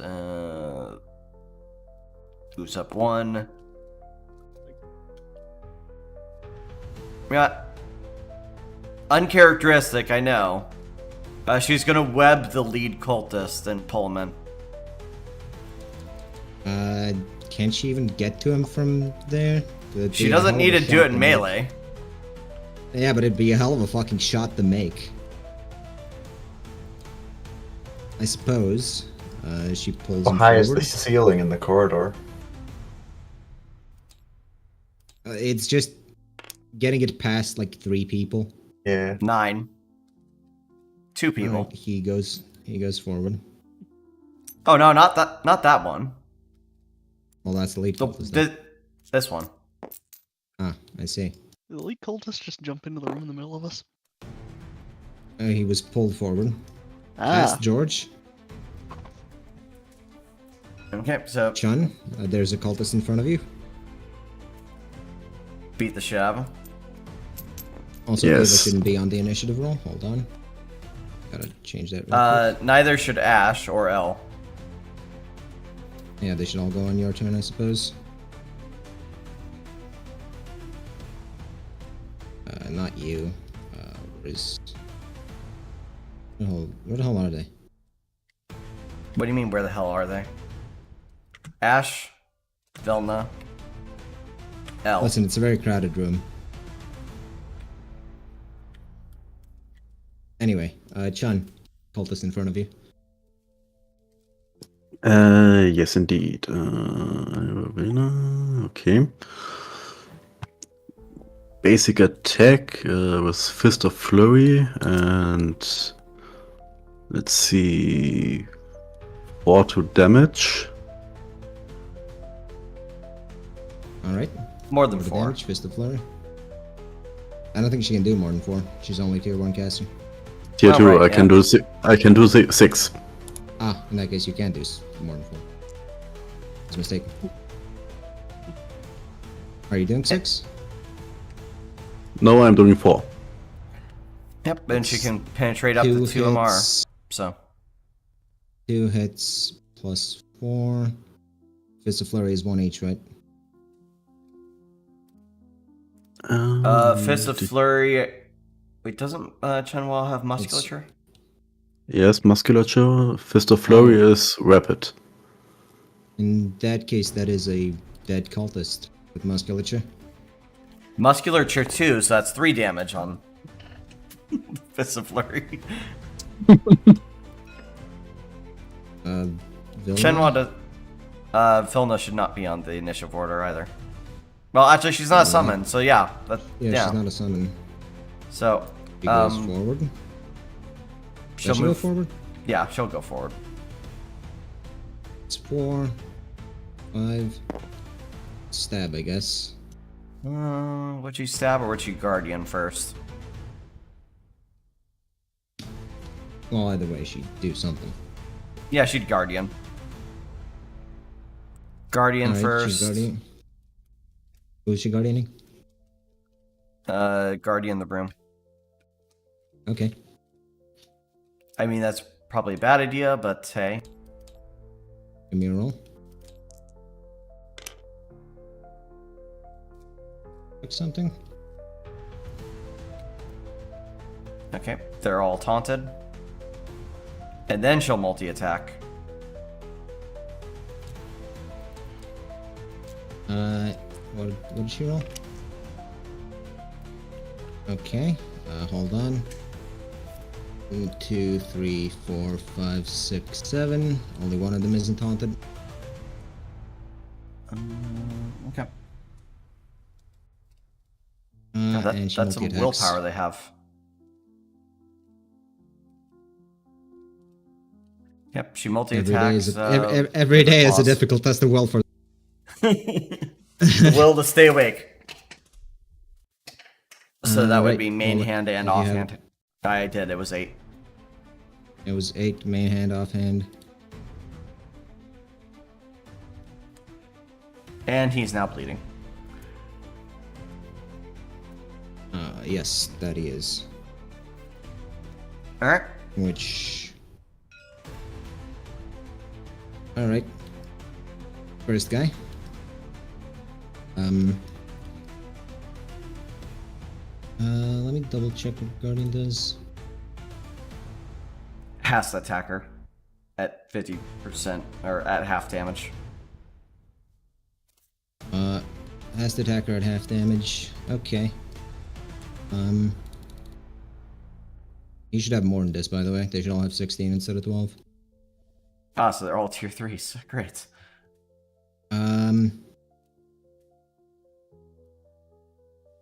Moves up 1. Yeah. Uncharacteristic, I know. She's gonna web the lead cultist and pull him in. Can't she even get to him from there? She doesn't need to do it in melee. Yeah, but it'd be a hell of a fucking shot to make. I suppose. She pulls How him high is forward. the ceiling in the corridor? It's just getting it past like 3 people. Yeah. 9. 2 people. Alright, he goes forward. Oh no, not that one. Well, that's the lead cultist. then. This one. Ah, I see. Did the elite cultist just jump into the room in the middle of us? He was pulled forward. Ah, Past George. Okay, so Chun, there's a cultist in front of you. beat the shit out of him. Also, Yes. Ava shouldn't be on the initiative roll. Hold on. Gotta change that real quick. Neither should Ash or L. Yeah, they should all go on your turn, I suppose. Not you. Where the hell are they? What do you mean, where the hell are they? Ash, Vilna, L. Listen, it's a very crowded room. Anyway, Chun, cultist in front of you. Yes, indeed. Okay. Basic attack with Fist of Flurry, and let's see, 4 to damage. Alright. More than 4 4. damage, Fist of Flurry. I don't think she can do more than 4. She's only tier 1 caster. Tier Oh, 2, right, I can do I can do 6. Ah, in that case you can do more than 4. It's a mistake. Are you doing 6? No, I'm doing 4. Yep, and she can penetrate up to 2 MR. So 2 hits plus 4. Fist of Flurry is 1 each, right? Fist of Flurry. Wait, doesn't Chenwal have musculature? Yes, musculature. Fist of Flurry is rapid. In that case, that is a dead cultist with musculature. Musculature 2, so that's 3 damage on Fist of Flurry. Vilna? Chenwa does. Vilna should not be on the initiative order either. Well, actually, she's not summoned, so yeah. Yeah, she's not a summon. So, She goes forward. she'll Does she go move forward? Yeah, she'll go forward. It's 4, 5. Stab, I guess. Would you stab or would you guardian first? Well, either way, she'd do something. Yeah, she'd guardian. Guardian Alright, first. she's guardian. Who's she guardianing? Guardian the broom. Okay. I mean, that's probably a bad idea, but hey. Give me a roll. Pick something. Okay, they're all taunted. And then she'll multi-attack. What did she roll? Okay, hold on. 1, 2, 3, 4, 5, 6, 7. Only one of them isn't taunted. Okay. And she That's some multi-attacks. willpower they have. Yep, she multi-attacks. Every day is a boss. difficult test of will for. The will to stay awake. So that would right. be main Well, hand and if you offhand. I did. It was 8. It was 8 main hand, offhand. And he's now bleeding. Yes, that he is. All right. Which. Alright. First guy. Um. Let me double check what Guardian does. Has to attack her at 50% or at half damage. Has to attack her at half damage. Okay. You should have more than this, by the way. They should all have 16 instead of 12. Ah, so they're all tier 3s. Great.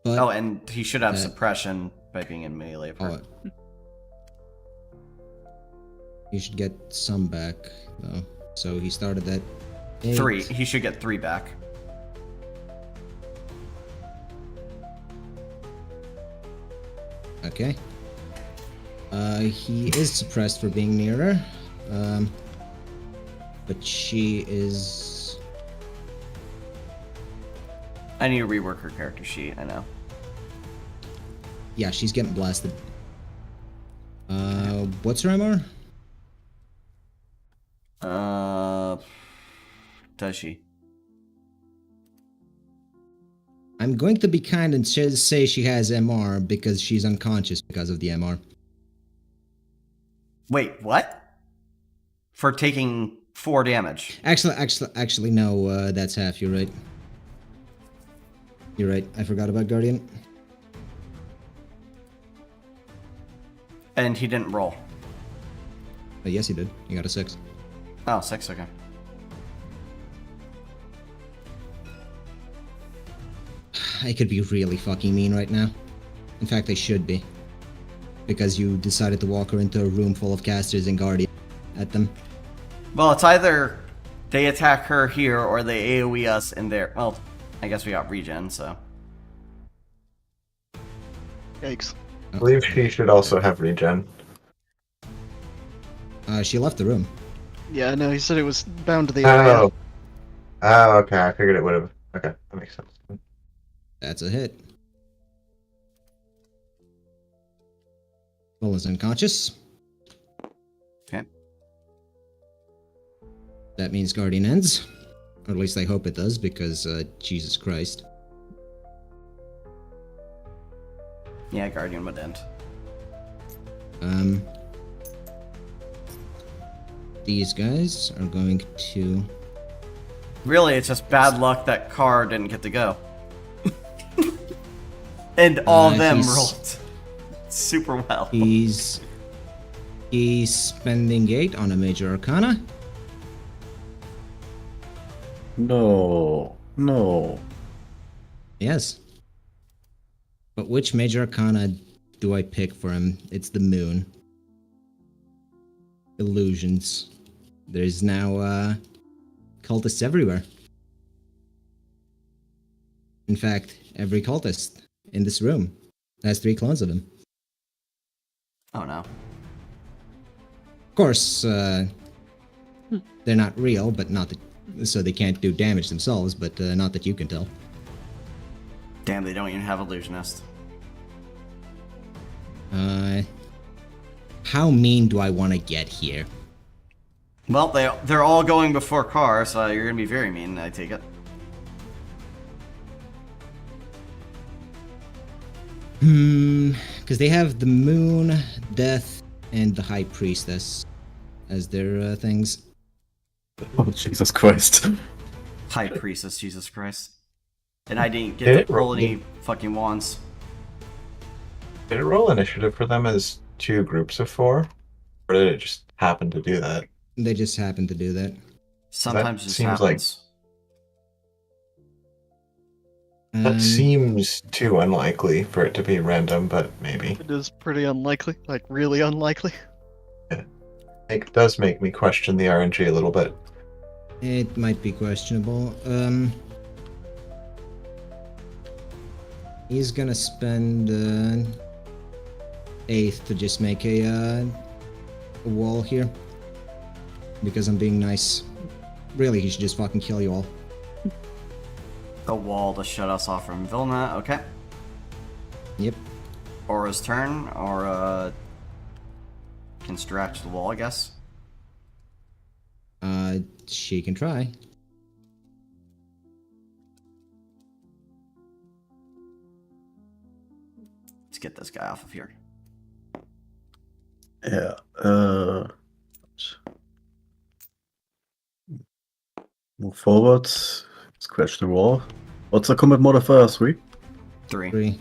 But, Oh, and he should have suppression by being in melee. He should get some back, though. So he started at 8. 3. He should get 3 back. Okay. He is suppressed for being near her. But she is... I need to rework her character sheet, I know. Yeah, she's getting blasted. What's her MR? Does she? I'm going to be kind and say she has MR because she's unconscious because of the MR. Wait, what? For taking 4 damage. Actually, no, that's half, you're right. You're right, I forgot about Guardian. And he didn't roll. Yes, he did. He got a 6. Oh, 6, okay. I could be really fucking mean right now. In fact, I should be. Because you decided to walk her into a room full of casters and Guardian at them. Well, it's either they attack her here or they AoE us in there. Well, I guess we got regen, so. Yikes. I believe she should also have regen. She left the room. Yeah, no, he said it was bound to the area. Oh, okay. I figured it would have. Okay, that makes sense. That's a hit. Bull is unconscious. Okay. That means Guardian ends. Or at least I hope it does, because, Jesus Christ. Yeah, Guardian would end. These guys are going to... Really, it's just bad luck that Carr didn't get to go. And all of them rolled super well. He's spending 8 on a major arcana. No. Yes. But which major arcana do I pick for him? It's the moon. Illusions. There's now, cultists everywhere. In fact, every cultist in this room has 3 clones of him. Oh no. Of course, they're not real, but not that, so they can't do damage themselves, but not that you can tell. Damn, they don't even have Illusionist. How mean do I want to get here? Well, they're all going before Carr, so you're gonna be very mean, I take it. Because they have the moon, death, and the high priestess as their things. Oh, Jesus Christ. High Priestess, Jesus Christ. And I didn't get to roll any fucking wands. Did it roll initiative for them as 2 groups of 4? Or did it just happen to do that? They just happen to do that. Sometimes it just seems happens. That seems too unlikely for it to be random, but maybe. It is pretty unlikely, like really unlikely. It does make me question the RNG a little bit. It might be questionable. He's gonna spend 8th to just make a wall here. Because I'm being nice. Really, he should just fucking kill you all. A wall to shut us off from Vilna, okay. Yep. Aura's turn, Aura can stretch the wall, I guess. She can try. Let's get this guy off of here. Yeah. Move forward. Scratch the wall. What's the combat modifier? 3? 3. 3.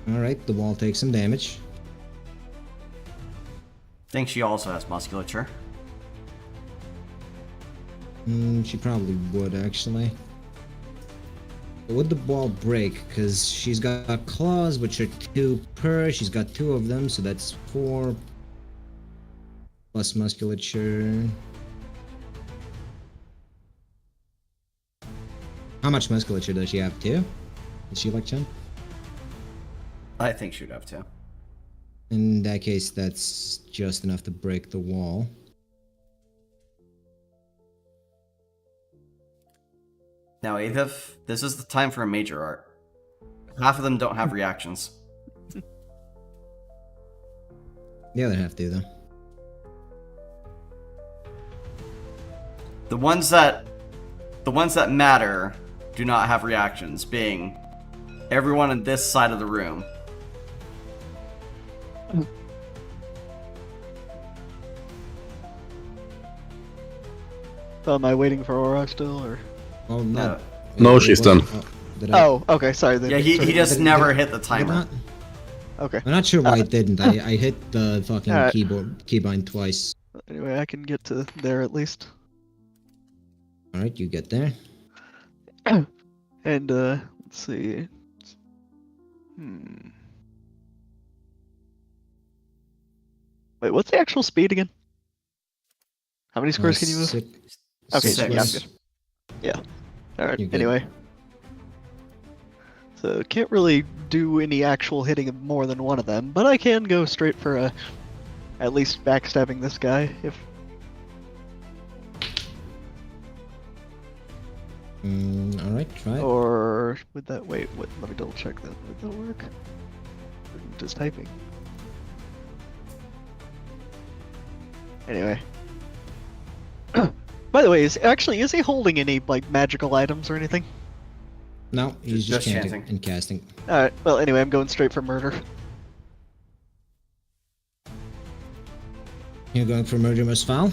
Alright, the wall takes some damage. Think she also has musculature. She probably would, actually. But would the wall break? Because she's got claws, which are 2 per. She's got 2 of them, so that's 4. Plus musculature. How much musculature does she have? 2? Is she like 10? I think she'd have to. In that case, that's just enough to break the wall. Now, Aethif, this is the time for a major art. Half of them don't have reactions. The other half do, though. The ones that matter do not have reactions, being everyone in this side of the room. So am I waiting for Auroch still, or? Oh, no. No, she's done. Oh, okay, sorry. Yeah, he just never hit the timer. Okay. I'm not sure why it didn't. I hit the fucking Alright. keybind twice. Anyway, I can get to there at least. Alright, you get there. And, let's see. Wait, what's the actual speed again? How many squares can you move? Okay, Six. yeah, I'm good. Yeah. Alright, You're good. anyway. So, can't really do any actual hitting of more than one of them, but I can go straight for at least backstabbing this guy, if... Alright, try it. Or would that wait? What? Let me double check that. Would that work? Just typing. Anyway. By the way, is he holding any like magical items or anything? No, he's just Just chanting chanting. and casting. All right. Well, anyway, I'm going straight for murder. You're going for murder most foul?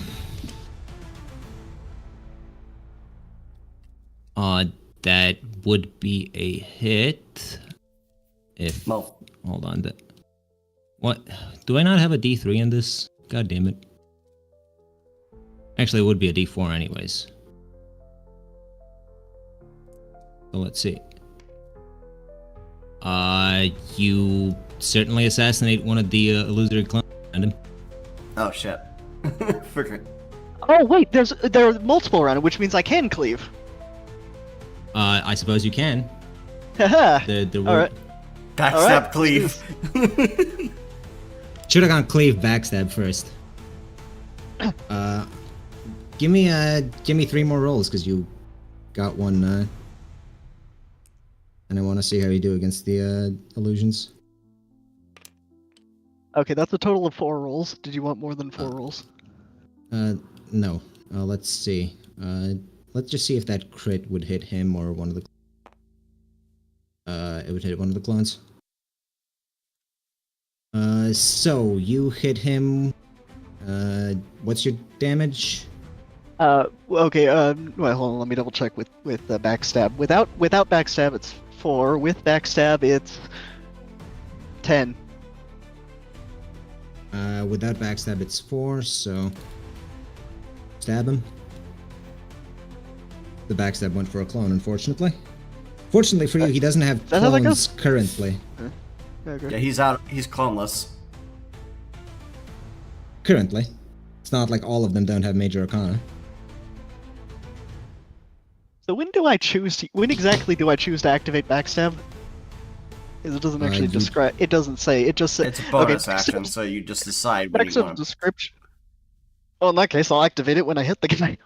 That would be a hit. If Well, hold on, what? Do I not have a D3 in this? God damn it! Actually, it would be a D4 anyways. So let's see. You certainly assassinate one of the illusory clones. oh shit. Forget. Oh wait, there are multiple around it, which means I can cleave. I suppose you can. Haha. The All right. Backstab Alright, cleave. Should have gone cleave backstab first. Give me 3 more rolls because you got one. And I want to see how you do against the illusions. Okay, that's a total of 4 rolls. Did you want more than 4 rolls? No. Let's see. Let's just see if that crit would hit him or one of the. It would hit one of the clones. So you hit him. What's your damage? Okay. Well, hold on. Let me double check with the backstab. Without backstab, it's 4. With backstab, it's 10. Without backstab, it's 4. So stab him. The backstab went for a clone, unfortunately. Fortunately for you, he doesn't have that how that clones goes? currently. Okay. Yeah, he's out. He's cloneless. Currently. It's not like all of them don't have major arcana. So when exactly do I choose to activate backstab? 'Cause it doesn't actually you- describe. It doesn't say. It just says. It's a bonus okay, action, so you just decide when you Backstab want to. description. Well, in that case, I'll activate it when I hit the guy.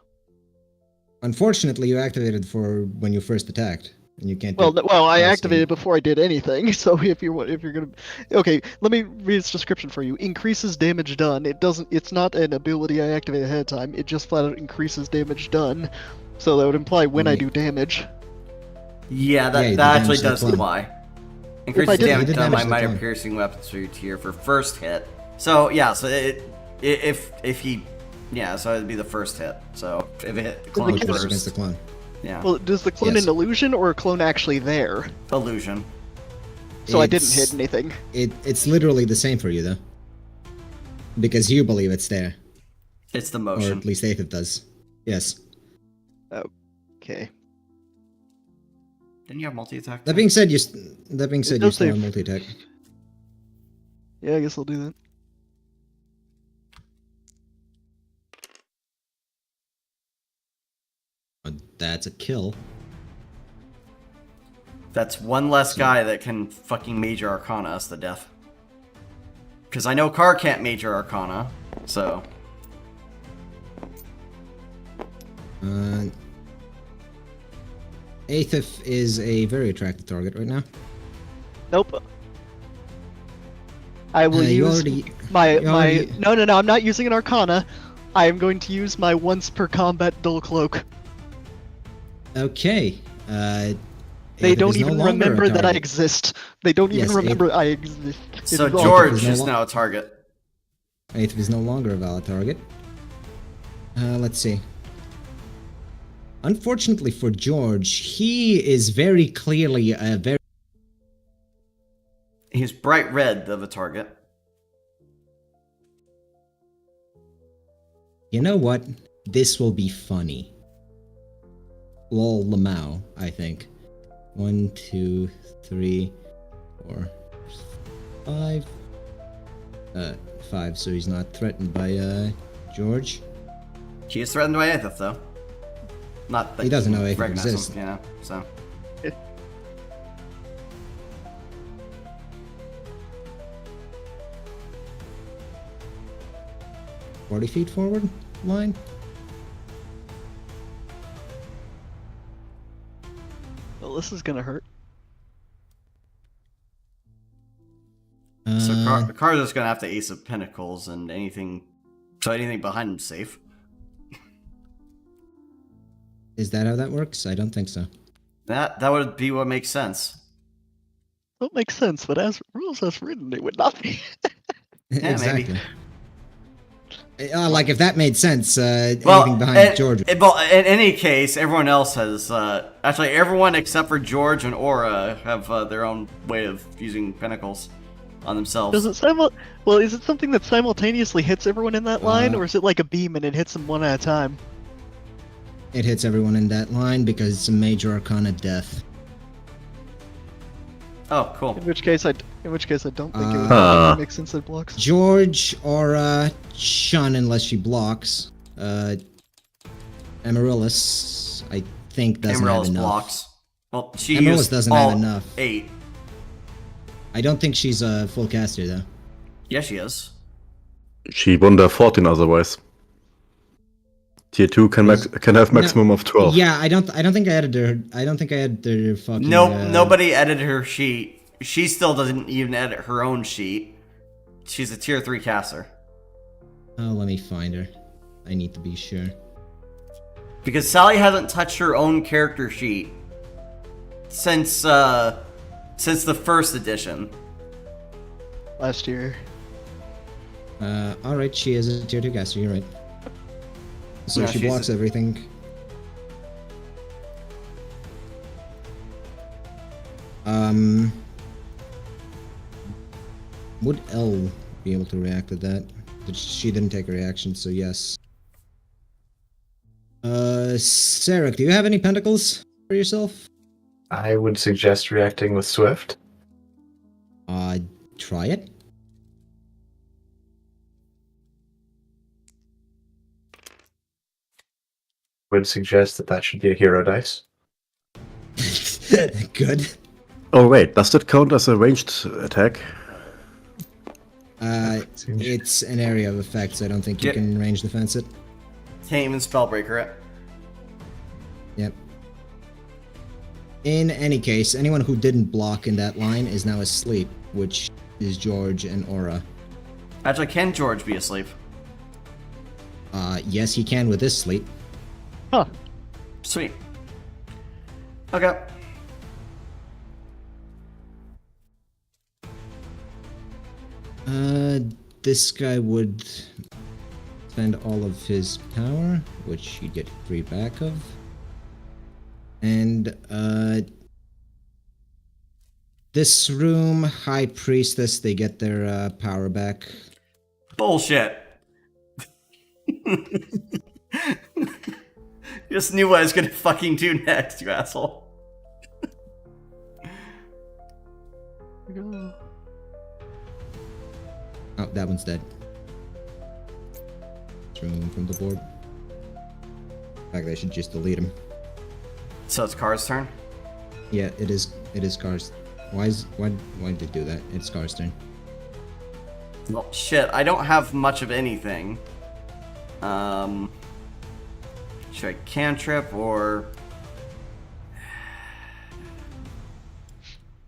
Unfortunately, you activated for when you first attacked. and you can't. Well, do I casting. activated it before I did anything. So if you're gonna, okay, let me read its description for you. Increases damage done. It doesn't. It's not an ability I activate ahead of time. It just flat out increases damage done. So that would imply when I Yeah. do damage. Yeah, that, Yeah, you that do actually damage to the does clone. apply. Increases I did- damage You did done by damage to the minor clone. piercing weapons through tier for first hit. So yeah, so if he, yeah, so it'd be the first hit. So if it hit the clone Which was against first, the clone. yeah, Well, does the clone Yes. an illusion or a clone actually there? illusion. So I didn't It's- hit anything. It's literally the same for you though, because you believe it's there, It's the or motion. at least Aethith does. Yes. Okay. Didn't you have multi attack? That being said, you still does say- have multi-attack. Yeah, I guess I'll do that. Oh, that's a kill. That's one less guy that can fucking Major Arcana us to death. Because I know Carr can't Major Arcana, so. Aethith is a very attractive target right now. Nope. I will You use already- my you already- No. I'm not using an Arcana. I am going to use my once per combat dull cloak. Okay. They Aethith don't is no even longer a remember that I target. exist. They don't even Yes, remember I exist. It So is all- George is no is lo- now a target. Aethith is no longer a valid target. Let's see. Unfortunately for George, he is very clearly a very He's bright red of a target. You know what? This will be funny. Lol Lamau, I think. 1, 2, 3, 4, 5. 5, so he's not threatened by George. He is threatened by Aethith, though. Not that He doesn't know Aethith recognize him, exists. you know, so. 40 feet forward line? Well, this is gonna hurt. So Uh, Carr's just gonna have to Ace of Pentacles and anything. So anything behind him's safe. Is that how that works? I don't think so. That would be what makes sense. That makes sense, but as rules as written, it would not be. Yeah, exactly. Like if that made sense, Well, anything behind George. Well, in any case, everyone else has actually everyone except for George and Aura have their own way of using pentacles on themselves. Does it well, is it something that simultaneously hits everyone in that line, or is it like a beam and it hits them one at a time? It hits everyone in that line because it's a major arcana death. Oh, cool. In which case, I don't think it would Ah. make sense that it blocks. George or Shun, unless she blocks. Amaryllis, I think doesn't Amaryllis have enough. blocks. Well, she Amaryllis used doesn't all have enough. 8. I don't think she's a full caster though. Yeah, she is. She won the 14 otherwise. Tier 2 can have maximum of 12. Yeah, I don't think I added her. I don't think I added her fucking. Nobody edited her sheet. She still doesn't even edit her own sheet. She's a tier 3 caster. Oh, let me find her. I need to be sure. Because Sally hasn't touched her own character sheet since the first edition. Last year. All right, she is a tier 2 caster. You're right. So No, she she's blocks everything. Would L be able to react to that? But she didn't take a reaction, so yes. Sarek, do you have any pentacles for yourself? I would suggest reacting with Swift. Try it. Would suggest that should be a hero dice. Good. Oh wait, does that count as a ranged attack? It's an area of effects. I don't think you Yeah. can range defense it. Can't even spellbreaker it. Yep. In any case, anyone who didn't block in that line is now asleep, which is George and Aura. Actually, can George be asleep? Yes, he can with this sleep. Huh. Sweet. Okay. This guy would spend all of his power, which he'd get 3 back of. And, this room, High Priestess, they get their, power back. Bullshit. Just knew what I was gonna fucking do next, you asshole. Oh, that one's dead. Let's remove him from the board. In fact, I should just delete him. So it's Car's turn? Yeah, it is Car's. Why did it do that? It's Car's turn. Well, shit, I don't have much of anything. Should I cantrip or...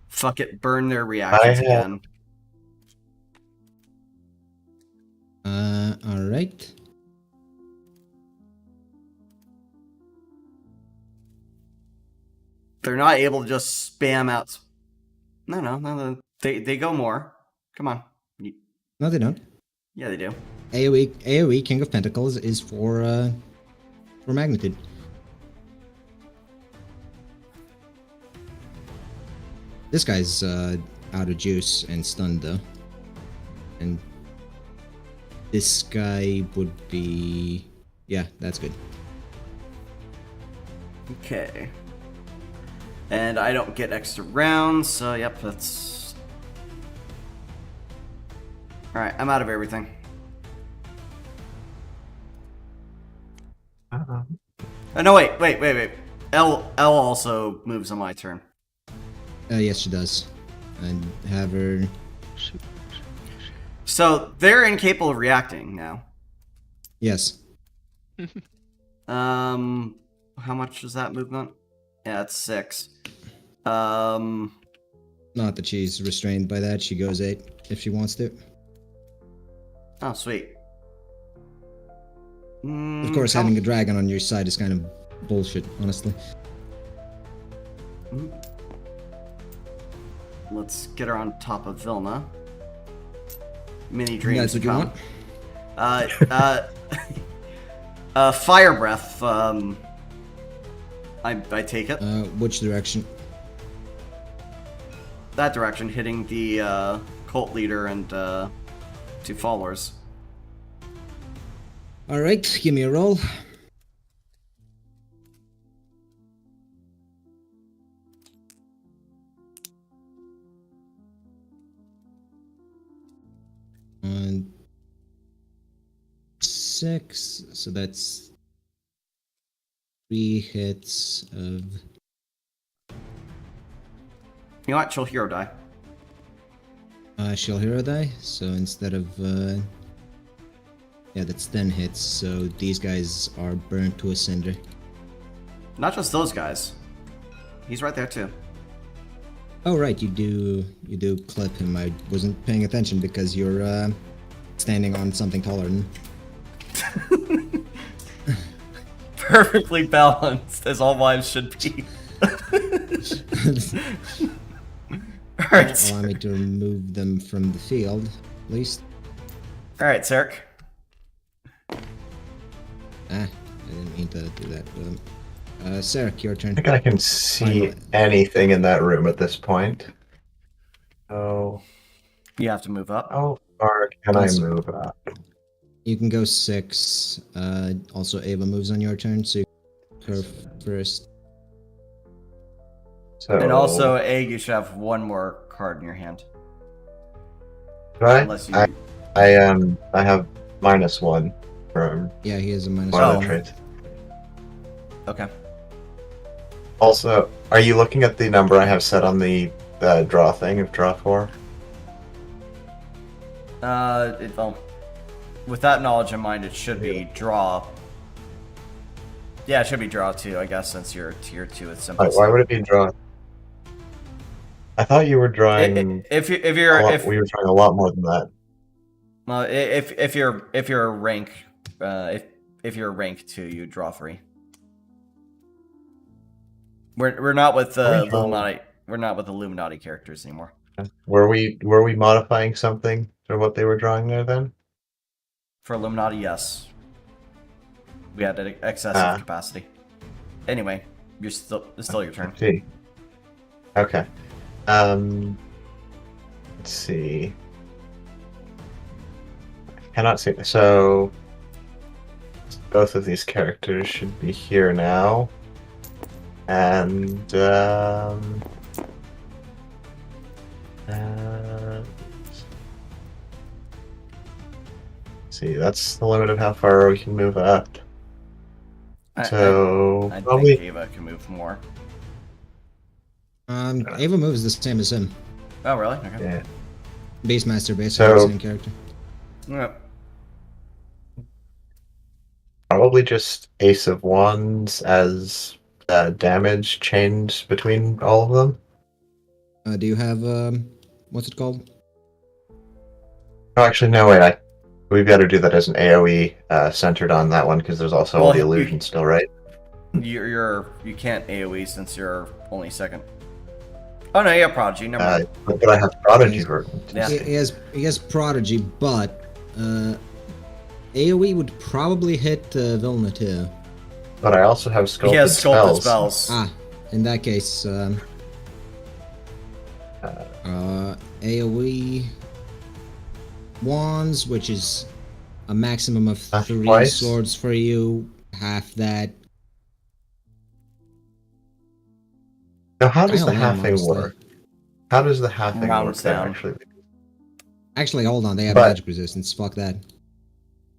Fuck it, burn their reactions again. Alright. They're not able to just spam out... No. They go more. Come on. No, they don't. Yeah, they do. AoE King of Pentacles is for magnitude. This guy's out of juice and stunned though. And this guy would be... Yeah, that's good. Okay. And I don't get extra rounds, so yep, that's... Alright, I'm out of everything. Oh, no, wait. Elle also moves on my turn. Yes, she does. And have her... So, they're incapable of reacting now. Yes. How much is that movement? Yeah, it's 6. Not that she's restrained by that. She goes 8 if she wants to. Oh, sweet. Of course, having a dragon on your side is kind of bullshit, honestly. Let's get her on top of Vilna. Mini dreams That's what you want? Fire breath. I take it. Which direction? That direction, hitting the cult leader and 2 followers. Alright, give me a roll. And 6, so that's 3 hits of... You know what? She'll hero die. She'll hero die, so instead of... Yeah, that's 10 hits, so these guys are burnt to a cinder. Not just those guys. He's right there too. Oh right, you do clip him. I wasn't paying attention because you're standing on something taller than... Perfectly balanced, as all wives should be. Alright. Allow me to remove them from the field, at least. Alright, Sarek. I didn't mean to do that to them. Sarek, your turn. I think I can see anything in that room at this point. Oh. You have to move up. How far can I move up? You can go 6. Also, Ava moves on your turn, so you can her first. So, And also, Egg, you should have 1 more card in your hand. right? Unless you... I have -1 from Yeah, he has a minus one of Oh. the traits. Okay. Also, are you looking at the number I have set on the draw thing of draw 4? Well, with that knowledge in mind, it should be draw. Yeah, it should be draw 2, I guess, since you're tier 2 with simple. Why would it be draw I thought you were drawing. If we were drawing a lot more than that. if you're a rank if you're rank 2, you draw 3. We're not with Illuminati. We're not with Illuminati characters anymore. Were we modifying something to what they were drawing there then? For Illuminati, yes. We had an excessive capacity. Anyway, it's still your turn. See. Okay. Let's see. I cannot see. So both of these characters should be here now, and see, that's the limit of how far we can move up. So I probably think Ava can move more. Ava moves the same as him. Oh, really? Okay. yeah. Beastmaster, basically So- the same character. Yep. Probably just Ace of Wands as damage chained between all of them. Do you have what's it called? Oh, actually, no, wait. We've got to do that as an AoE centered on that one because there's also all Well, the illusion still, right? You can't AoE since you're only second. Oh no, you have Prodigy. Never mind. But I have Prodigy version. Yeah. He has Prodigy, but AoE would probably hit Vilna too. But I also have He sculpted has sculpted spells. spells. In that case, AoE wands, which is a maximum of Half 3 twice? swords for you. Half that. Now, how does I the don't know, halving honestly. work? How does the halving Rounds work there, down. actually? Actually, hold on. They have But- magic resistance. Fuck that.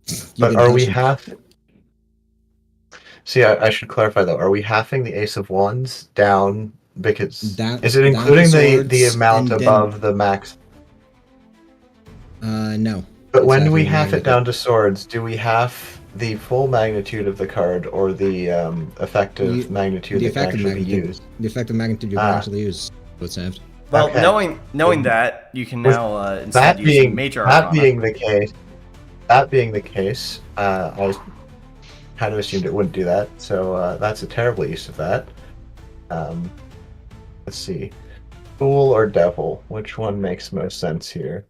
You But can are touch we them. half? See, I should clarify though. Are we halving the Ace of Wands down because Down- is it down to including the swords amount and then- above the max? No. But It's when we halving half it magnitude. down to swords, do we half the full magnitude of the card or the effective You- magnitude the that can effective actually be magnitude. used? The effective magnitude you can actually use. What's halved. Well, Okay. knowing that, you can With now instead That use being Major that Arcana. being the case, I kind of assumed it wouldn't do that. So that's a terrible use of that. Let's see, Fool or Devil? Which one makes most sense here?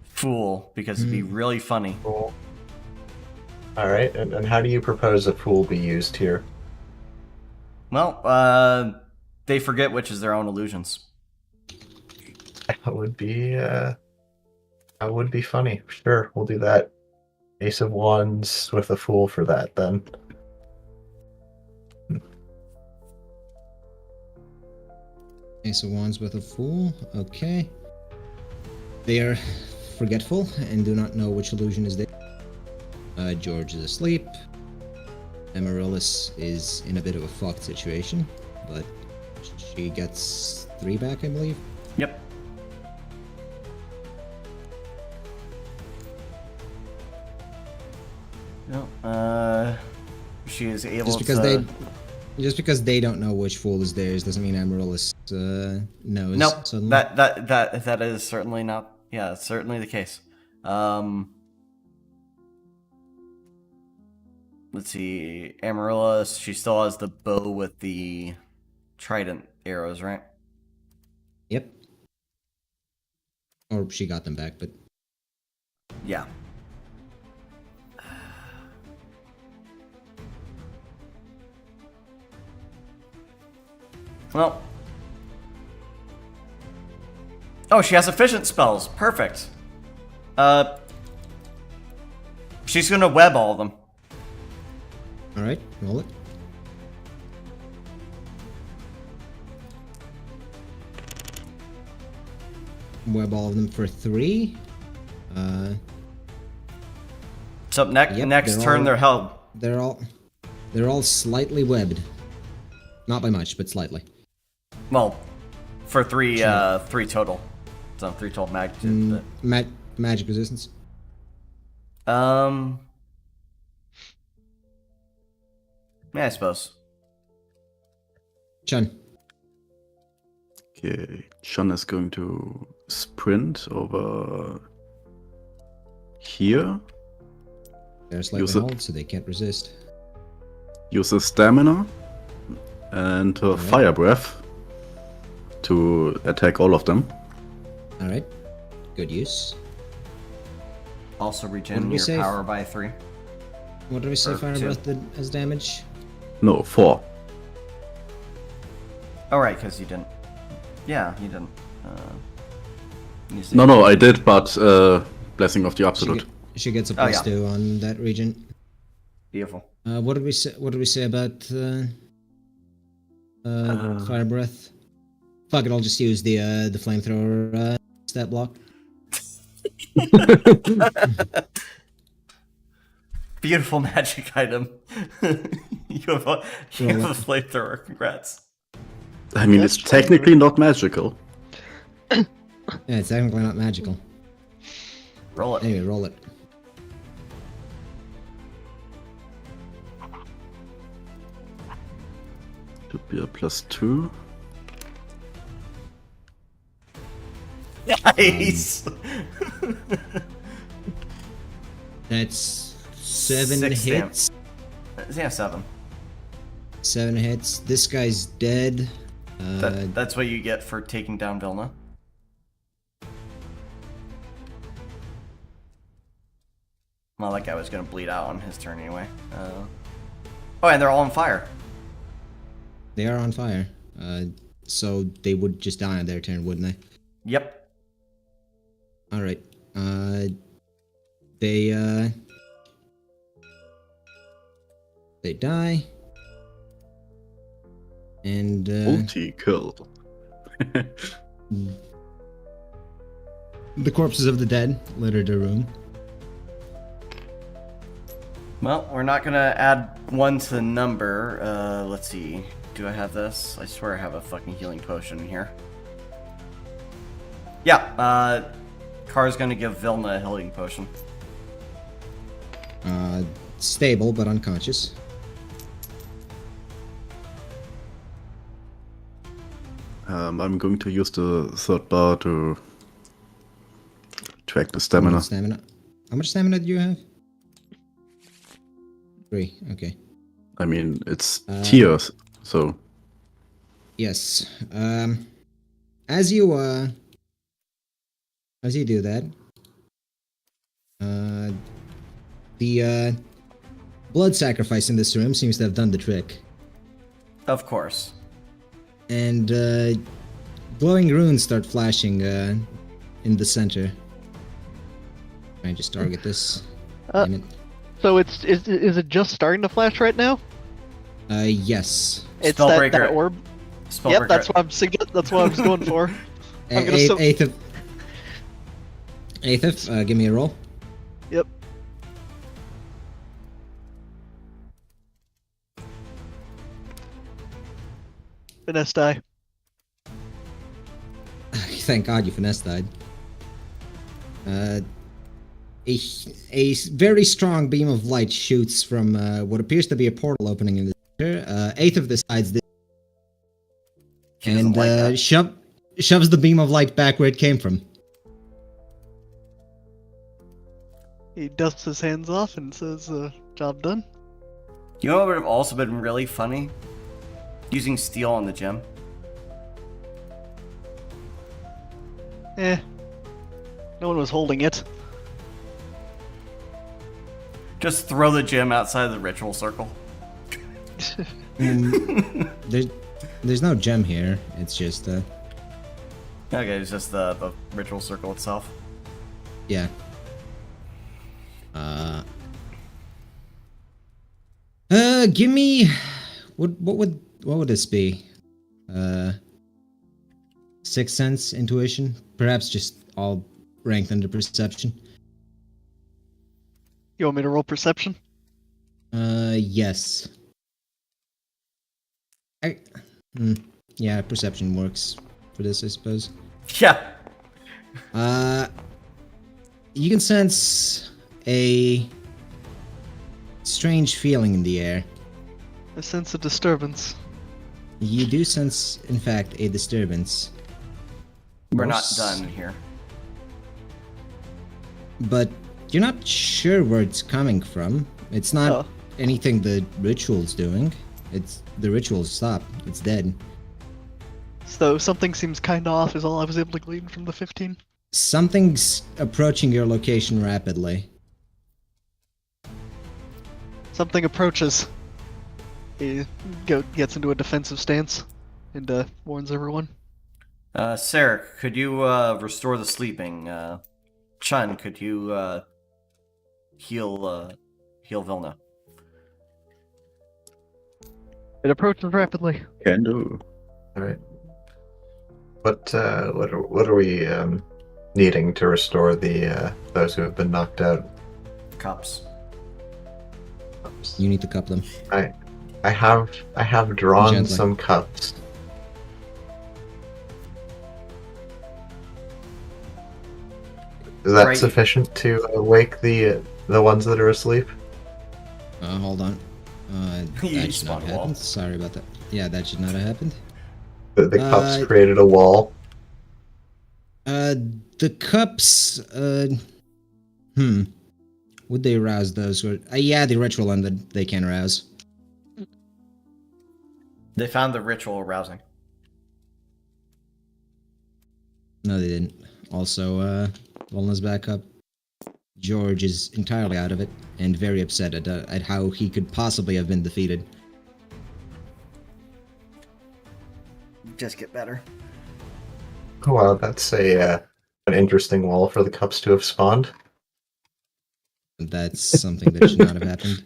Fool, because it'd be really funny. Fool. All right, and how do you propose a Fool be used here? Well, they forget which is their own illusions. That would be funny. Sure, we'll do that. Ace of Wands with a Fool for that then. Ace of Wands with a Fool. Okay. They are forgetful and do not know which illusion is there. George is asleep. Amaryllis is in a bit of a fucked situation, but she gets 3 back, I believe. Yep. No, she is able Just because they don't know which Fool is theirs doesn't mean Amaryllis knows. Nope. Suddenly. That is certainly not. Yeah, it's certainly the case. Let's see. Amaryllis, she still has the bow with the trident arrows, right? Yep. Or she got them back, but Yeah. Well. Oh, she has efficient spells. Perfect. She's gonna web all of them. alright, roll it. Web all of them for 3. So next Yep, next they're turn all- they're held. They're all slightly webbed. Not by much, but slightly. Well, for three total. So 3 total magnitude. Magic resistance. Yeah, I suppose. Chun. Okay, John is going to sprint over here. They're slightly Use it. hold, so they can't resist. Use his stamina and her Alright. fire breath to attack all of them. Alright. Good use. Also What regen did we your say? power by 3. What did we say Or Fire two. Breath did as damage? No, 4. Oh, right, because you didn't. Yeah, you didn't. You said- No, I did, but Blessing of the She, Absolute. she gets a Oh, plus yeah. 2 on that region. Beautiful. What did we say? What did we say about Fire Breath? Fuck it, I'll just use the flamethrower stat block. Beautiful magic item. you have a flamethrower. Congrats. I mean, it's technically not magical. Yeah, it's technically not magical. Roll it. Anyway, roll it. Should be a +2. Nice. That's 7 Six hits. Yeah, 7. 7 hits. This guy's dead. That's what you get for taking down Vilna. Well, that guy was gonna bleed out on his turn anyway. Oh, and they're all on fire. They are on fire. So they would just die on their turn, wouldn't they? Yep. Alright. They die. And Multi-kill. the corpses of the dead litter the room. Well, we're not gonna add 1 to the number. Let's see. Do I have this? I swear I have a fucking healing potion in here. Yeah, Car's gonna give Vilna a healing potion. Stable but unconscious. I'm going to use the third bar to track the stamina. How much stamina do you have? 3. Okay. I mean, it's tiers, so Yes. As you do that, the blood sacrifice in this room seems to have done the trick. Of course. And glowing runes start flashing in the center. Try and just target this. Damn it. So is it just starting to flash right now? Yes. It's Spellbreaker. that orb. Spellbreaker. Yep, that's what I was going for. I'm gonna Eighth, give me a roll. Yep. Finesse die. Thank God you finesse died. A very strong beam of light shoots from what appears to be a portal opening in the center. Eighth of decides this She doesn't and like that. shoves the beam of light back where it came from. He dusts his hands off and says, job done. You know what would have also been really funny? Using steel on the gem. No one was holding it. Just throw the gem outside of the ritual circle. There's no gem here. It's just Okay, it's just the ritual circle itself. yeah. Give me what would this be? Sixth sense, intuition, perhaps just all ranked under perception. You want me to roll perception? Yes. Yeah, perception works for this, I suppose. Yeah. You can sense a strange feeling in the air. I sense a disturbance. You do sense, in fact, a disturbance. We're not Most- done here. But you're not sure where it's coming from. It's not Oh. anything the ritual's doing. It's the ritual's stopped. It's dead. So something seems kind of off is all I was able to glean from the 15. Something's approaching your location rapidly. Something approaches. He gets into a defensive stance and warns everyone. Sarek, could you restore the sleeping? Chun, could you heal Vilna? It approaches rapidly. Can do. All right. What are we needing to restore the those who have been knocked out? Cups. You need to cup them. I have drawn Gently. some cups. Is that Right. sufficient to wake the ones that are asleep? Hold on. You That should not spawn have wall. happened. Sorry about that. Yeah, that should not have happened. The cups Uh, created a wall. The cups, would they arouse those? Or, yeah, the ritual ended. They can arouse. They found the ritual arousing. No, they didn't. Also, Volna's back up. George is entirely out of it and very upset at how he could possibly have been defeated. Just get better. Oh wow, that's an interesting wall for the cups to have spawned. That's something that should not have happened.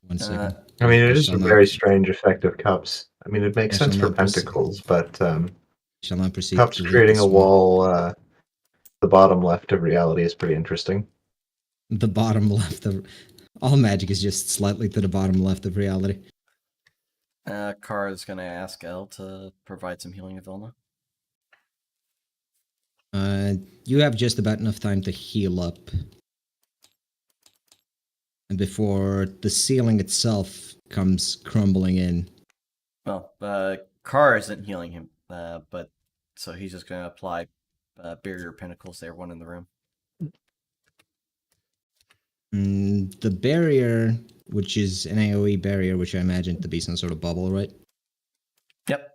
One second. I mean, it I is shall a not- very strange effect of cups. I mean, it makes I shall sense for not proceed. pentacles, but Shall not proceed. cups to lead creating this a one. wall, the bottom left of reality is pretty interesting. The bottom left of all magic is just slightly to the bottom left of reality. Kara is going to ask El to provide some healing of Vilna. You have just about enough time to heal up. And before the ceiling itself comes crumbling in. Well, Kara isn't healing him, but so he's just going to apply barrier pinnacles to everyone in the room. The barrier, which is an AoE barrier, which I imagine to be some sort of bubble, right? Yep.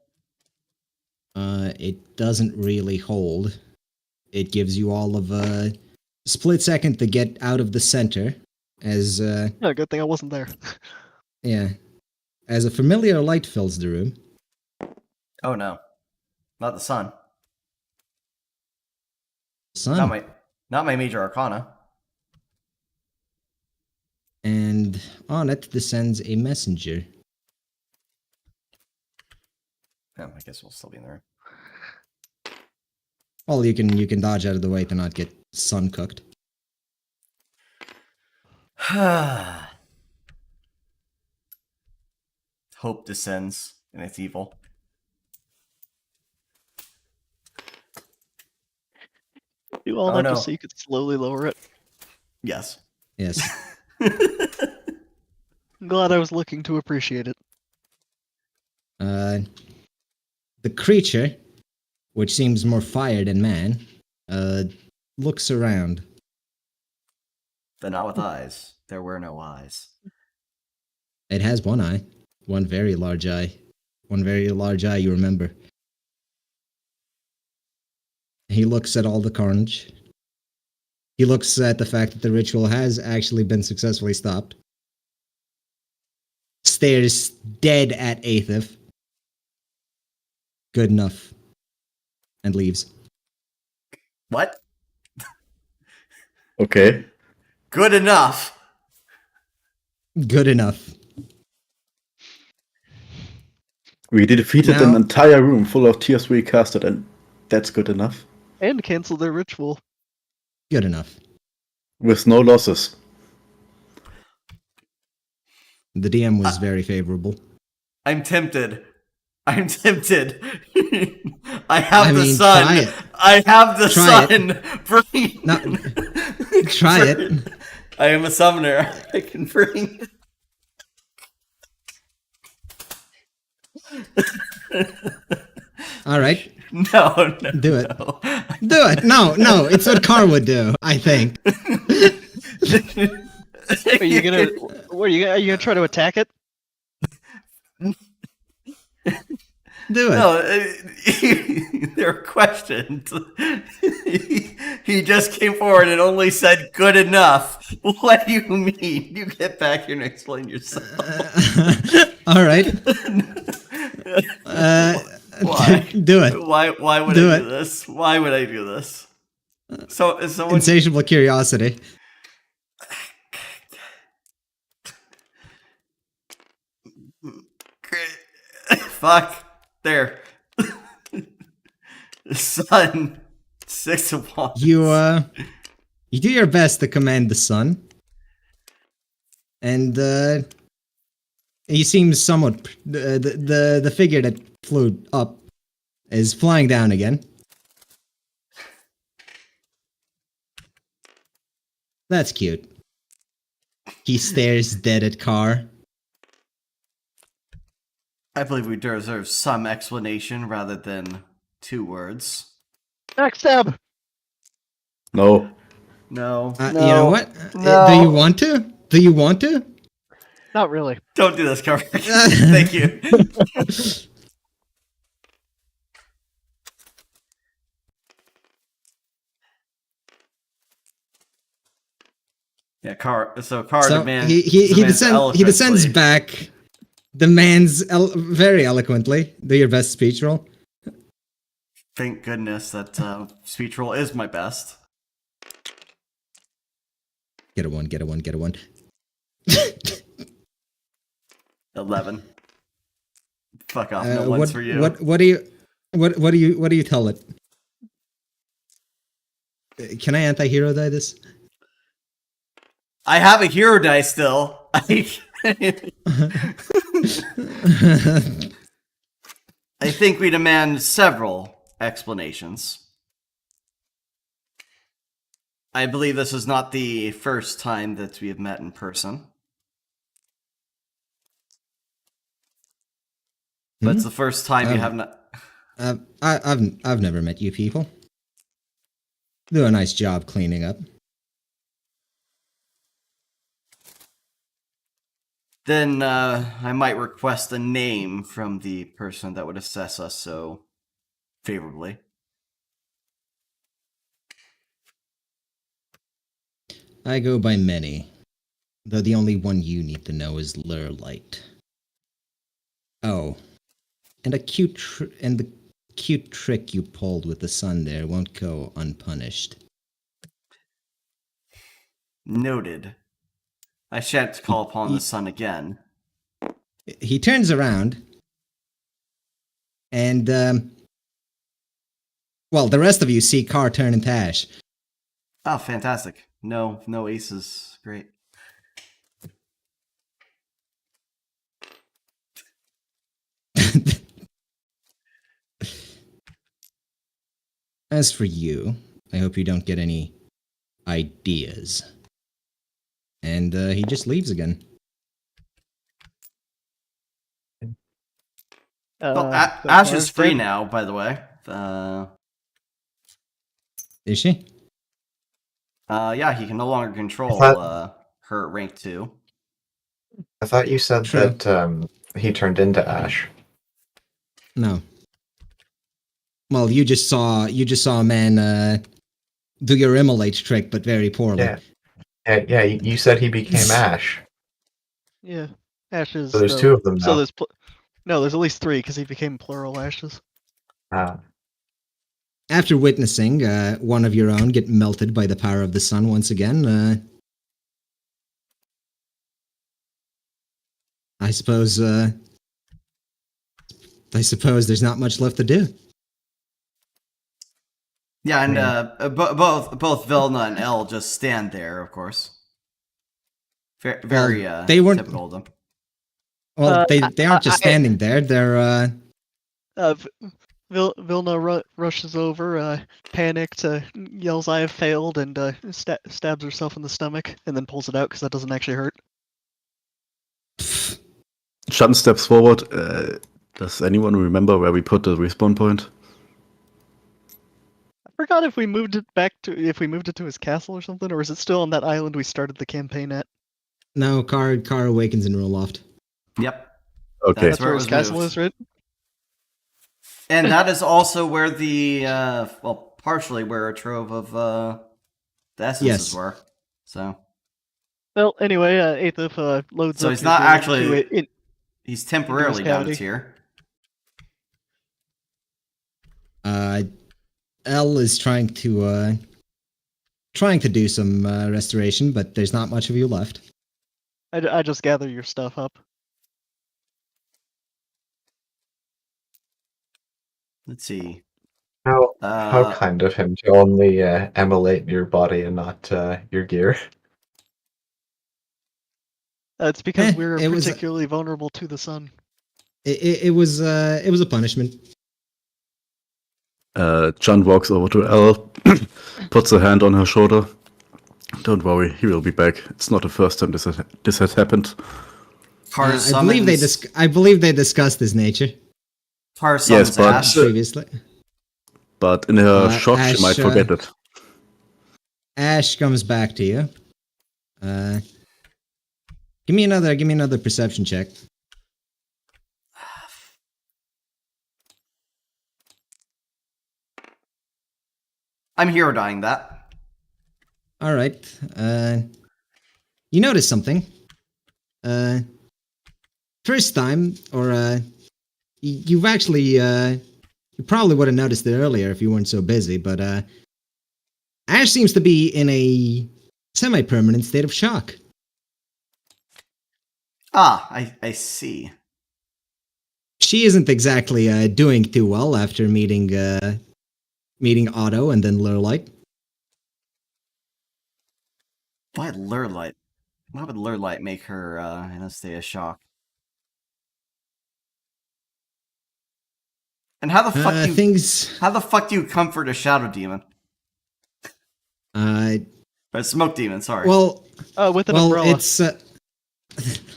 It doesn't really hold. It gives you all of a split second to get out of the center, as Yeah, good thing I wasn't there. yeah, as a familiar light fills the room. Oh no, not the sun. Sun, Not my major arcana. and on it descends a messenger. Oh, I guess we'll still be in the room. Well, you can dodge out of the way to not get sun cooked. Hope descends and it's evil. Do all Oh, that no. just so you could slowly lower it. Yes. Yes. I'm glad I was looking to appreciate it. The creature, which seems more fire than man, looks around. But not with eyes. There were no eyes. It has one eye. One very large eye. One very large eye, you remember. He looks at all the carnage. He looks at the fact that the ritual has actually been successfully stopped. Stares dead at Aethif. Good enough. And leaves. What? Okay. Good enough. Good enough. We defeated Now- an entire room full of tier 3 casted, and that's good enough. And cancel their ritual. Good enough. With no losses. The DM was very favorable. I'm tempted. I'm tempted. I have I the mean, sun. try it. I have the Try sun. Bring. No, try it. I am a summoner. I can bring. All right. No, no. Do it. No. Do it. No, it's what Car would do, I think. Are you gonna? Are you gonna try to attack it? Do it. No, there are questions. He just came forward and only said good enough. What do you mean? You get back here and explain yourself. All right. Why? Do it. Why would Do I it. do this? Why would I do this? So is someone Insatiable curiosity. Fuck. There. Son. 6 of Wands. You do your best to command the sun, and he seems somewhat the figure that flew up is flying down again. That's cute. He stares dead at Car. I believe we deserve some explanation rather than 2 words. Backstab. No. No. No. You know what? No. Do you want to? Do you want to? Not really. Don't do this, Carver. Thank you. Yeah, Car demands. He descends back. Demands very eloquently. Do your best speech roll. Thank goodness that speech roll is my best. Get a one. 11. Fuck off. No one's for you. What do you tell it? Can I anti-hero die this? I have a hero die still. I think we demand several explanations. I believe this is not the first time that we have met in person. But it's the first time you have not... I've never met you people. Do a nice job cleaning up. Then I might request a name from the person that would assess us so favorably. I go by many, though the only one you need to know is Lurlight. Oh, and the cute trick you pulled with the sun there won't go unpunished. Noted. I shan't call upon the sun again. He turns around, and well, the rest of you see Car turn into ash. Oh, fantastic. No aces. Great. As for you, I hope you don't get any ideas. And he just leaves again. Well, Ash is free now, by the way. Is she? Yeah, he can no longer control her at rank 2. I thought you said True. that he turned into Ash. No. Well, you just saw a man do your immolate trick, but very poorly. Yeah. You said he became Ash. Yeah, ashes. So there's 2 of them now. So there's there's at least 3 because he became plural ashes. After witnessing one of your own get melted by the power of the sun once again, I suppose there's not much left to do. Yeah, and both Vilna and Elle just stand there, of course. Very they weren't typical of them. Well, they aren't just standing there. They're Vilna rushes over, panicked, yells, "I have failed," and stabs herself in the stomach, and then pulls it out because that doesn't actually hurt. Shun steps forward. Does anyone remember where we put the respawn point? forgot if we moved it to his castle or something, or is it still on that island we started the campaign at? No, Car awakens in Roloft. Yep. Okay. That's That's where it his was castle moved. is, right? And that is also where the partially where a trove of the essences Yes. were. So Well, anyway, Aethith loads So up he's your not gear actually- into it. he's temporarily down a cavity. tier. L is trying to do some restoration, but there's not much of you left. I just gather your stuff up. Let's see. How kind of him to only emulate your body and not your gear. It's because we're it was- particularly vulnerable to the sun. It was a punishment. John walks over to Elle, puts a hand on her shoulder. Don't worry, he will be back. It's not the first time this has happened. Tar I believe they discussed his nature summons Yes, but- Ash. previously. But in her shock, Ash, she might forget it. Ash comes back to you. Give me another perception check. I'm hero dying that. All right. You notice something. First time, or you've actually you probably would have noticed it earlier if you weren't so busy, but Ash seems to be in a semi-permanent state of shock. Ah, I see. She isn't exactly doing too well after meeting Otto and then Lurlight. Why Lurlight? Why would Lurlight make her in a state of shock? And how the fuck how the fuck do you comfort a shadow demon? A smoke demon, sorry. Well, With an umbrella. it's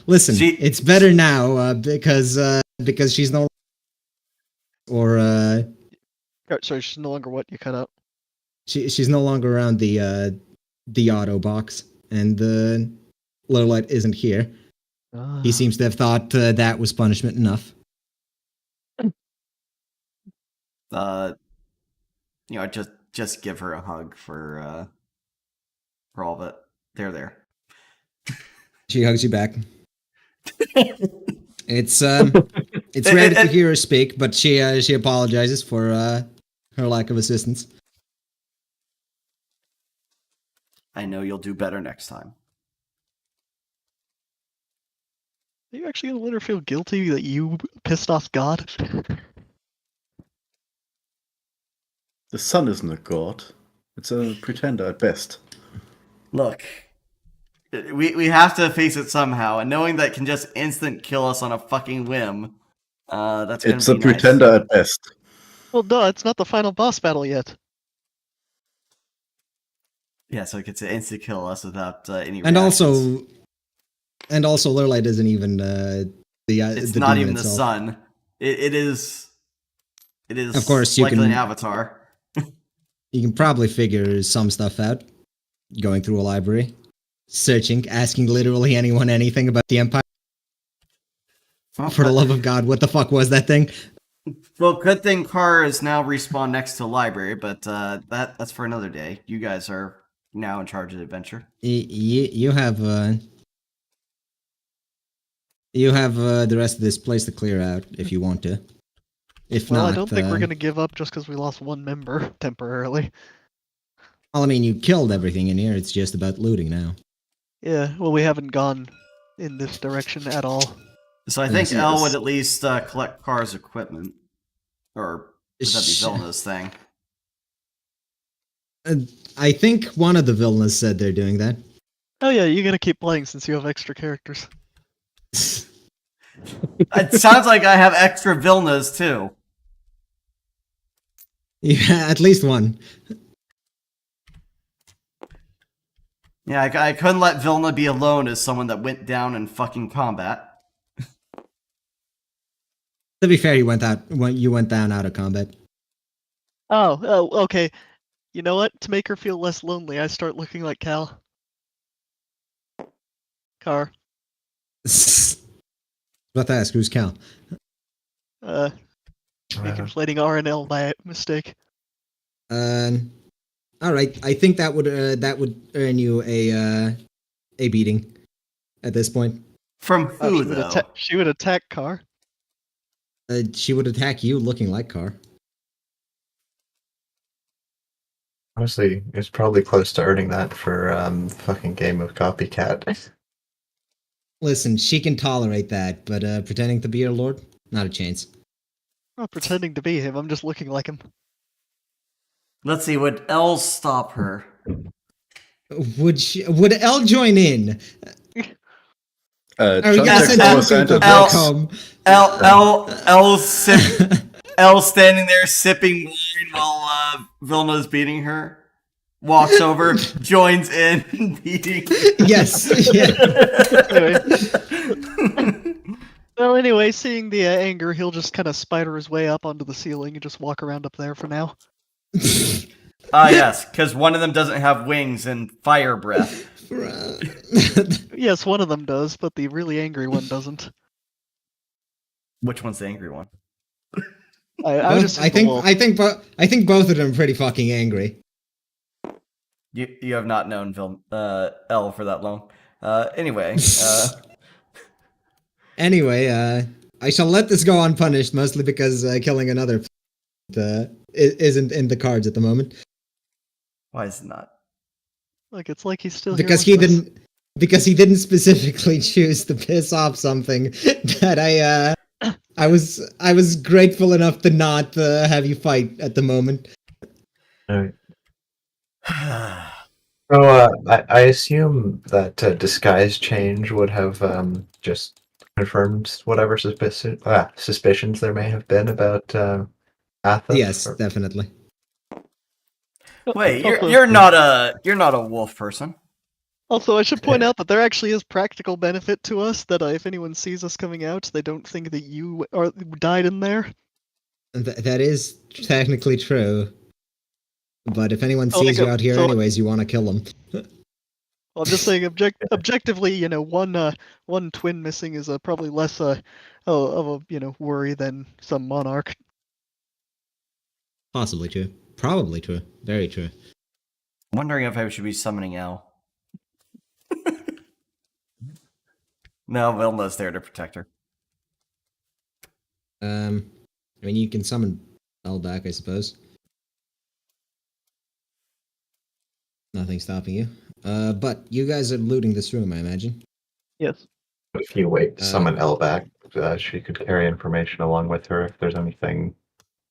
listen, it's better now because she's no or Sorry, she's no longer what you cut out. she's no longer around the auto box, and the Lurlight isn't here. He seems to have thought that was punishment enough. Just give her a hug for all of it. There. She hugs you back. It's rare to hear her speak, but she apologizes for her lack of assistance. I know you'll do better next time. Are you actually gonna let her feel guilty that you pissed off God? The sun isn't a god. It's a pretender at best. Look, we have to face it somehow, and knowing that can just instant kill us on a fucking whim, that's gonna It's be a pretender at best. Well, duh, it's not the final boss battle yet. Yeah, so it gets to instant kill us without any. And reactions. also, Lurlight isn't even It's the not demon even the itself. sun. It is. It is. Of course, you like can- an avatar. You can probably figure some stuff out going through a library, searching, asking literally anyone anything about the Empire. Well, For the love of God, what the fuck was that thing? Well, good thing Car is now respawned next to the library, but that's for another day. You guys are now in charge of the adventure. You have the rest of this place to clear out if you want to. If Well, not, I don't think we're gonna give up just because we lost one member temporarily. Well, I mean, you killed everything in here. It's just about looting now. Yeah, well, we haven't gone in this direction at all. So I think Yes. Elle would at least collect Car's equipment, or would that be Sh- Vilna's thing? I think one of the villains said they're doing that. Oh yeah, you're gonna keep playing since you have extra characters. It sounds like I have extra Vilnas too. Yeah, at least one. Yeah, I couldn't let Vilna be alone as someone that went down in fucking combat. To be fair, you went down out of combat. Oh, okay. You know what? To make her feel less lonely, I start looking like Cal. Car. About to ask, who's Cal? Conflating R and L by mistake. All right. I think that would earn you a beating at this point. From who, she would though? she would attack Car. She would attack you looking like Car. Honestly, it's probably close to earning that for fucking game of copycat. Listen, she can tolerate that, but pretending to be your lord, not a chance. I'm not pretending to be him. I'm just looking like him. Let's see, would L stop her? Would Elle join in? Are we Just gonna check send for two people Santa back home? L standing there sipping wine while Vilna's beating her. Walks over, joins in, beating. Yes. Yeah. Well, anyway, seeing the anger, he'll just kind of spider his way up onto the ceiling and just walk around up there for now. Ah, yes, because one of them doesn't have wings and fire breath. Yes, one of them does, but the really angry one doesn't. Which one's the angry one? I would just I think both of them are pretty fucking angry. You have not known L for that long. Anyway. Anyway, I shall let this go unpunished, mostly because killing another isn't in the cards at the moment. Why is it not? Like it's like he's still Because here he with us. because he didn't specifically choose to piss off something that I was grateful enough to not have you fight at the moment. Alright. So, I assume that disguise change would have just confirmed whatever suspicions there may have been about Athos. Yes, definitely. Wait, Also- you're not a wolf person. Also, I should point out that there actually is practical benefit to us that if anyone sees us coming out, they don't think that you died in there. That is technically true. But if anyone Oh, sees like you out here so- anyways, you want to kill them. Well, I'm just saying, objectively, one twin missing is probably less of a worry than some monarch. Possibly true. Probably true. Very true. I'm wondering if I should be summoning L. No, Vilna's there to protect her. I mean, you can summon Elle back, I suppose. Nothing stopping you. But you guys are looting this room, I imagine. Yes. If you wait to summon Elle back, she could carry information along with her if there's anything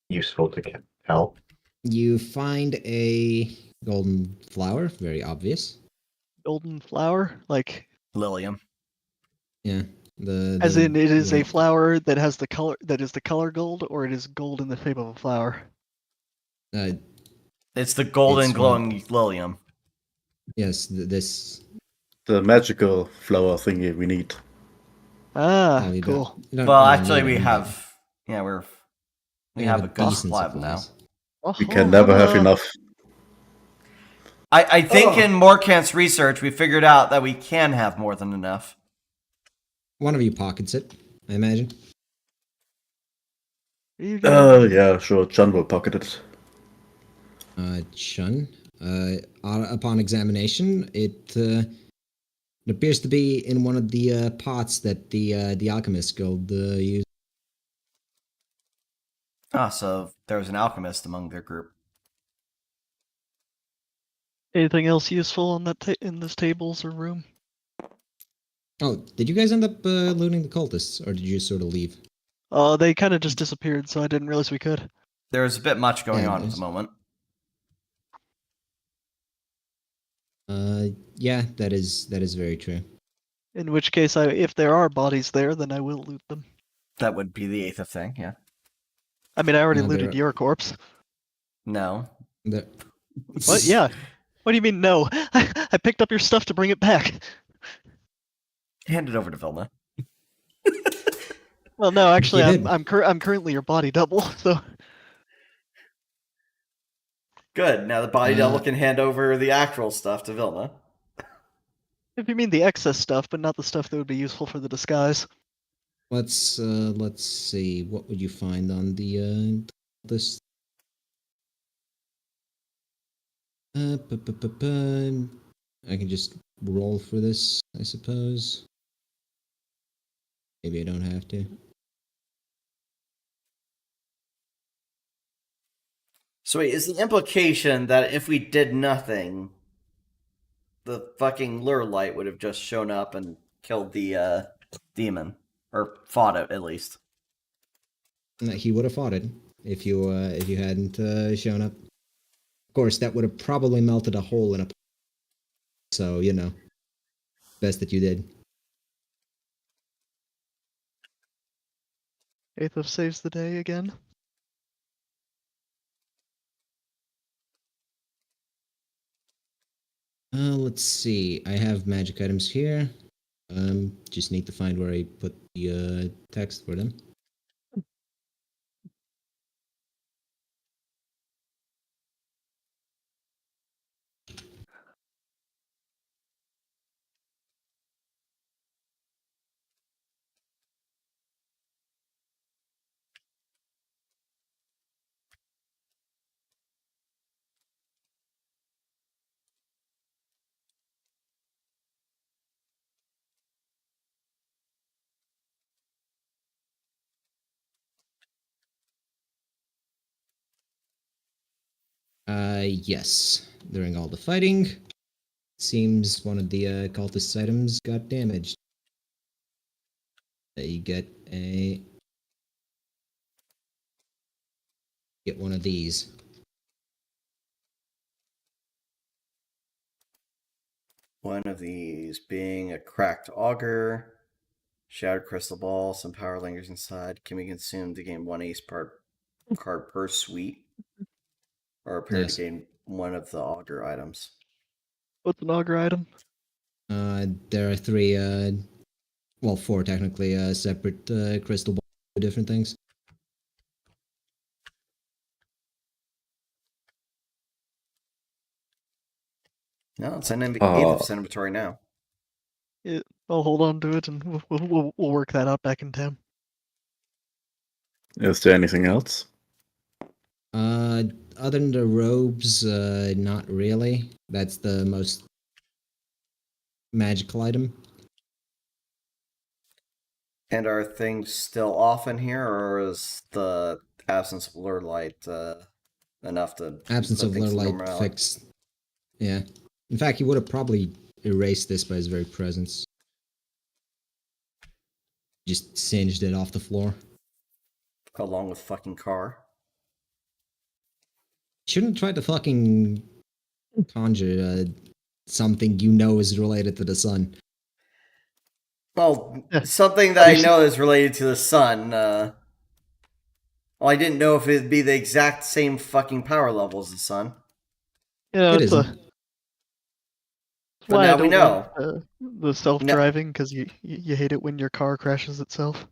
useful to tell. You find a golden flower, very obvious. Golden flower, like Lilium. Yeah. as in it is yeah. a flower that has the color that is the color gold, or it is gold in the shape of a flower. It's the golden It's glowing Lilium. Yes, this. The magical flower thingy we need. Ah, Oh, you cool. don't- you don't Well, really actually, need we it. have. Yeah, we have a good decent supply of them now. supplies. We can never have enough. I think in Morkant's research, we figured out that we can have more than enough. One of you pockets it, I imagine. Yeah, sure. John will pocket it. Chun. Upon examination, it appears to be in one of the pots that the Alchemist Guild used. Ah, so there was an alchemist among their group. Anything else useful on that in this tables or room? Oh, did you guys end up looting the cultists, or did you just sort of leave? They kind of just disappeared, so I didn't realize we could. There's a bit much going Yeah, on at there's- the moment. Yeah, that is very true. In which case, if there are bodies there, then I will loot them. That would be the eighth of thing, yeah. I mean, I already No, looted there- your corpse. No. There- What? Yeah. What do you mean no? I picked up your stuff to bring it back. Hand it over to Vilna. Well, no, actually, You did. I'm currently your body double. So Good. Now the body double can hand over the actual stuff to Vilna. If you mean the excess stuff, but not the stuff that would be useful for the disguise. Let's see. What would you find on the this? I can just roll for this, I suppose. Maybe I don't have to. So wait, is the implication that if we did nothing, the fucking lure light would have just shown up and killed the demon? Or fought it, at least. He would have fought it if you hadn't shown up. Of course, that would have probably melted a hole in a. So you know, best that you did. Aethos saves the day again. Let's see. I have magic items here. Just need to find where I put the text for them. Yes. During all the fighting, seems one of the cultist items got damaged. You get one of these. One of these being a cracked auger, shattered crystal ball, some power lingers inside, can be consumed to gain 1 ace per card per suite, or appear Yes. to gain one of the auger items. What's an auger item? There are three, well, four technically, separate crystal ball different things. No, it's in Aethos inventory now. I'll hold on to it, and we'll work that out back in town. Is there anything else? Other than the robes, not really. That's the most magical item. And are things still off in here, or is the absence of lure light enough to Absence put of things lure to light normality? fixed. Yeah. In fact, he would have probably erased this by his very presence. Just singed it off the floor. Along with fucking car. Shouldn't try to fucking conjure something you know is related to the sun. Well, Yeah. something that I know is related to the sun. Well, I didn't know if it'd be the exact same fucking power level as the sun. Yeah, It it's isn't. But why now I we don't know. want, the self-driving, because you hate it when your car crashes itself.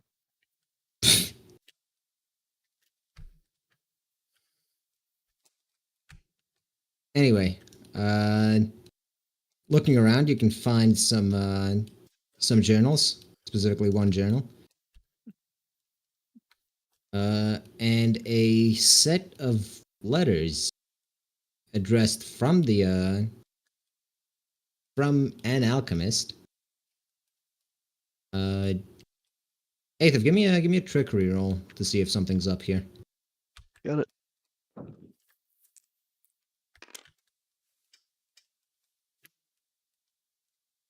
Anyway, looking around, you can find some journals, specifically one journal, and a set of letters addressed from the from an alchemist. Aether, give me a trickery roll to see if something's up here. Got it.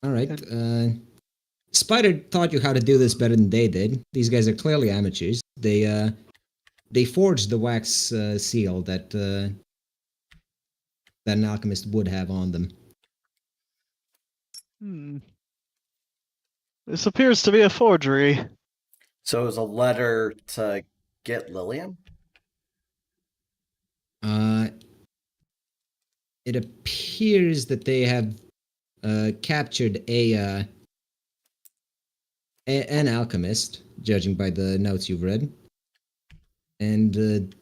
All right. Spider taught you how to do this better than they did. These guys are clearly amateurs. They forged the wax seal that an alchemist would have on them. This appears to be a forgery. So it was a letter to get Lillian? It appears that they have captured an alchemist, judging by the notes you've read, and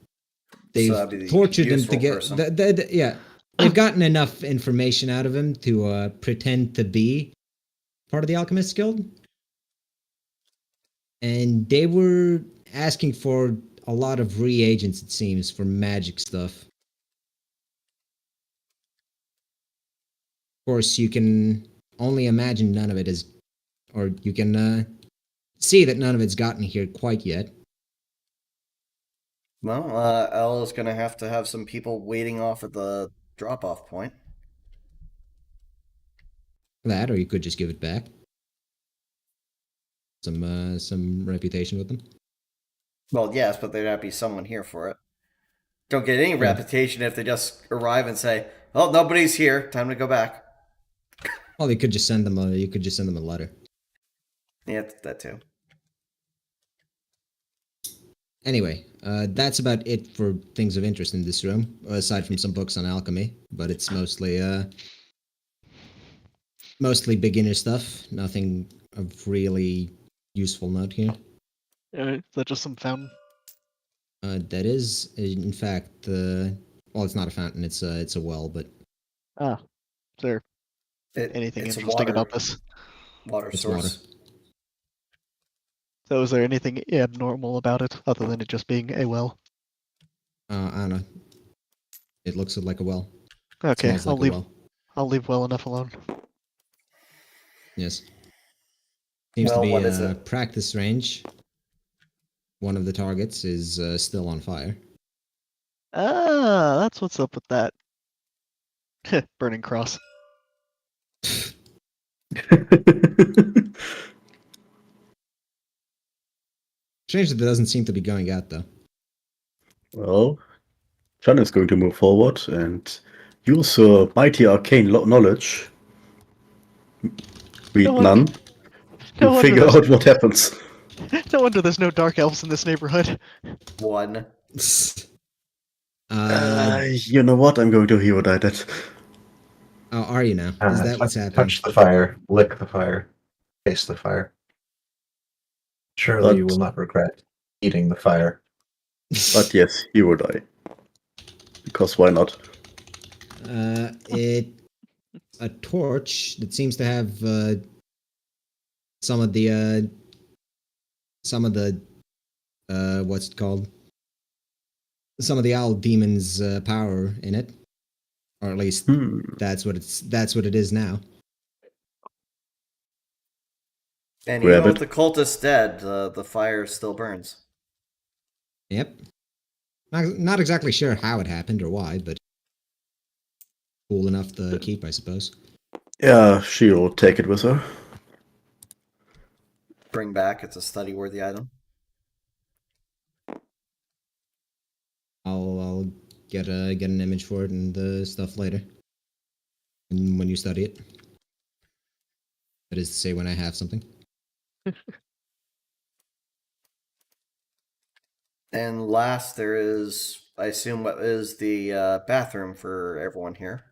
they've that'd be the tortured him to useful get. person. Yeah, they've gotten enough information out of him to pretend to be part of the Alchemist Guild, and they were asking for a lot of reagents. It seems for magic stuff. Of course, you can only imagine none of it is, or you can see that none of it's gotten here quite yet. Well, Ella's gonna have to have some people waiting off at the drop-off point. That, or you could just give it back. Some reputation with them. Well, yes, but there'd have to be someone here for it. Don't get any reputation if they just arrive and say, "Oh, nobody's here. Time to go back." Well, you could just send them a. You could just send them a letter. Yeah, that too. Anyway, that's about it for things of interest in this room, aside from some books on alchemy. But it's mostly beginner stuff. Nothing of really useful note here. Is that just some fountain? That is, in fact, well, it's not a fountain. It's a well, but Ah, is there anything It's interesting water, about this? water it's source. water. So is there anything abnormal about it other than it just being a well? I don't know. It looks like a well. Okay, Smells like a well. I'll leave well enough alone. Yes. Seems Well, to be what is a it? practice range. One of the targets is still on fire. Ah, that's what's up with that. Burning cross. Strange that it doesn't seem to be going out, though. Well, Chan is going to move forward and use her mighty arcane knowledge. Read No none. wonder- no To wonder figure there's- out what happens. No wonder there's no dark elves in this neighborhood. One. You know what? I'm going to hear what I did. Oh, are you now? Is that what's happening? Touch the fire, lick the fire, taste the fire. Surely you But- will not regret eating the fire. But yes, he will die. Because why not? It's a torch that seems to have some of the what's it called? Some of the owl demon's power in it, or at least that's what it is now. And Grab even with it. the cultist dead, the fire still burns. Yep. Not exactly sure how it happened or why, but cool enough to keep, I suppose. Yeah, she'll take it with her. Bring back, it's a study-worthy item. I'll get an image for it and stuff later. And when you study it. That is to say, when I have something. And last, there is, I assume, what is the bathroom for everyone here.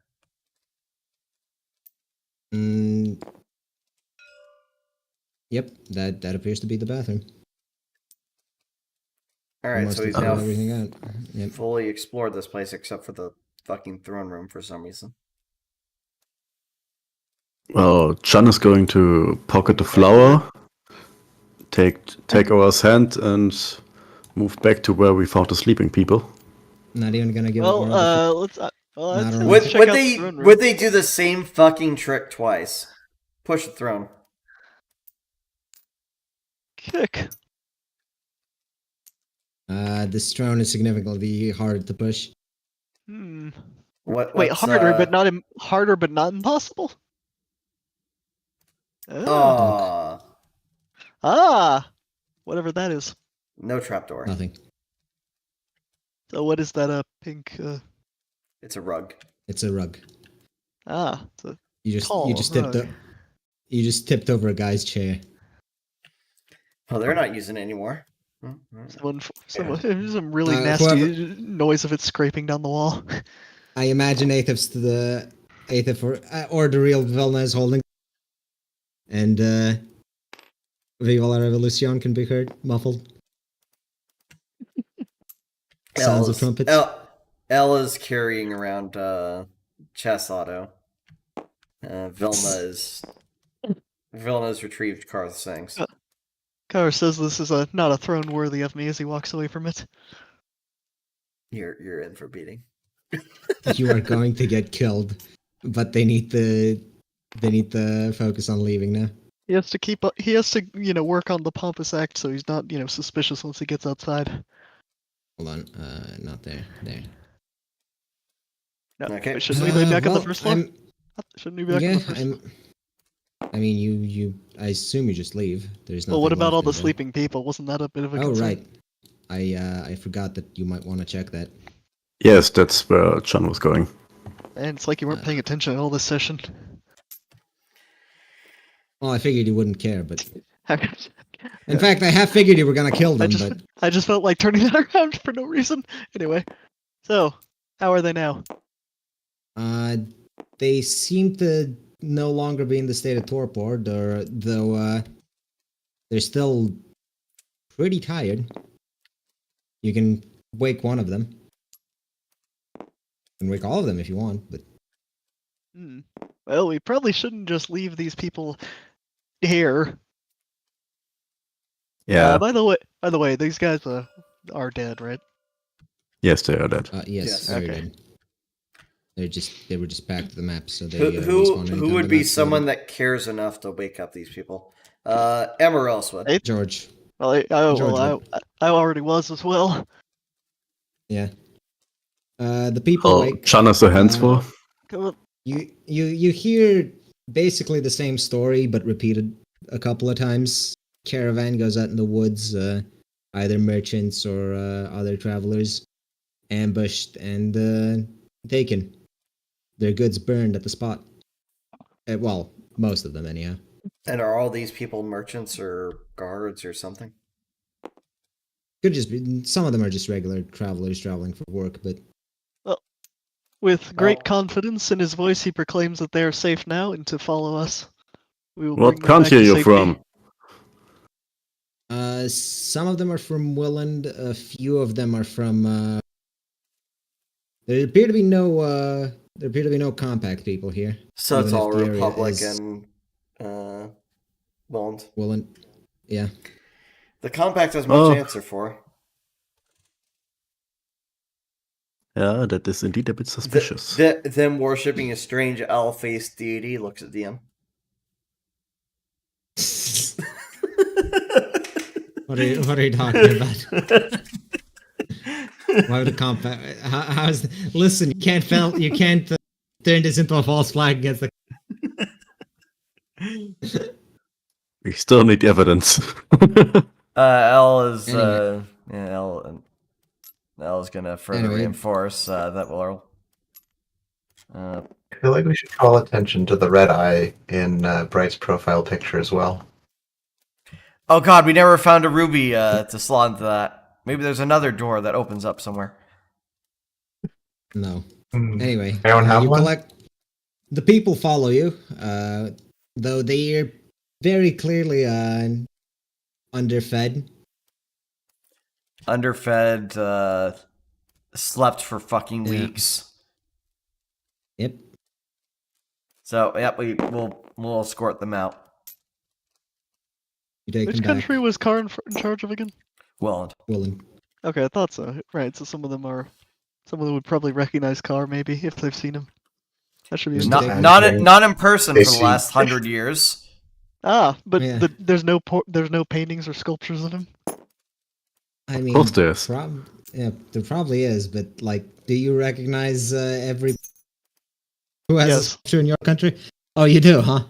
Yep, that appears to be the bathroom. Alright, Must so have he's cleared now everything out. Yep. fully explored this place except for the fucking throne room for some reason. Well, Chan is going to pocket the flower, take Aura's hand, and move back to where we found the sleeping people. Not even gonna give Well, it more. let's. Well, Not let's around. Would, check would out the they throne room. would they do the same fucking trick twice? Push the throne. Kick. This throne is significantly hard to push. Hmm. Wait, Wait, harder but not impossible. Oh. Ah, whatever that is. No trapdoor. Nothing. So what is that? Pink. It's a rug. It's a rug. It's a You tall just rug. tipped over a guy's chair. Oh, they're not using it anymore. Some really nasty noise of it scraping down the wall. I imagine Aethys or the real Velna is holding, and Viva la Revolution can be heard muffled. sounds of trumpets. Elle is carrying around Chess Auto. Vilna's retrieved Karth's things. Kara says this is not a throne worthy of me as he walks away from it. You're in for beating. You are going to get killed, but they need to focus on leaving now. He has to keep up. He has to, work on the pompous act so he's not, suspicious once he gets outside. Hold on, not there. There. No, Okay. wait, shouldn't we be back on the well, first floor? Shouldn't we be back on the first floor? I mean, I assume you just leave. There's nothing Well, what about left all in the there. sleeping people? Wasn't that a bit of a Oh, concern? right. I forgot that you might want to check that. Yes, that's where Chan was going. And it's like you weren't paying attention all this session. Well, I figured you wouldn't care, but I in fact, I half figured you were gonna kill them, but just felt like turning that around for no reason. Anyway, so how are they now? they seem to no longer be in the state of torpor, though they're still pretty tired. You can wake one of them. You can wake all of them if you want, but Well, we probably shouldn't just leave these people here. Yeah. By the way, these guys are dead, right? Yes, they are dead. yes, Yes. very Okay. good. They were just back to the map, so they Who would be someone that cares enough to wake up these people? Amaryllis would. Hey. George. Well, I already was as well. Yeah. The people Oh, wake. Chan has the hands for. You hear basically the same story but repeated a couple of times. Caravan goes out in the woods, either merchants or other travelers, ambushed and taken. Their goods burned at the spot. Well, most of them anyhow. And are all these people merchants or guards or something? Could just be some of them are just regular travelers traveling for work, but With great confidence in his voice, he proclaims that they are safe now and to follow us. We will What bring them back country to are you safety. from? some of them are from Willand. A few of them are from. There appear to be no compact people here. So it's even if all the area Republic is and Willand. Willand. Yeah. The compact has much Oh. to answer for. Yeah, that is indeed a bit suspicious. Them worshipping a strange owl-faced deity looks at DM. What are you talking about? Why would a compact? How's listen? You can't turn this into a false flag against the. We still need evidence. L is Anyway. L is gonna further Anyway. reinforce that will. I feel like we should call attention to the red eye in Bright's profile picture as well. Oh god, we never found a ruby to slot into that. Maybe there's another door that opens up somewhere. No. Hmm. Anyway, I don't have you one? collect. The people follow you, though they are very clearly underfed. Underfed, slept for fucking Yeah. weeks. Yep. So yep, we'll escort them out. You take Which them back. country was Karn in charge of again? Willand. Willand. Okay, I thought so. Right, so some of them would probably recognize Kar maybe if they've seen him. That should be Just Not take- interesting. not in person They for the see- last 100 years. But Yeah. there's no paintings or sculptures of him. I mean, course there is. Yeah, there probably is, but like, do you recognize every who has a Yes. sculpture in your country? Oh, you do, huh?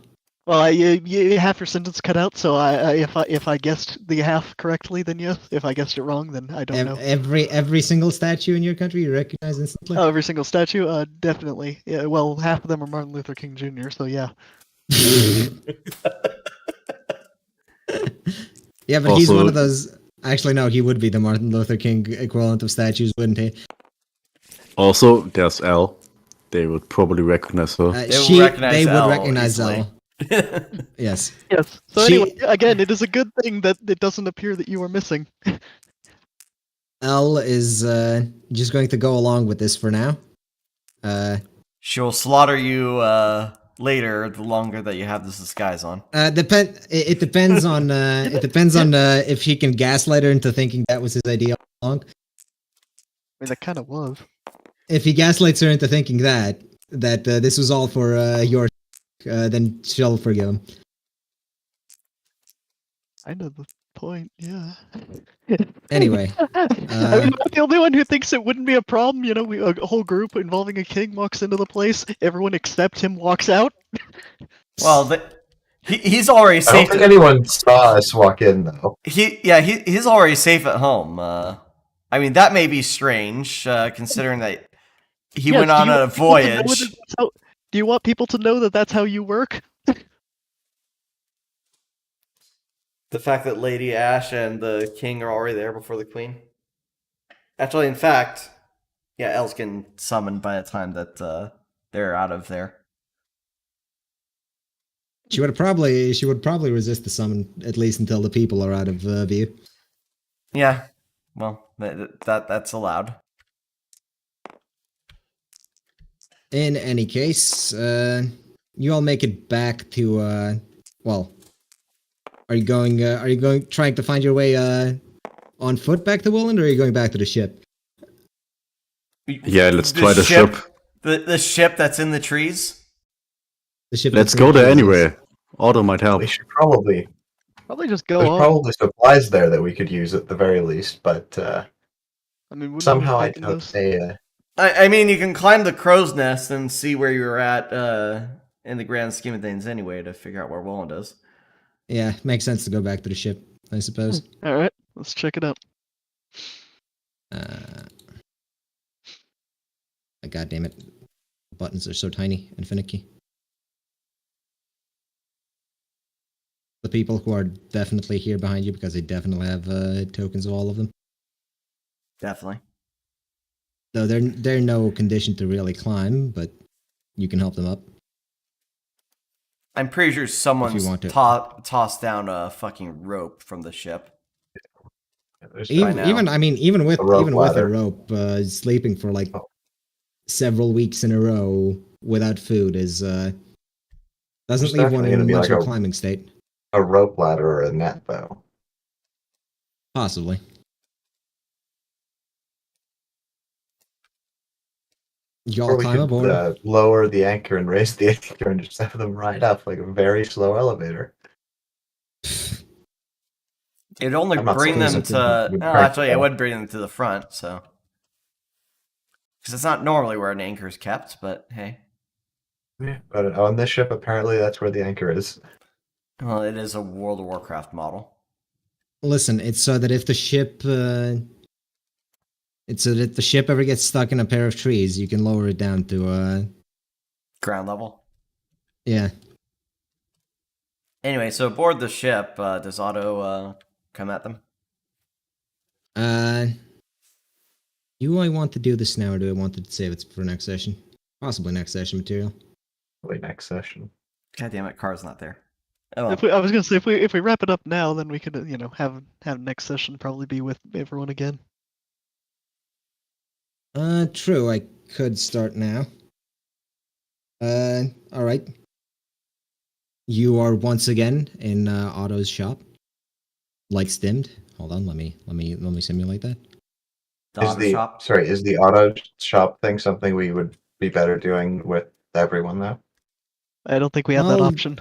Well, you half your sentence cut out. So if I guessed the half correctly, then yes. If I guessed it wrong, then I don't know. Every single statue in your country you recognize instantly. Oh, every single statue, definitely. Yeah, well, half of them are Martin Luther King Jr. So yeah. Yeah, but he's Also- one of those. Actually, no, he would be the Martin Luther King equivalent of statues, wouldn't he? Also, there's L. They would probably recognize her. They would recognize they would Elle recognize easily. Elle. Yes. Yes. So She- anyway, again, it is a good thing that it doesn't appear that you are missing. L is just going to go along with this for now. She'll slaughter you later the longer that you have this disguise on. It depends on if he can gaslight her into thinking that was his idea all along. I mean, that kind of was. If he gaslights her into thinking that this was all for your, then she'll forgive him. I know the point, yeah. Anyway, I mean, I'm not the only one who thinks it wouldn't be a problem. You know, a whole group involving a king walks into the place, everyone except him walks out. Well, he's already I safe. don't think anyone saw us walk in though. He's already safe at home. I mean, that may be strange, considering that he Yes, went do on you a want people to know voyage. that that's how- do you want people to know that that's how you work? The fact that Lady Ash and the king are already there before the queen. Actually, in fact, yeah, Elle's getting summoned by the time that they're out of there. she would probably resist the summon at least until the people are out of view. Yeah, well, that's allowed. In any case, you all make it back to well. Are you going trying to find your way on foot back to Woodland, or are you going back to the ship? Yeah, let's try the ship. The ship that's in the trees. The ship. Let's that's go in the there trees. anyway. Otto might help. We should probably. Probably just go There's on. probably supplies there that we could use at the very least, but I mean, wouldn't somehow we I find don't those? say. I mean, you can climb the crow's nest and see where you're at in the grand scheme of things anyway to figure out where Woland is. Yeah, makes sense to go back to the ship, I suppose. All right, let's check it out. God damn it. Buttons are so tiny and finicky. The people who are definitely here behind you, because they definitely have tokens of all of them. Definitely. Though they're no condition to really climb, but you can help them up. I'm pretty sure someone's want to. tossed down a fucking rope from the ship. There's Even with A rope a ladder. rope, sleeping for like Oh. several weeks in a row without food is doesn't There's leave one definitely in gonna be much like of a a- climbing state. a rope ladder or a net, though. Possibly. Y'all Or we climb could aboard. lower the anchor and raise the anchor and just have them ride up like a very slow elevator. It'd only I'm not bring saying them something to. would No, break actually, it them. would bring them to the front. So, because it's not normally where an anchor is kept, but hey, Yeah, but on this ship, apparently that's where the anchor is. well, it is a World of Warcraft model. Listen, it's so that if the ship ever gets stuck in a pair of trees, you can lower it down to Ground level. yeah. Anyway, so aboard the ship, does Otto come at them? Do I want to do this now, or do I want to save it for next session? Possibly next session material. Probably next session. God damn it, Car's not there. Oh, I was gonna say if we wrap it up now, then we could have next session probably be with everyone again. True. I could start now. All right. You are once again in Otto's shop. Lights dimmed. Hold on. Let me simulate that. the Is auto the shop. is the auto shop thing something we would be better doing with everyone though? I don't think we have that Well, option.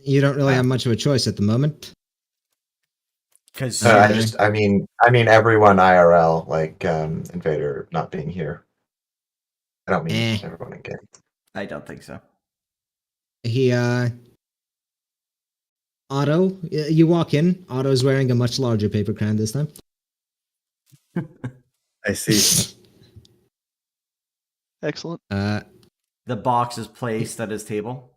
You don't really have much of a choice at the moment. Because I mean everyone IRL, like Invader not being here. I don't mean everyone again. I don't think so. He Otto, you walk in. Otto's wearing a much larger paper crown this time. I see. Excellent. The box is placed at his table.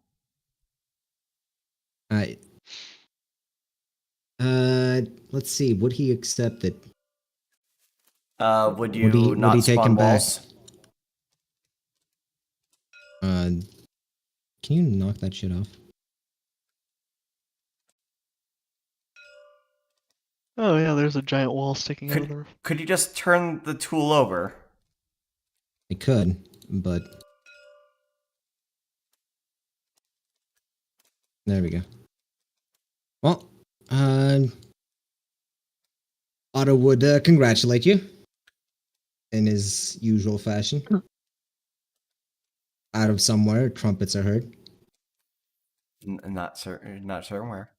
Let's see. Would he accept it? Would you would not he take spawn him back? walls? Can you knock that shit off? Oh yeah, there's a giant wall sticking out of the roof. Could you just turn the tool over? I could, but there we go. Well, Otto would congratulate you in his usual fashion. Out of somewhere, trumpets are heard. Not certain where.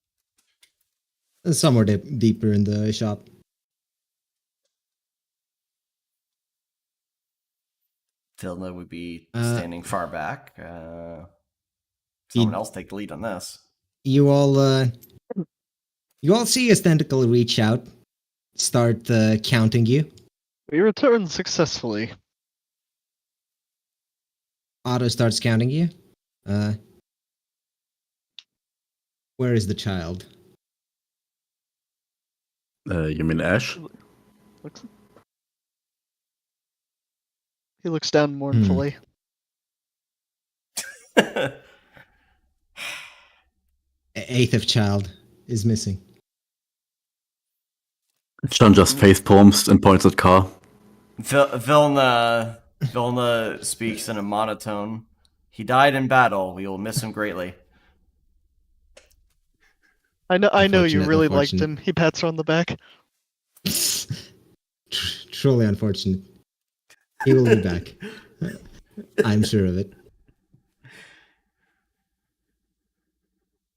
Somewhere deeper in the shop. Vilna would be Uh, standing far back. Someone He'd- else take the lead on this. You all see his tentacle reach out, start counting you. We returned successfully. Otto starts counting you. Where is the child? You mean Ash? He looks down mournfully. Eighth of child is missing. John just face palms and points at Car. Vilna speaks in a monotone. He died in battle. We will miss him greatly. I know you Unfortunate, really liked unfortunate. him. He pats her on the back. Truly unfortunate. He will be back. I'm sure of it.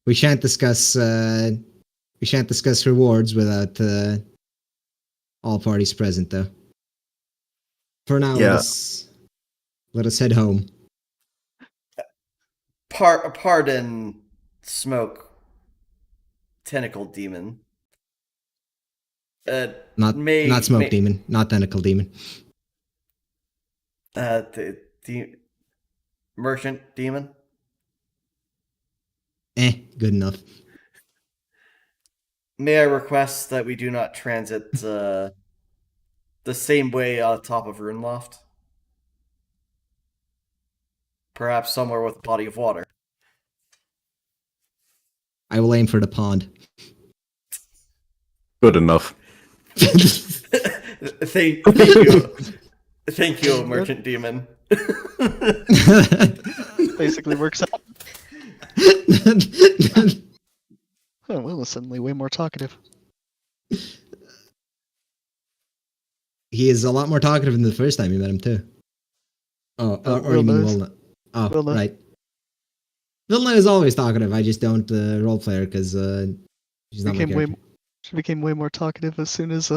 We shan't discuss rewards without all parties present, though. For now, Yeah. let us head home. Pardon, smoke, tentacle demon. Not smoke may- demon, not tentacle demon. The merchant demon. Good enough. May I request that we do not transit the same way on top of Runeloft? Perhaps somewhere with a body of water. I will aim for the pond. Good enough. Thank you. Thank you, merchant demon. Basically works out. Oh, Will is suddenly way more talkative. He is a lot more talkative than the first time you met him, too. Oh, or you mean Vilna is- Wilna? Oh, Vilna. right. Vilna is always talkative. I just don't roleplay her because she's not my character. She became way more talkative as soon as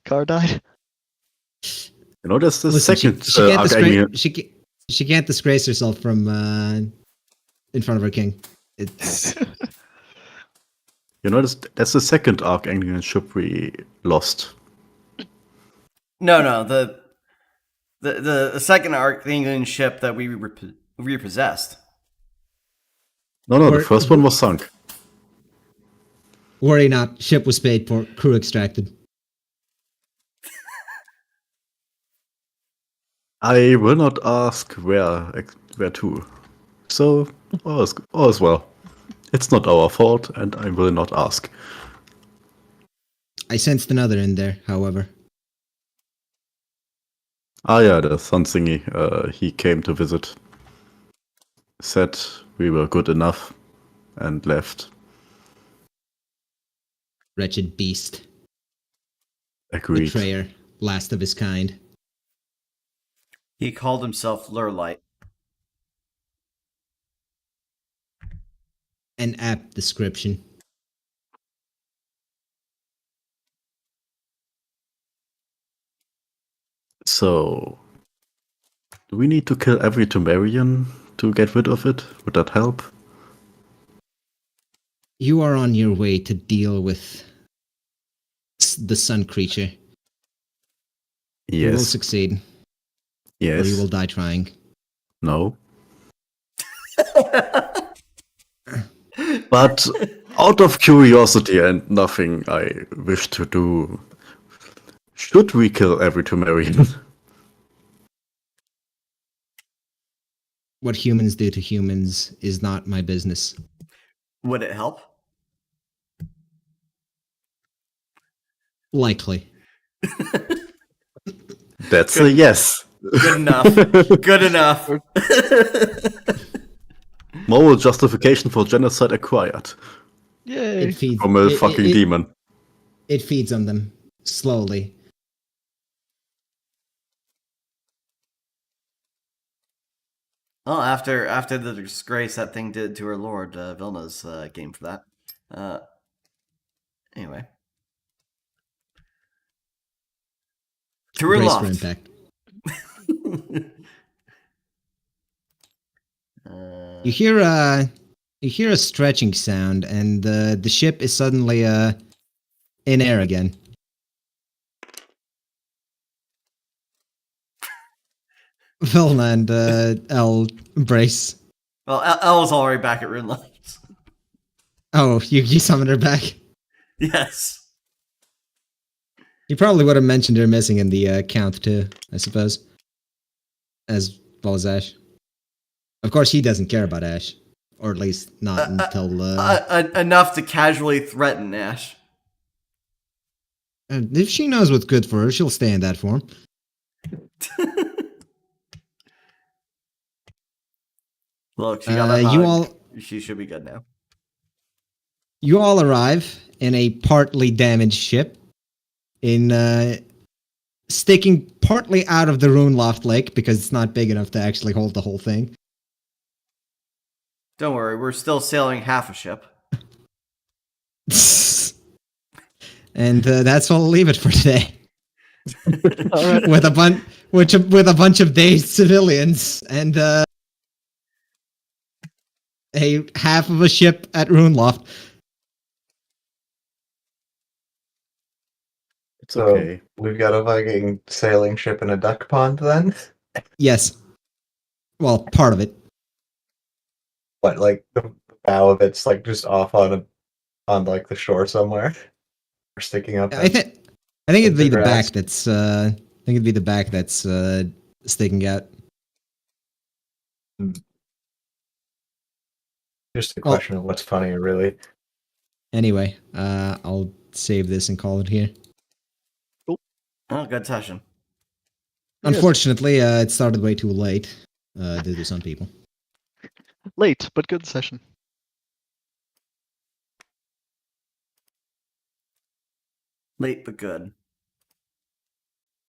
Car died. You know, there's the Listen, second she can't Archanglia. she can't disgrace herself from in front of her king. It's You know, that's the second Archangelian ship we lost. No, the second Archangelian ship that we repossessed. No, the Or- first one was sunk. worry not. Ship was paid for. Crew extracted. I will not ask where to. So, all is well. It's not our fault, and I will not ask. I sensed another in there, however. Ah, yeah, the sun thingy. He came to visit. Said we were good enough, and left. Wretched beast. Agreed. Betrayer. Last of his kind. He called himself Lurlight. An apt description. So, do we need to kill every Temerian to get rid of it? Would that help? You are on your way to deal with the sun creature. You will Yes. succeed, or Yes. you will die trying. No. But out of curiosity and nothing I wish to do, should we kill every Temerian? What humans do to humans is not my business. Would it help? Likely. That's a Good. yes. Good enough. Good enough. Moral justification for genocide acquired Yay! It feeds from a fucking demon. It feeds on them slowly. Well, after the disgrace that thing did to her lord, Vilna's game for that. Anyway. To her Brace for loft. impact. You hear a stretching sound, and the ship is suddenly in air again. Vilna and El brace. Well, Elle's already back at Rune Lofts. Oh, you summoned her back. Yes. You probably would have mentioned her missing in the count too, I suppose. As well as Ash. Of course, he doesn't care about Ash, or at least not until. Enough to casually threaten Ash. If she knows what's good for her, she'll stay in that form. Look, she got a hug. She should be good now. You all arrive in a partly damaged ship, sticking partly out of the Runeloft Lake because it's not big enough to actually hold the whole thing. Don't worry, we're still sailing half a ship. And that's all I'll leave it for today. All right. with a bunch of dazed civilians and a half of a ship at Runeloft. So Okay. we've got a Viking sailing ship in a duck pond then? Yes. Well, part of it. But like the bow of it's like just off on like the shore somewhere? Or sticking up? I think it'd be the grass. back that's sticking out. Just a question of what's funnier, really. Anyway, I'll save this and call it here. Oh, good session. Yes. Unfortunately, it started way too late due to some people. Late, but good session. Late but good.